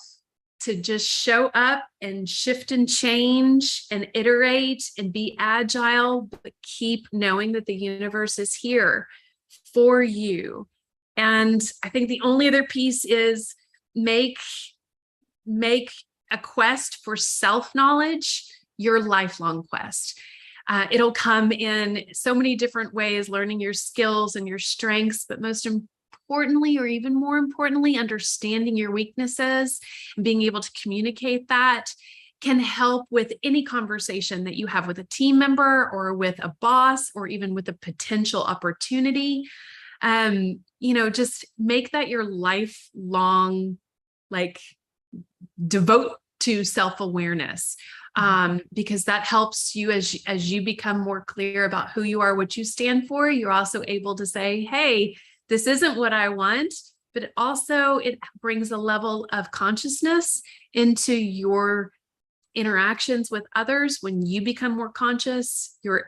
to just show up and shift and change and iterate and be agile, but keep knowing that the universe is here for you. And I think the only other piece is make a quest for self-knowledge your lifelong quest. It'll come in so many different ways, learning your skills and your strengths, but most importantly, or even more importantly, understanding your weaknesses and being able to communicate that can help with any conversation that you have with a team member or with a boss or even with a potential opportunity. Just make that your lifelong, devote to self-awareness, because that helps you as you become more clear about who you are, what you stand for. You're also able to say, hey, this isn't what I want, but also it brings a level of consciousness into your interactions with others. When you become more conscious, your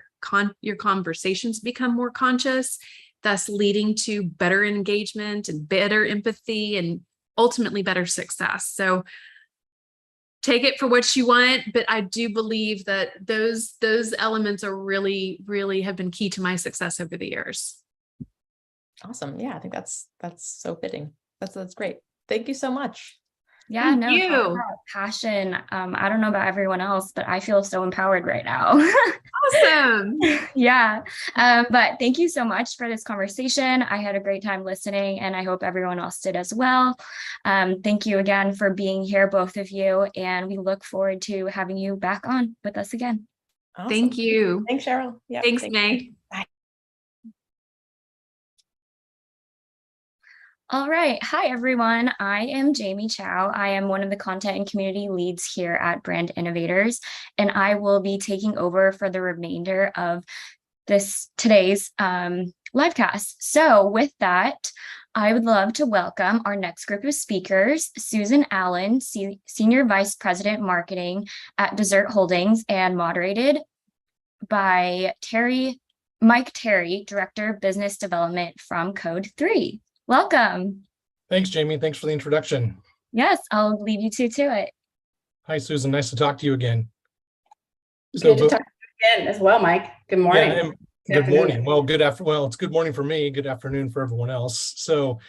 conversations become more conscious, thus leading to better engagement and better empathy and ultimately better success. So take it for what you want, but I do believe that those elements are really, really have been key to my success over the years. Awesome. Yeah, I think that's so fitting. That's great. Thank you so much. Yeah, Thank no, you. talk about passion. I don't know about everyone else, but I feel so empowered right now. Awesome. Yeah. But thank you so much for this conversation. I had a great time listening, and I hope everyone else did as well. Thank you again for being here, both of you, and we look forward to having you back on with us again. Awesome. Thank you. Thanks, Cheryl. Yeah. Thanks, May. Bye. All right. Hi, everyone. I am Jamie Chow. I am one of the content and community leads here at Brand Innovators, and I will be taking over for the remainder of today's livecast. So with that, I would love to welcome our next group of speakers, Susan Allen, Senior Vice President Marketing at Dessert Holdings, and moderated by Mike Terry, Director of Business Development from Code 3. Welcome. Thanks, Jamie. Thanks for the introduction. Yes, I'll leave you two to it. Hi, Susan. Nice to talk to you again. Good to talk to you again as well, Mike. Good morning. Yeah, good morning. Well, it's good morning for me. Good afternoon for everyone else. So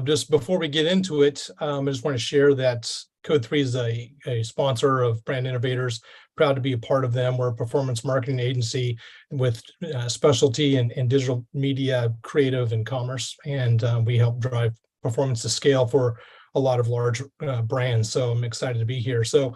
just before we get into it, I just want to share that Code 3 is a sponsor of Brand Innovators. Proud to be a part of them. We're a performance marketing agency with specialty in digital media, creative, and commerce. And we help drive performance to scale for a lot of large brands. So I'm excited to be here. So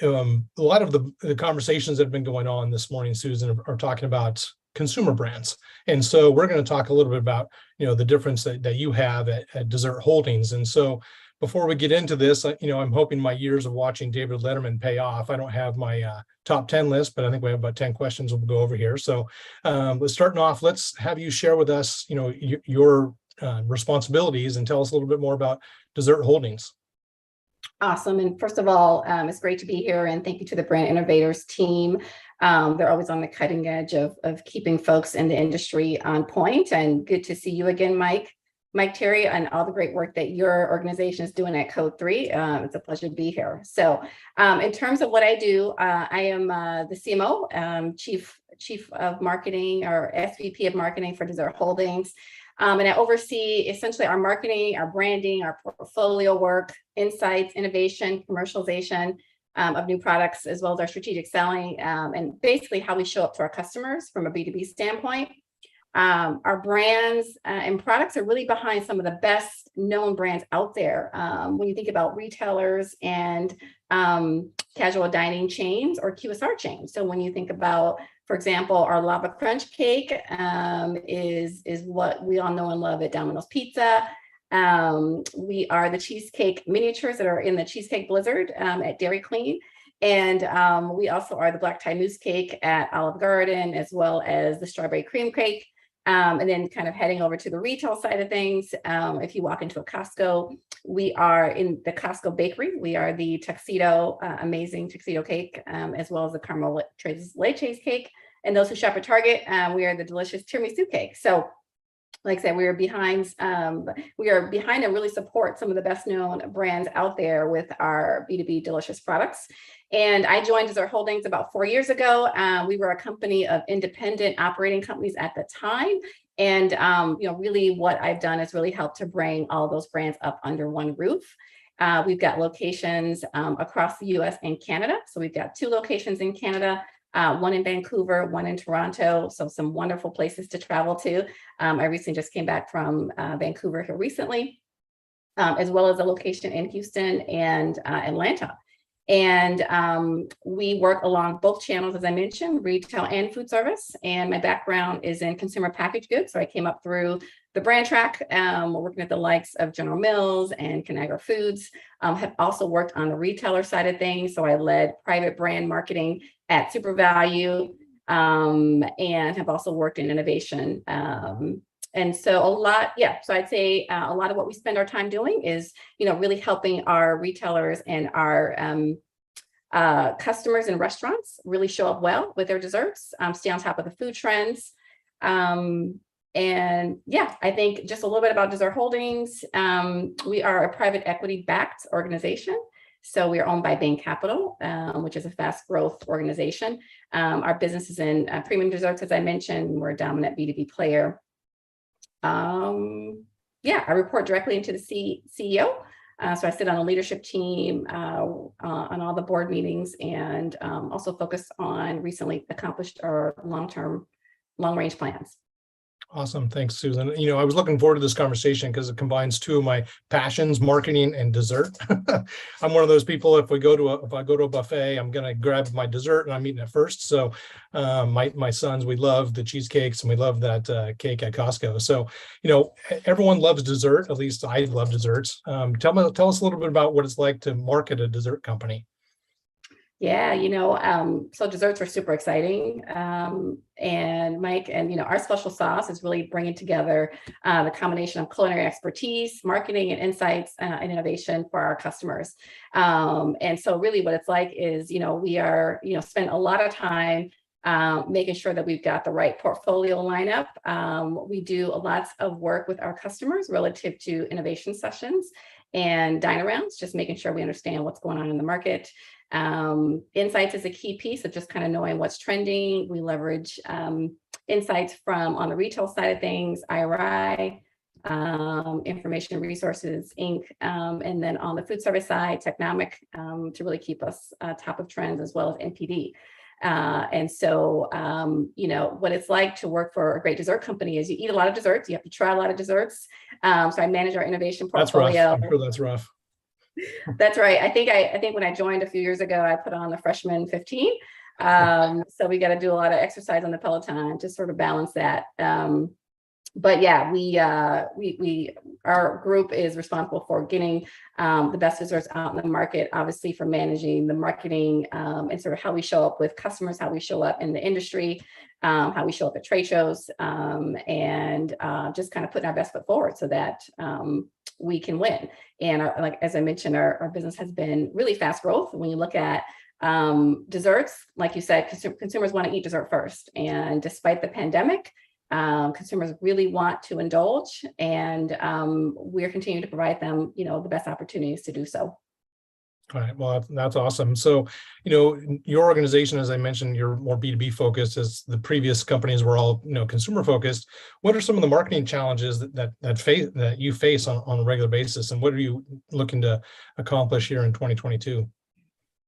a lot of the conversations that have been going on this morning, Susan, are talking about consumer brands. And so we're going to talk a little bit about, the difference that you have at Dessert Holdings. And so before we get into this, I'm hoping my years of watching David Letterman pay off. I don't have my top 10 list, but I think we have about 10 questions we'll go over here. So let's starting off, let's have you share with us, your responsibilities and tell us a little bit more about Dessert Holdings. Awesome. And first of all, it's great to be here, and thank you to the Brand Innovators team. They're always on the cutting edge of keeping folks in the industry on point, and good to see you again, Mike Terry, and all the great work that your organization is doing at Code 3. It's a pleasure to be here. So in terms of what I do, I am the CMO, Chief of Marketing, or SVP of Marketing for Dessert Holdings. And I oversee essentially our marketing, our branding, our portfolio work, insights, innovation, commercialization of new products, as well as our strategic selling, and basically how we show up to our customers from a B2B standpoint. Our brands and products are really behind some of the best known brands out there. When you think about retailers and casual dining chains or QSR chains. So when you think about, for example, our Lava Crunch cake is what we all know and love at Domino's Pizza. We are the cheesecake miniatures that are in the Cheesecake Blizzard at Dairy Queen. And we also are the Black Tie Mousse cake at Olive Garden, as well as the strawberry cream cake. And then kind of heading over to the retail side of things, if you walk into a Costco, we are in the Costco bakery. We are the tuxedo, amazing tuxedo cake, as well as the caramel leche cake. And those who shop at Target, we are the delicious tiramisu cake. So like I said, we are behind and really support some of the best known brands out there with our B2B delicious products. And I joined Dessert Holdings about 4 years ago. We were a company of independent operating companies at the time. And, really what I've done is really helped to bring all those brands up under one roof. We've got locations across the US and Canada. So we've got 2 locations in Canada, one in Vancouver, one in Toronto. So some wonderful places to travel to. I recently just came back from Vancouver here recently, as well as a location in Houston and Atlanta. And we work along both channels, as I mentioned, retail and food service. And my background is in consumer packaged goods. So I came up through the brand track, working at the likes of General Mills and Conagra Foods. Have also worked on the retailer side of things. So I led private brand marketing at Super Value, and have also worked in innovation. And so so I'd say a lot of what we spend our time doing is, really helping our retailers and our customers and restaurants really show up well with their desserts, stay on top of the food trends. I think just a little bit about Dessert Holdings. We are a private equity backed organization. So we are owned by Bain Capital, which is a fast growth organization. Our business is in premium desserts, as I mentioned. We're a dominant B2B player. I report directly into the CEO. So I sit on a leadership team on all the board meetings, and also focus on recently accomplished our long range plans. Awesome. Thanks, Susan. I was looking forward to this conversation because it combines 2 of my passions, marketing and dessert. I'm one of those people, if I go to a buffet, I'm going to grab my dessert and I'm eating it first. So my sons, we love the cheesecakes and we love that cake at Costco. So, everyone loves dessert. At least I love desserts. Tell us a little bit about what it's like to market a dessert company. Yeah, so desserts are super exciting. And Mike, and our special sauce is really bringing together the combination of culinary expertise, marketing and insights, and innovation for our customers. And so really what it's like is, we are, spend a lot of time making sure that we've got the right portfolio lineup. We do lots of work with our customers relative to innovation sessions and dine arounds, just making sure we understand what's going on in the market. Insights is a key piece of just kind of knowing what's trending. We leverage insights from on the retail side of things, IRI, Information Resources, Inc., and then on the food service side, Technomic, to really keep us top of trends, as well as NPD. And so, what it's like to work for a great dessert company is you eat a lot of desserts, you have to try a lot of desserts. So I manage our innovation portfolio. That's rough. I'm sure that's rough. That's right. I think when I joined a few years ago, I put on the freshman 15. So we got to do a lot of exercise on the Peloton to sort of balance that. But yeah, our group is responsible for getting the best desserts out in the market, obviously for managing the marketing and sort of how we show up with customers, how we show up in the industry, how we show up at trade shows, and just kind of putting our best foot forward so that we can win. And like, as I mentioned, our business has been really fast growth. When you look at desserts, like you said, consumers want to eat dessert first. And despite the pandemic, consumers really want to indulge, and we're continuing to provide them, the best opportunities to do so. All right. Well, that's awesome. So, your organization, as I mentioned, you're more B2B focused, as the previous companies were all, consumer focused. What are some of the marketing challenges that you face on a regular basis, and what are you looking to accomplish here in 2022?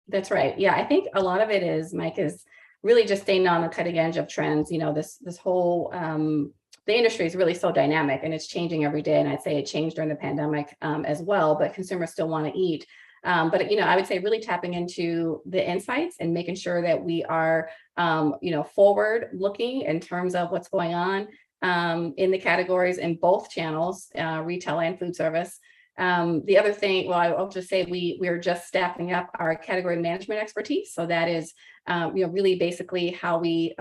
That's right. Yeah, I think a lot of it is, Mike, is really just staying on the cutting edge of trends. This whole the industry is really so dynamic, and it's changing every day. And I'd say it changed during the pandemic as well, but consumers still want to eat. But I would say really tapping into the insights and making sure that we are, forward looking in terms of what's going on in the categories in both channels, retail and food service. The other thing, well, I'll just say we're just staffing up our category management expertise. So that is, really basically how we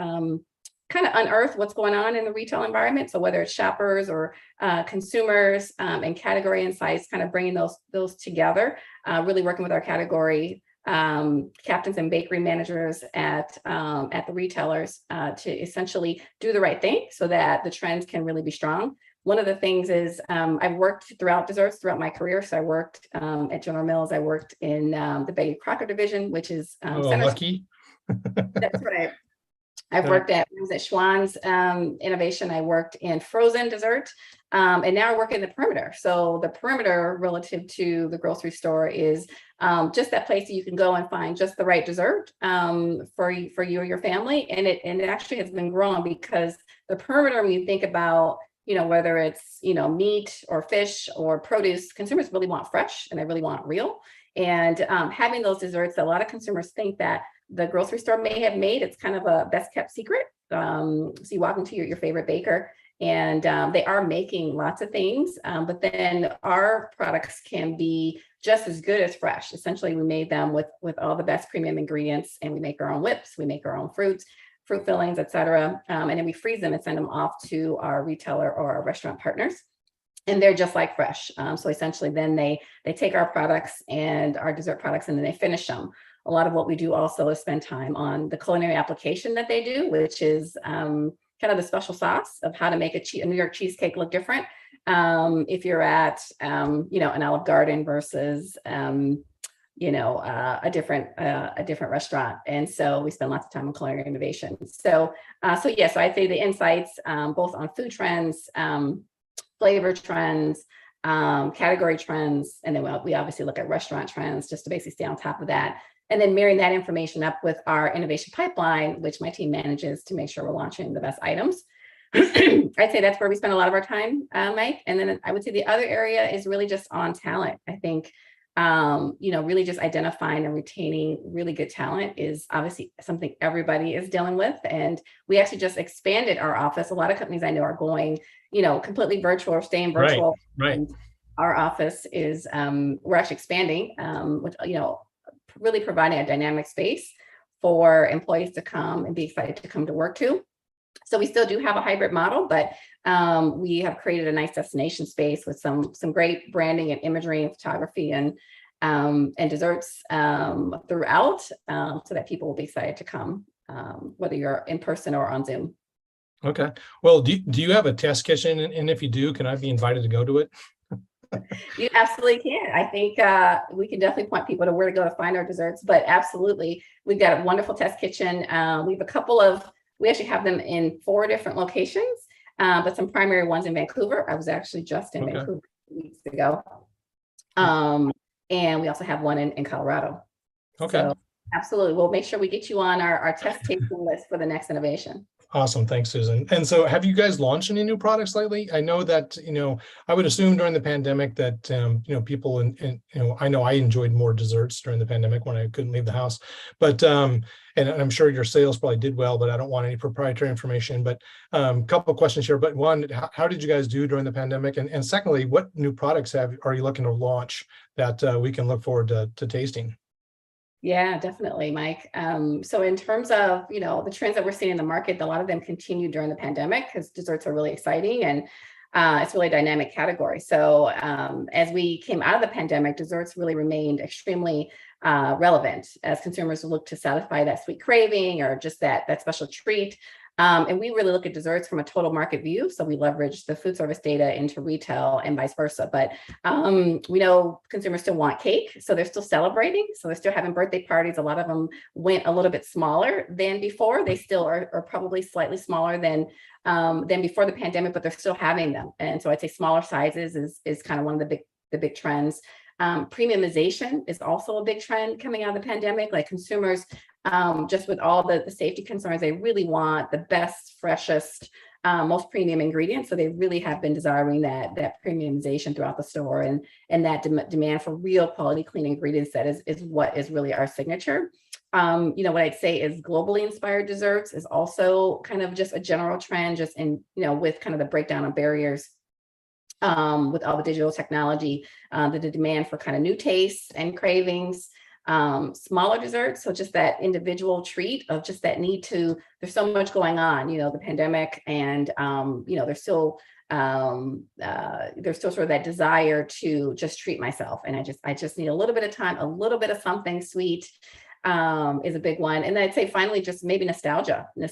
kind of unearth what's going on in the retail environment. So whether it's shoppers or consumers and category insights, kind of bringing those together, really working with our category captains and bakery managers at the retailers to essentially do the right thing so that the trends can really be strong. One of the things is I've worked throughout desserts throughout my career. So I worked at General Mills. I worked in the Betty Crocker division, which is lucky. That's right. I've worked when I was at Schwann's Innovation. I worked in frozen dessert, and now I work in the perimeter. So the perimeter relative to the grocery store is just that place that you can go and find just the right dessert for you or your family. And it actually has been growing because the perimeter, when you think about whether it's, meat or fish or produce, consumers really want fresh and they really want real. And having those desserts, a lot of consumers think that the grocery store may have made, it's kind of a best kept secret. So you walk into your favorite baker and they are making lots of things, but then our products can be just as good as fresh. Essentially, we made them with all the best premium ingredients, and we make our own whips, we make our own fruit fillings, et cetera. And then we freeze them and send them off to our retailer or our restaurant partners. And they're just like fresh. So essentially then they take our products and our dessert products and then they finish them. A lot of what we do also is spend time on the culinary application that they do, which is kind of the special sauce of how to make a New York cheesecake look different. If you're at, an Olive Garden versus, a different restaurant. And so we spend lots of time on culinary innovation. So I'd say the insights, both on food trends, flavor trends, category trends, and then we obviously look at restaurant trends just to basically stay on top of that. And then marrying that information up with our innovation pipeline, which my team manages to make sure we're launching the best items. I'd say that's where we spend a lot of our time, Mike. And then I would say the other area is really just on talent. I think really just identifying and retaining really good talent is obviously something everybody is dealing with. And we actually just expanded our office. A lot of companies I know are going, completely virtual or staying virtual. Right. And our office is, we're actually expanding, which, really providing a dynamic space for employees to come and be excited to come to work to. So we still do have a hybrid model, but we have created a nice destination space with some great branding and imagery and photography and desserts throughout, so that people will be excited to come, whether you're in person or on Zoom. Okay. Well, do you have a test kitchen? And if you do, can I be invited to go to it? You absolutely can. I think we can definitely point people to where to go to find our desserts, but absolutely, we've got a wonderful test kitchen. We have a couple of, we actually have them in 4 different locations, but some primary ones in Vancouver. I was actually just in Vancouver 2 weeks ago. And we also have one in Colorado. Okay. So absolutely. We'll make sure we get you on our test tasting list for the next innovation. Awesome. Thanks, Susan. And so have you guys launched any new products lately? I know that, I would assume during the pandemic that, people I know I enjoyed more desserts during the pandemic when I couldn't leave the house, but, and I'm sure your sales probably did well, but I don't want any proprietary information, but a couple of questions here. But one, how did you guys do during the pandemic? And secondly, what new products are you looking to launch that we can look forward to tasting? Yeah, definitely, Mike. So in terms of, the trends that we're seeing in the market, a lot of them continued during the pandemic because desserts are really exciting and it's really a dynamic category. So as we came out of the pandemic, desserts really remained extremely relevant as consumers look to satisfy that sweet craving or just that special treat. And we really look at desserts from a total market view. So we leverage the food service data into retail and vice versa. But we know consumers still want cake. So they're still celebrating. So they're still having birthday parties. A lot of them went a little bit smaller than before. They still are probably slightly smaller than before the pandemic, but they're still having them. And so I'd say smaller sizes is kind of one of the big trends. Premiumization is also a big trend coming out of the pandemic. Like consumers, just with all the safety concerns, they really want the best, freshest, most premium ingredients. So they really have been desiring that premiumization throughout the store, and that demand for real quality, clean ingredients that is what is really our signature. What I'd say is globally inspired desserts is also kind of just a general trend, just in, with kind of the breakdown of barriers. With all the digital technology, the demand for kind of new tastes and cravings, smaller desserts. So just that individual treat of just that need to, there's so much going on, the pandemic, and, there's still sort of that desire to just treat myself. And I just need a little bit of time, a little bit of something sweet is a big one. And I'd say finally, just maybe nostalgia. Yeah.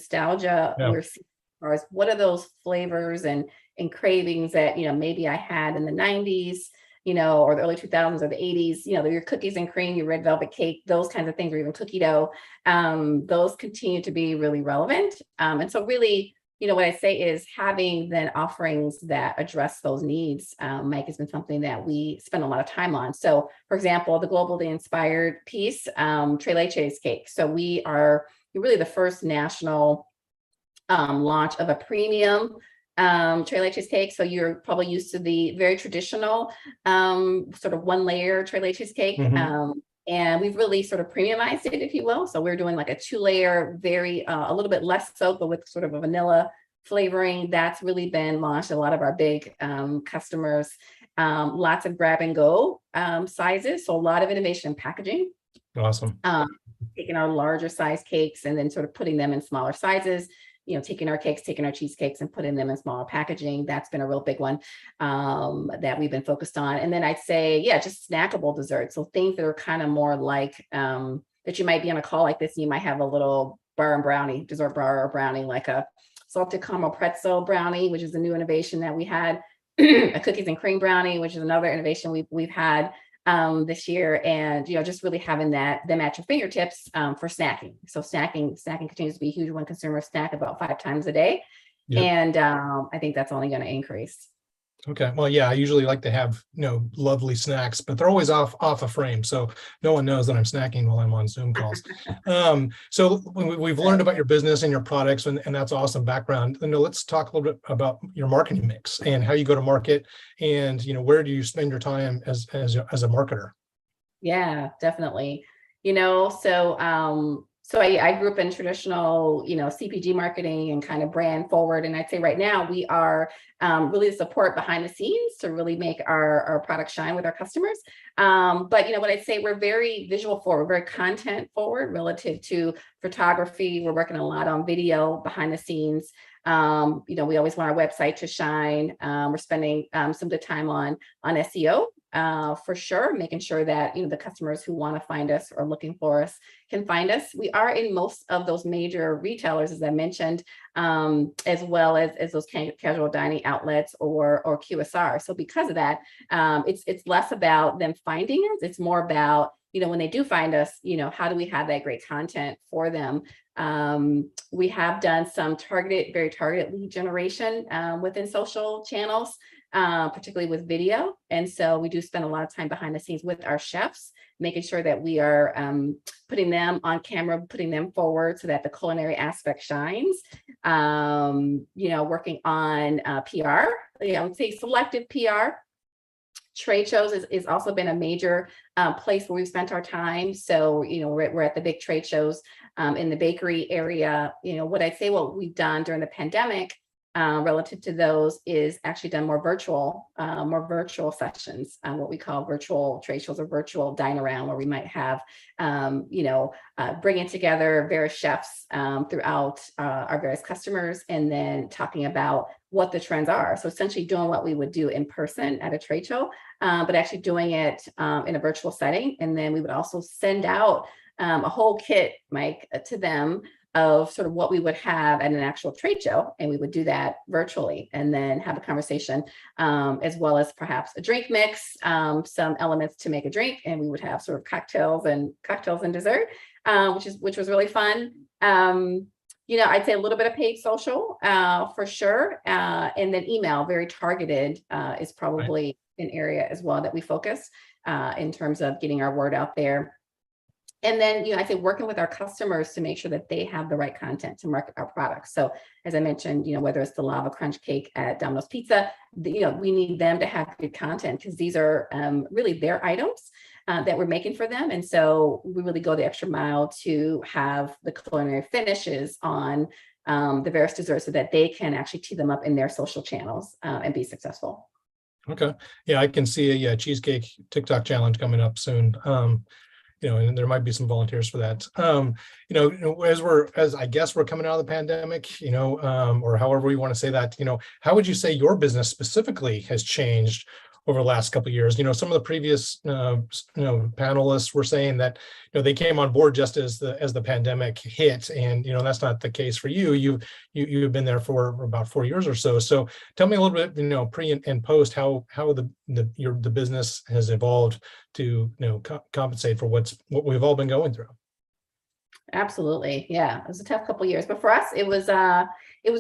We're seeing as far as what are those flavors and cravings that, maybe I had in the 90s, or the early 2000s or the 80s, your cookies and cream, your red velvet cake, those kinds of things, or even cookie dough, those continue to be really relevant. And so really, what I say is having then offerings that address those needs, Mike, has been something that we spend a lot of time on. So for example, the globally inspired piece, Tres Leches cake. So we're really the first national launch of a premium Tres Leches cake. So you're probably used to the very traditional sort of one layer Tres Leches cake. Mm-hmm. And we've really sort of premiumized it, if you will. So we're doing like a 2-layer, very a little bit less soap, but with sort of a vanilla flavoring. That's really been launched. A lot of our big customers, lots of grab and go sizes. So a lot of innovation in packaging. Awesome. Taking our larger size cakes and then sort of putting them in smaller sizes. Taking our cakes, taking our cheesecakes and putting them in smaller packaging. That's been a real big one that we've been focused on. And then I'd say, just snackable desserts. So things that are kind of more like that you might be on a call like this, and you might have a little bar and brownie, dessert bar or brownie, like a salted caramel pretzel brownie, which is a new innovation that we had, a cookies and cream brownie, which is another innovation we've had this year, and just really having them at your fingertips for snacking. So snacking continues to be a huge one. Consumers snack about 5 times a day. Yep. And I think that's only going to increase. Okay. Well, yeah, I usually like to have, lovely snacks, but they're always off a frame. So no one knows that I'm snacking while I'm on Zoom calls. So we've learned about your business and your products, and that's awesome background. Let's talk a little bit about your marketing mix and how you go to market, and, where do you spend your time as a marketer? Yeah, definitely. So I grew up in traditional, CPG marketing and kind of brand forward. And I'd say right now we are really the support behind the scenes to really make our product shine with our customers. But what I'd say, we're very visual forward, very content forward relative to photography. We're working a lot on video behind the scenes. We always want our website to shine. We're spending some good time on SEO. for sure, making sure that, the customers who want to find us or looking for us can find us. We are in most of those major retailers, as I mentioned, as well as those casual dining outlets or QSR. So because of that, it's less about them finding us. It's more about, when they do find us, how do we have that great content for them? We have done some very targeted lead generation within social channels, particularly with video. And so we do spend a lot of time behind the scenes with our chefs, making sure that we are putting them on camera, putting them forward so that the culinary aspect shines. Working on PR, I would say selective PR. Trade shows is also been a major place where we've spent our time. So, we're at the big trade shows in the bakery area. What we've done during the pandemic relative to those is actually done more virtual sessions, what we call virtual trade shows or virtual dine around, where we might have, bringing together various chefs throughout our various customers, and then talking about what the trends are. So essentially doing what we would do in person at a trade show, but actually doing it in a virtual setting. And then we would also send out a whole kit, Mike, to them of sort of what we would have at an actual trade show. And we would do that virtually and then have a conversation, as well as perhaps a drink mix, some elements to make a drink. And we would have sort of cocktails and dessert, which was really fun. I'd say a little bit of paid social for sure. And then email, very targeted, is probably an area as well that we focus in terms of getting our word out there. And then, I say working with our customers to make sure that they have the right content to market our products. So as I mentioned, whether it's the lava crunch cake at Domino's Pizza, we need them to have good content because these are really their items that we're making for them. And so we really go the extra mile to have the culinary finishes on the various desserts so that they can actually tee them up in their social channels and be successful. Okay. Yeah, I can see a cheesecake TikTok challenge coming up soon. And there might be some volunteers for that. As I guess we're coming out of the pandemic, or however we want to say that, how would you say your business specifically has changed over the last couple of years? Some of the previous, panelists were saying that, they came on board just as the pandemic hit, and that's not the case for you. You've been there for about 4 years or so. So tell me a little bit, pre and post how the business has evolved to compensate for what we've all been going through. Absolutely, yeah, it was a tough couple of years, but for us, it was a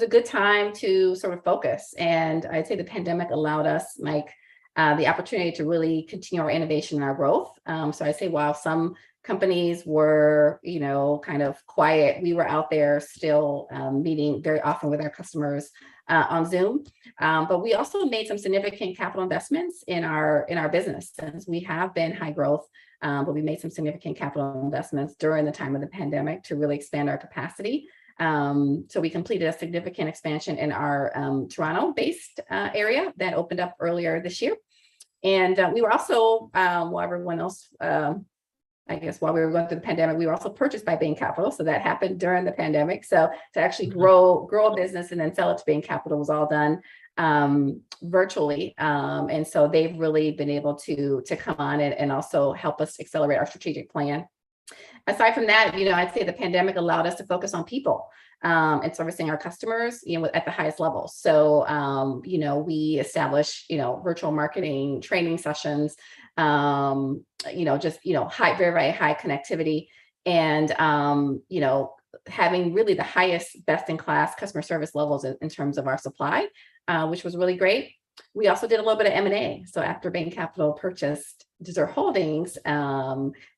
good time to sort of focus, and I'd say the pandemic allowed us, Mike, the opportunity to really continue our innovation and our growth. So I say while some companies were, kind of quiet, we were out there still meeting very often with our customers on Zoom. But we also made some significant capital investments in our business, since we have been high growth. But we made some significant capital investments during the time of the pandemic to really expand our capacity. So we completed a significant expansion in our Toronto-based area that opened up earlier this year. And we were also, while everyone else, while we were going through the pandemic, we were also purchased by Bain Capital. So that happened during the pandemic. So to actually grow a business and then sell it to Bain Capital was all done virtually. And so they've really been able to come on and also help us accelerate our strategic plan. Aside from that, I'd say the pandemic allowed us to focus on people and servicing our customers, at the highest level. So, we established, virtual marketing training sessions, high, very, very high connectivity, and, having really the highest best in class customer service levels in terms of our supply, which was really great. We also did a little bit of M&A. So after Bain Capital purchased Dessert Holdings,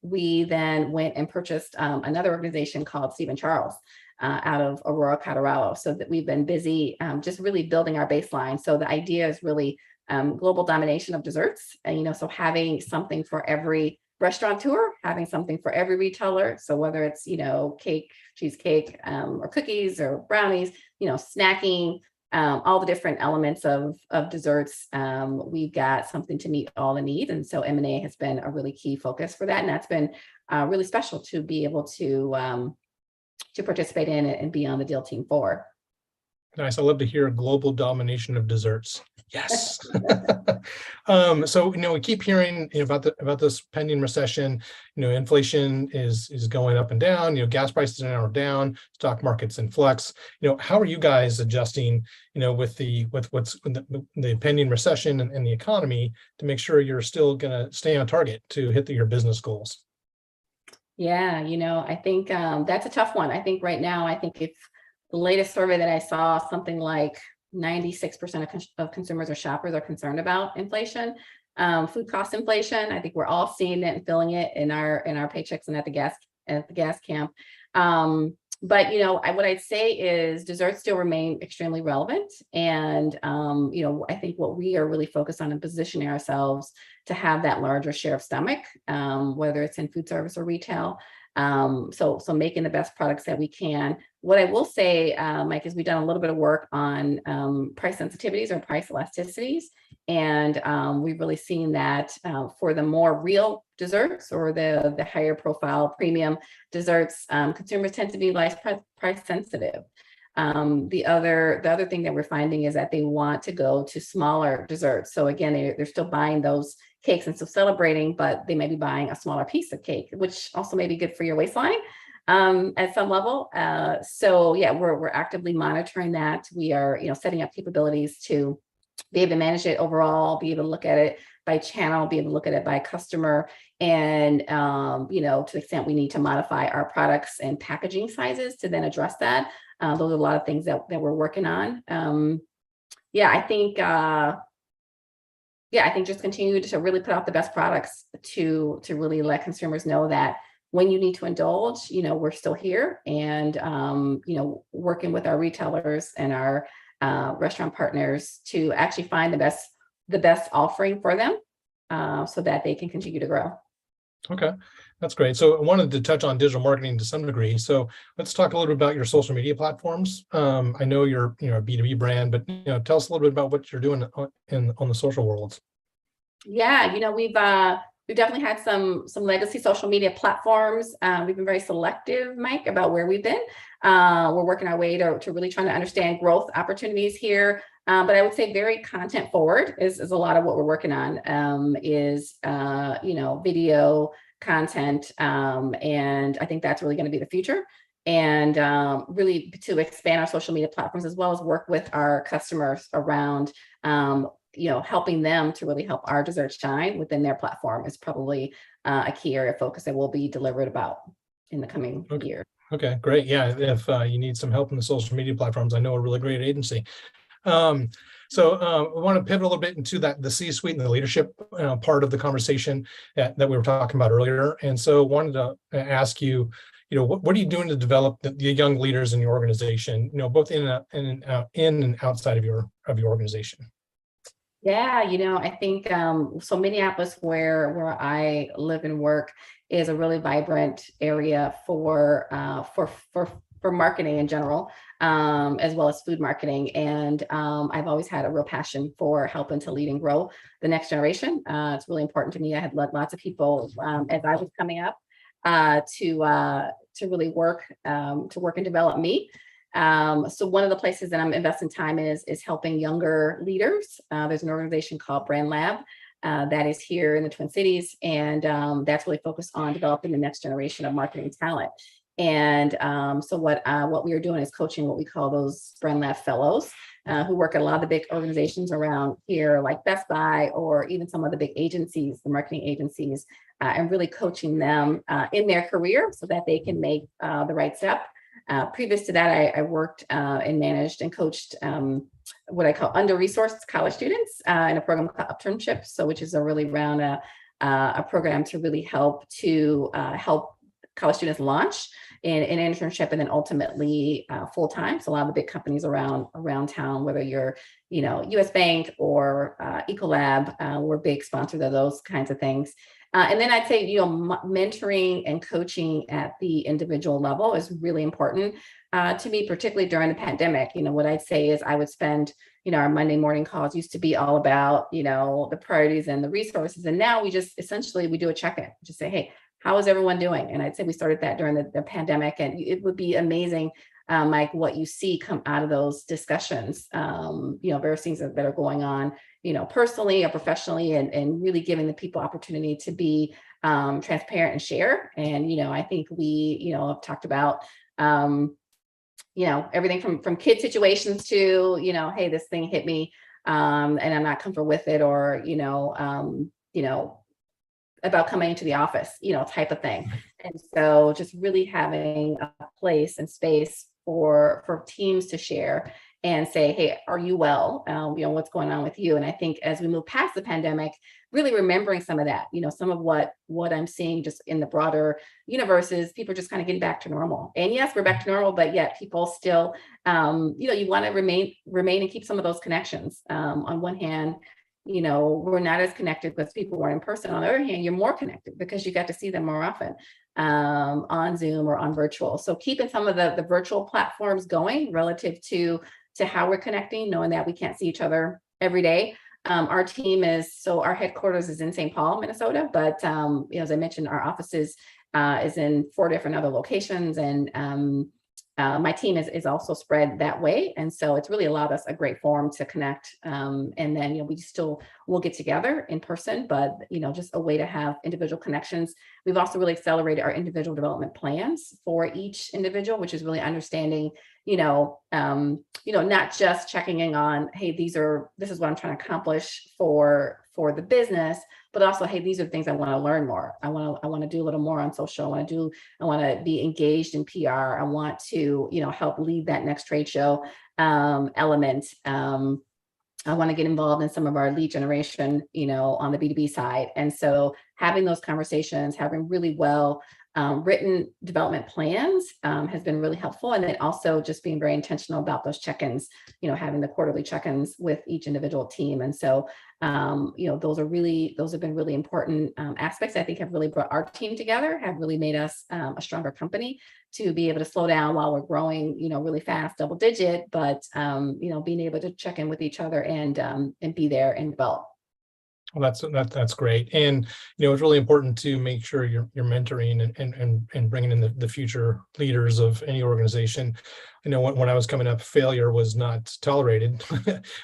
we then went and purchased another organization called Stephen Charles out of Aurora, Colorado. So that we've been busy just really building our baseline. So the idea is really global domination of desserts. And, so having something for every restaurateur, having something for every retailer. So whether it's, cake, cheesecake, or cookies or brownies, snacking, all the different elements of desserts, we've got something to meet all the needs. And so M&A has been a really key focus for that. And that's been really special to be able to participate in it and be on the deal team for. Nice. I love to hear global domination of desserts. Yes. So, we keep hearing about this pending recession. Inflation is going up and down. Gas prices are now down. Stock market's in flux. How are you guys adjusting? With the pending recession and the economy to make sure you're still going to stay on target to hit your business goals? Yeah, I think that's a tough one. I think right now, if the latest survey that I saw, something like 96% of consumers or shoppers are concerned about inflation, food cost inflation. I think we're all seeing it and feeling it in our paychecks and at the gas camp. But what I'd say is desserts still remain extremely relevant, and I think what we are really focused on and positioning ourselves to have that larger share of stomach, whether it's in food service or retail. So making the best products that we can. What I will say, Mike, is we've done a little bit of work on price sensitivities or price elasticities. And we've really seen that for the more real desserts or the higher profile premium desserts, consumers tend to be less price sensitive. The other thing that we're finding is that they want to go to smaller desserts. So again, they're still buying those cakes and still celebrating, but they may be buying a smaller piece of cake, which also may be good for your waistline at some level. So yeah, we're actively monitoring that. We are, setting up capabilities to be able to manage it overall, be able to look at it by channel, be able to look at it by customer, and to the extent we need to modify our products and packaging sizes to then address that. Those are a lot of things that we're working on. I think just continue to really put out the best products to really let consumers know that when you need to indulge, we're still here, and working with our retailers and our restaurant partners to actually find the best offering for them, so that they can continue to grow. Okay, that's great. So I wanted to touch on digital marketing to some degree. So let's talk a little bit about your social media platforms. I know you're a B2B brand, but tell us a little bit about what you're doing on the social worlds. Yeah, we've definitely had some legacy social media platforms. We've been very selective, Mike, about where we've been. We're working our way to really trying to understand growth opportunities here. But I would say very content forward is a lot of what we're working on, video content. And I think that's really going to be the future. And really to expand our social media platforms, as well as work with our customers around, helping them to really help our desserts shine within their platform is probably a key area of focus that will be delivered about in the coming year. Okay, great. Yeah, if you need some help in the social media platforms, I know a really great agency. So I want to pivot a little bit into the C-suite and the leadership part of the conversation that we were talking about earlier. And so wanted to ask you, what are you doing to develop the young leaders in your organization, both in and outside of your organization? Yeah, I think so Minneapolis, where I live and work, is a really vibrant area for marketing in general, as well as food marketing. And I've always had a real passion for helping to lead and grow the next generation. It's really important to me. I had lots of people as I was coming up to really work and develop me. So one of the places that I'm investing time in is helping younger leaders. There's an organization called Brand Lab that is here in the Twin Cities, and that's really focused on developing the next generation of marketing talent. And so what we are doing is coaching what we call those Brand Lab fellows, who work at a lot of the big organizations around here, like Best Buy, or even some of the big agencies, the marketing agencies, and really coaching them in their career so that they can make the right step. Previous to that, I worked and managed and coached what I call under-resourced college students in a program called Internships, which is a really around a program to really help college students launch in an internship and then ultimately full-time. So a lot of the big companies around town, whether you're, US Bank or Ecolab, we're big sponsors of those kinds of things. And then I'd say, mentoring and coaching at the individual level is really important to me, particularly during the pandemic. What I'd say is I would spend, our Monday morning calls used to be all about, the priorities and the resources. And now we just essentially, we do a check-in, just say, hey, how is everyone doing? And I'd say we started that during the pandemic, and it would be amazing Mike, what you see come out of those discussions, various things that are going on, personally or professionally, and really giving the people opportunity to be transparent and share. And, I think we, have talked about, everything from kid situations to, hey, this thing hit me and I'm not comfortable with it, or, about coming into the office, type of thing. And so just really having a place and space for teams to share and say, hey, are you well? What's going on with you? And I think as we move past the pandemic, really remembering some of that, some of what I'm seeing just in the broader universe is people just kind of getting back to normal. And yes, we're back to normal, but yet people still, you want to remain and keep some of those connections. On one hand, we're not as connected because people weren't in person. On the other hand, you're more connected because you got to see them more often on Zoom or on virtual. So keeping some of the virtual platforms going relative to how we're connecting, knowing that we can't see each other every day. Our team our headquarters is in St. Paul, Minnesota, but as I mentioned, our offices is in 4 different other locations, and my team is also spread that way. And so it's really allowed us a great forum to connect. And then, we still will get together in person, but, just a way to have individual connections. We've also really accelerated our individual development plans for each individual, which is really understanding, not just checking in on, hey, this is what I'm trying to accomplish for the business, but also, hey, these are the things I want to learn more. I want to do a little more on social. I want to be engaged in PR. I want to, help lead that next trade show element. I want to get involved in some of our lead generation, on the B2B side. And so having those conversations, having really well written development plans has been really helpful. And then also just being very intentional about those check-ins, having the quarterly check-ins with each individual team. And so, those have been really important aspects I think have really brought our team together, have really made us a stronger company to be able to slow down while we're growing, really fast, double digit, but, being able to check in with each other and be there and develop. Well, that's great. And, it's really important to make sure you're mentoring and bringing in the future leaders of any organization. When I was coming up, failure was not tolerated,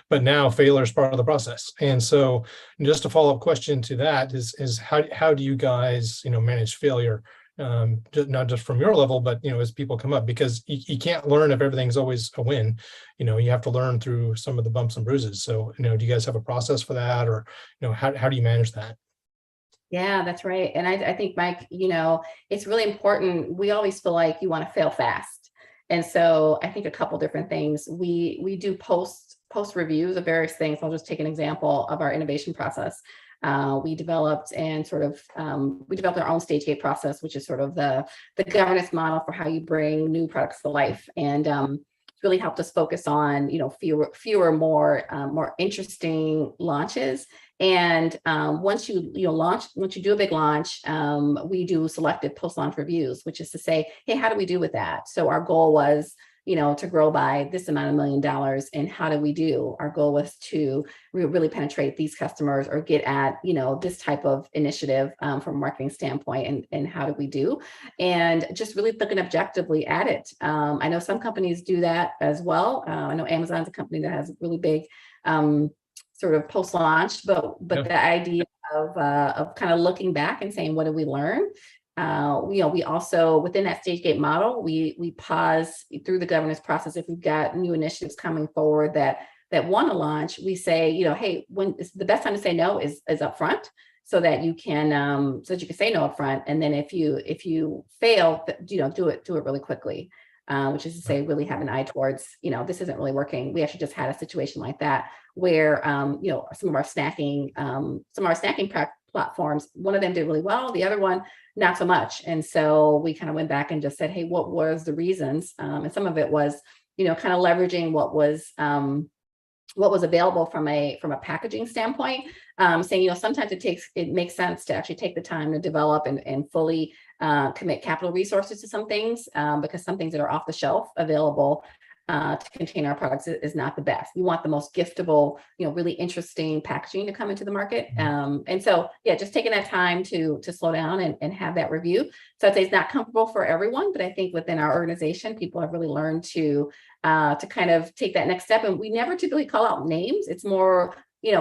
but now failure is part of the process. And so just a follow-up question to that is how do you guys, manage failure? Not just from your level, but as people come up, because you can't learn if everything's always a win. You have to learn through some of the bumps and bruises. So do you guys have a process for that, or how do you manage that? Yeah, that's right. And I think, Mike, it's really important. We always feel like you want to fail fast, and so I think a couple different things. We do post reviews of various things. I'll just take an example of our innovation process. We developed our own stage gate process, which is sort of the governance model for how you bring new products to life, and really helped us focus on fewer, more interesting launches. And once you do a big launch, we do selective post-launch reviews, which is to say, hey, how do we do with that? So our goal was to grow by this amount of $1 million. And how do we do? Our goal was to really penetrate these customers or get at, this type of initiative from a marketing standpoint, and how do we do? And just really looking objectively at it. I know some companies do that as well. I know Amazon's a company that has really big sort of post-launch, but Yep. The idea of kind of looking back and saying, what did we learn? We also, within that stage gate model, we pause through the governance process. If we've got new initiatives coming forward that want to launch, we say, hey, when it's the best time to say no is up front, so that you can say no up front. And then if you fail, do it really quickly. Which is to say, really have an eye towards, this isn't really working. We actually just had a situation like that where, some of our snacking platforms, one of them did really well, the other one not so much. And so we kind of went back and just said, hey, what was the reasons? And some of it was, kind of leveraging what was available from a packaging standpoint, saying, sometimes it makes sense to actually take the time to develop and fully commit capital resources to some things, because some things that are off the shelf available to contain our products is not the best. We want the most giftable, really interesting packaging to come into the market. And so, yeah, just taking that time to slow down and have that review. So I'd say it's not comfortable for everyone, but I think within our organization, people have really learned to kind of take that next step. And we never typically call out names. It's more,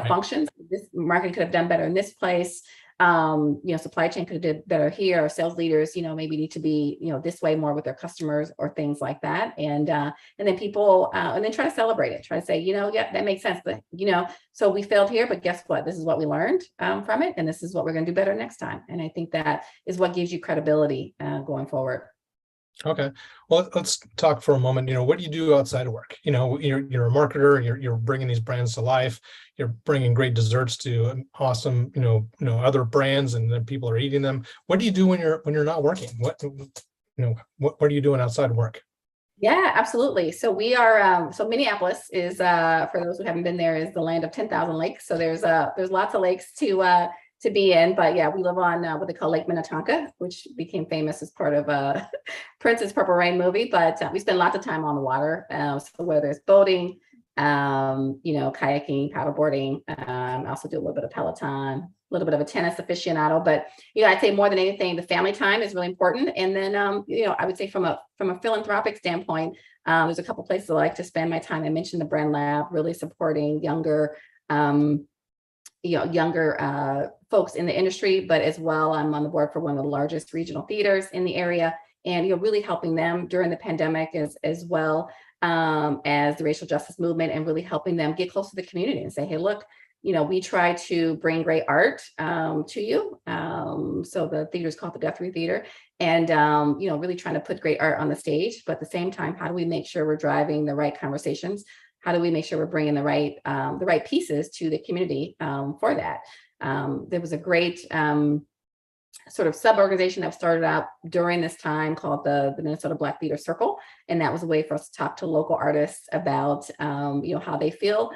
functions. This marketing could have done better in this place. Supply chain could have did better here. Our sales leaders, maybe need to be, this way more with their customers or things like that. And then people, and then try to celebrate it, try to say, yeah, that makes sense. But, so we failed here, but guess what? This is what we learned from it. And this is what we're going to do better next time. And I think that is what gives you credibility going forward. Okay. Well, let's talk for a moment. What do you do outside of work? You're a marketer, you're bringing these brands to life. You're bringing great desserts to awesome, other brands, and then people are eating them. What do you do when you're not working? What are you doing outside of work? Yeah, absolutely. So we are, so Minneapolis is, for those who haven't been there, is the land of 10,000 lakes. So there's lots of lakes to be in, but yeah, we live on what they call Lake Minnetonka, which became famous as part of Prince's Purple Rain movie. But we spend lots of time on the water. So whether it's boating, kayaking, paddleboarding, I also do a little bit of Peloton, a little bit of a tennis aficionado. But I'd say more than anything, the family time is really important. And then I would say from a philanthropic standpoint, there's a couple places I like to spend my time. I mentioned the Brand Lab, really supporting younger folks in the industry, but as well, I'm on the board for one of the largest regional theaters in the area, and really helping them during the pandemic as well as the racial justice movement, and really helping them get close to the community and say, hey, look, we try to bring great art to you. So the theater is called the Guthrie Theater, and really trying to put great art on the stage, but at the same time, how do we make sure we're driving the right conversations? How do we make sure we're bringing the right pieces to the community for that? There was a great sort of sub-organization that started out during this time called the Minnesota Black Theater Circle. And that was a way for us to talk to local artists about, how they feel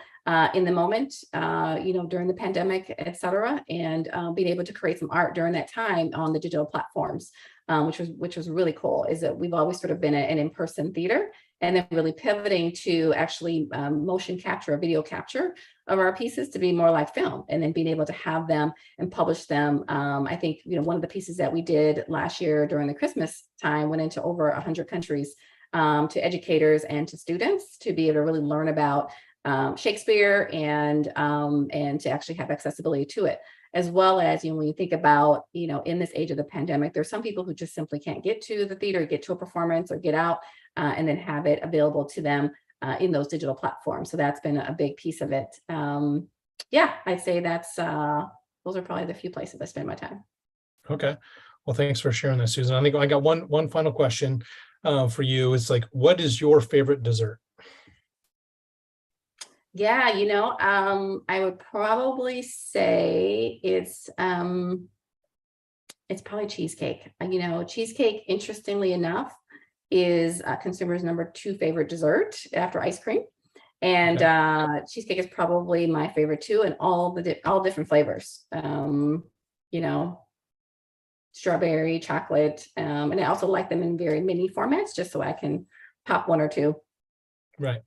in the moment, during the pandemic, et cetera, and being able to create some art during that time on the digital platforms, which was really cool. Is that we've always sort of been an in-person theater, and then really pivoting to actually motion capture, video capture of our pieces to be more like film, and then being able to have them and publish them. I think, one of the pieces that we did last year during the Christmas time went into over 100 countries to educators and to students to be able to really learn about Shakespeare and to actually have accessibility to it. As well as, when you think about, in this age of the pandemic, there's some people who just simply can't get to the theater, get to a performance, or get out and then have it available to them in those digital platforms. So that's been a big piece of it. I'd say those are probably the few places I spend my time. Okay. Well, thanks for sharing that, Susan. I think I got one final question for you. It's like, what is your favorite dessert? Yeah, I would probably say it's probably cheesecake. Cheesecake, interestingly enough, is consumers' number 2 favorite dessert after ice cream. And cheesecake is probably my favorite too, and all different flavors. Strawberry, chocolate, and I also like them in very mini formats, just so I can pop 1 or 2. Right.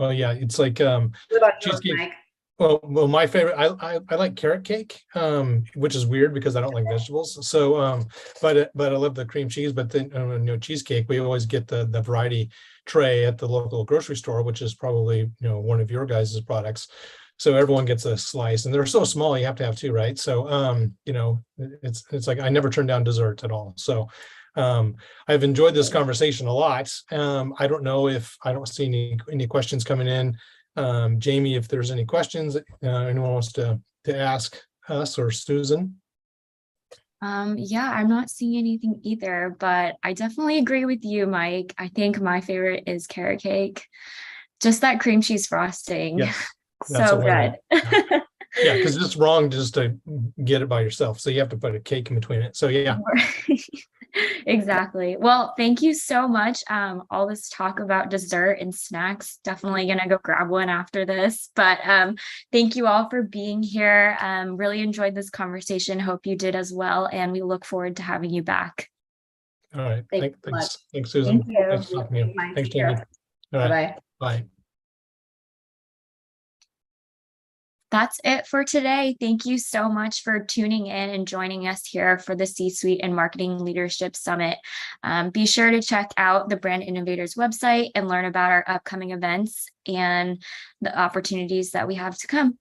Well, yeah, it's like What about cheesecake. yours, Mike? Well, my favorite, I like carrot cake, which is weird because I don't like vegetables. So, but I love the cream cheese. But then, cheesecake, we always get the variety tray at the local grocery store, which is probably one of your guys' products. So everyone gets a slice, and they're so small, you have to have 2, right? So, it's like I never turn down dessert at all. So. I've enjoyed this conversation a lot. I don't know if I don't see any questions coming in. Jamie, if there's any questions anyone wants to ask us or Susan. Yeah, I'm not seeing anything either, but I definitely agree with you, Mike. I think my favorite is carrot cake. Just that cream cheese frosting. Yeah, so good. Yeah, because it's wrong just to get it by yourself. So you have to put a cake in between it. So yeah. Exactly. Well, thank you so much. All this talk about dessert and snacks, definitely gonna go grab one after this. But thank you all for being here. Really enjoyed this conversation. Hope you did as well. And we look forward to having you back. All right. Thanks, Susan. Thank you. Thanks for talking to you. Thanks, Jamie. All right. Bye-bye. Bye. That's it for today. Thank you so much for tuning in and joining us here for the C-Suite and Marketing Leadership Summit. Be sure to check out the Brand Innovators website and learn about our upcoming events and the opportunities that we have to come.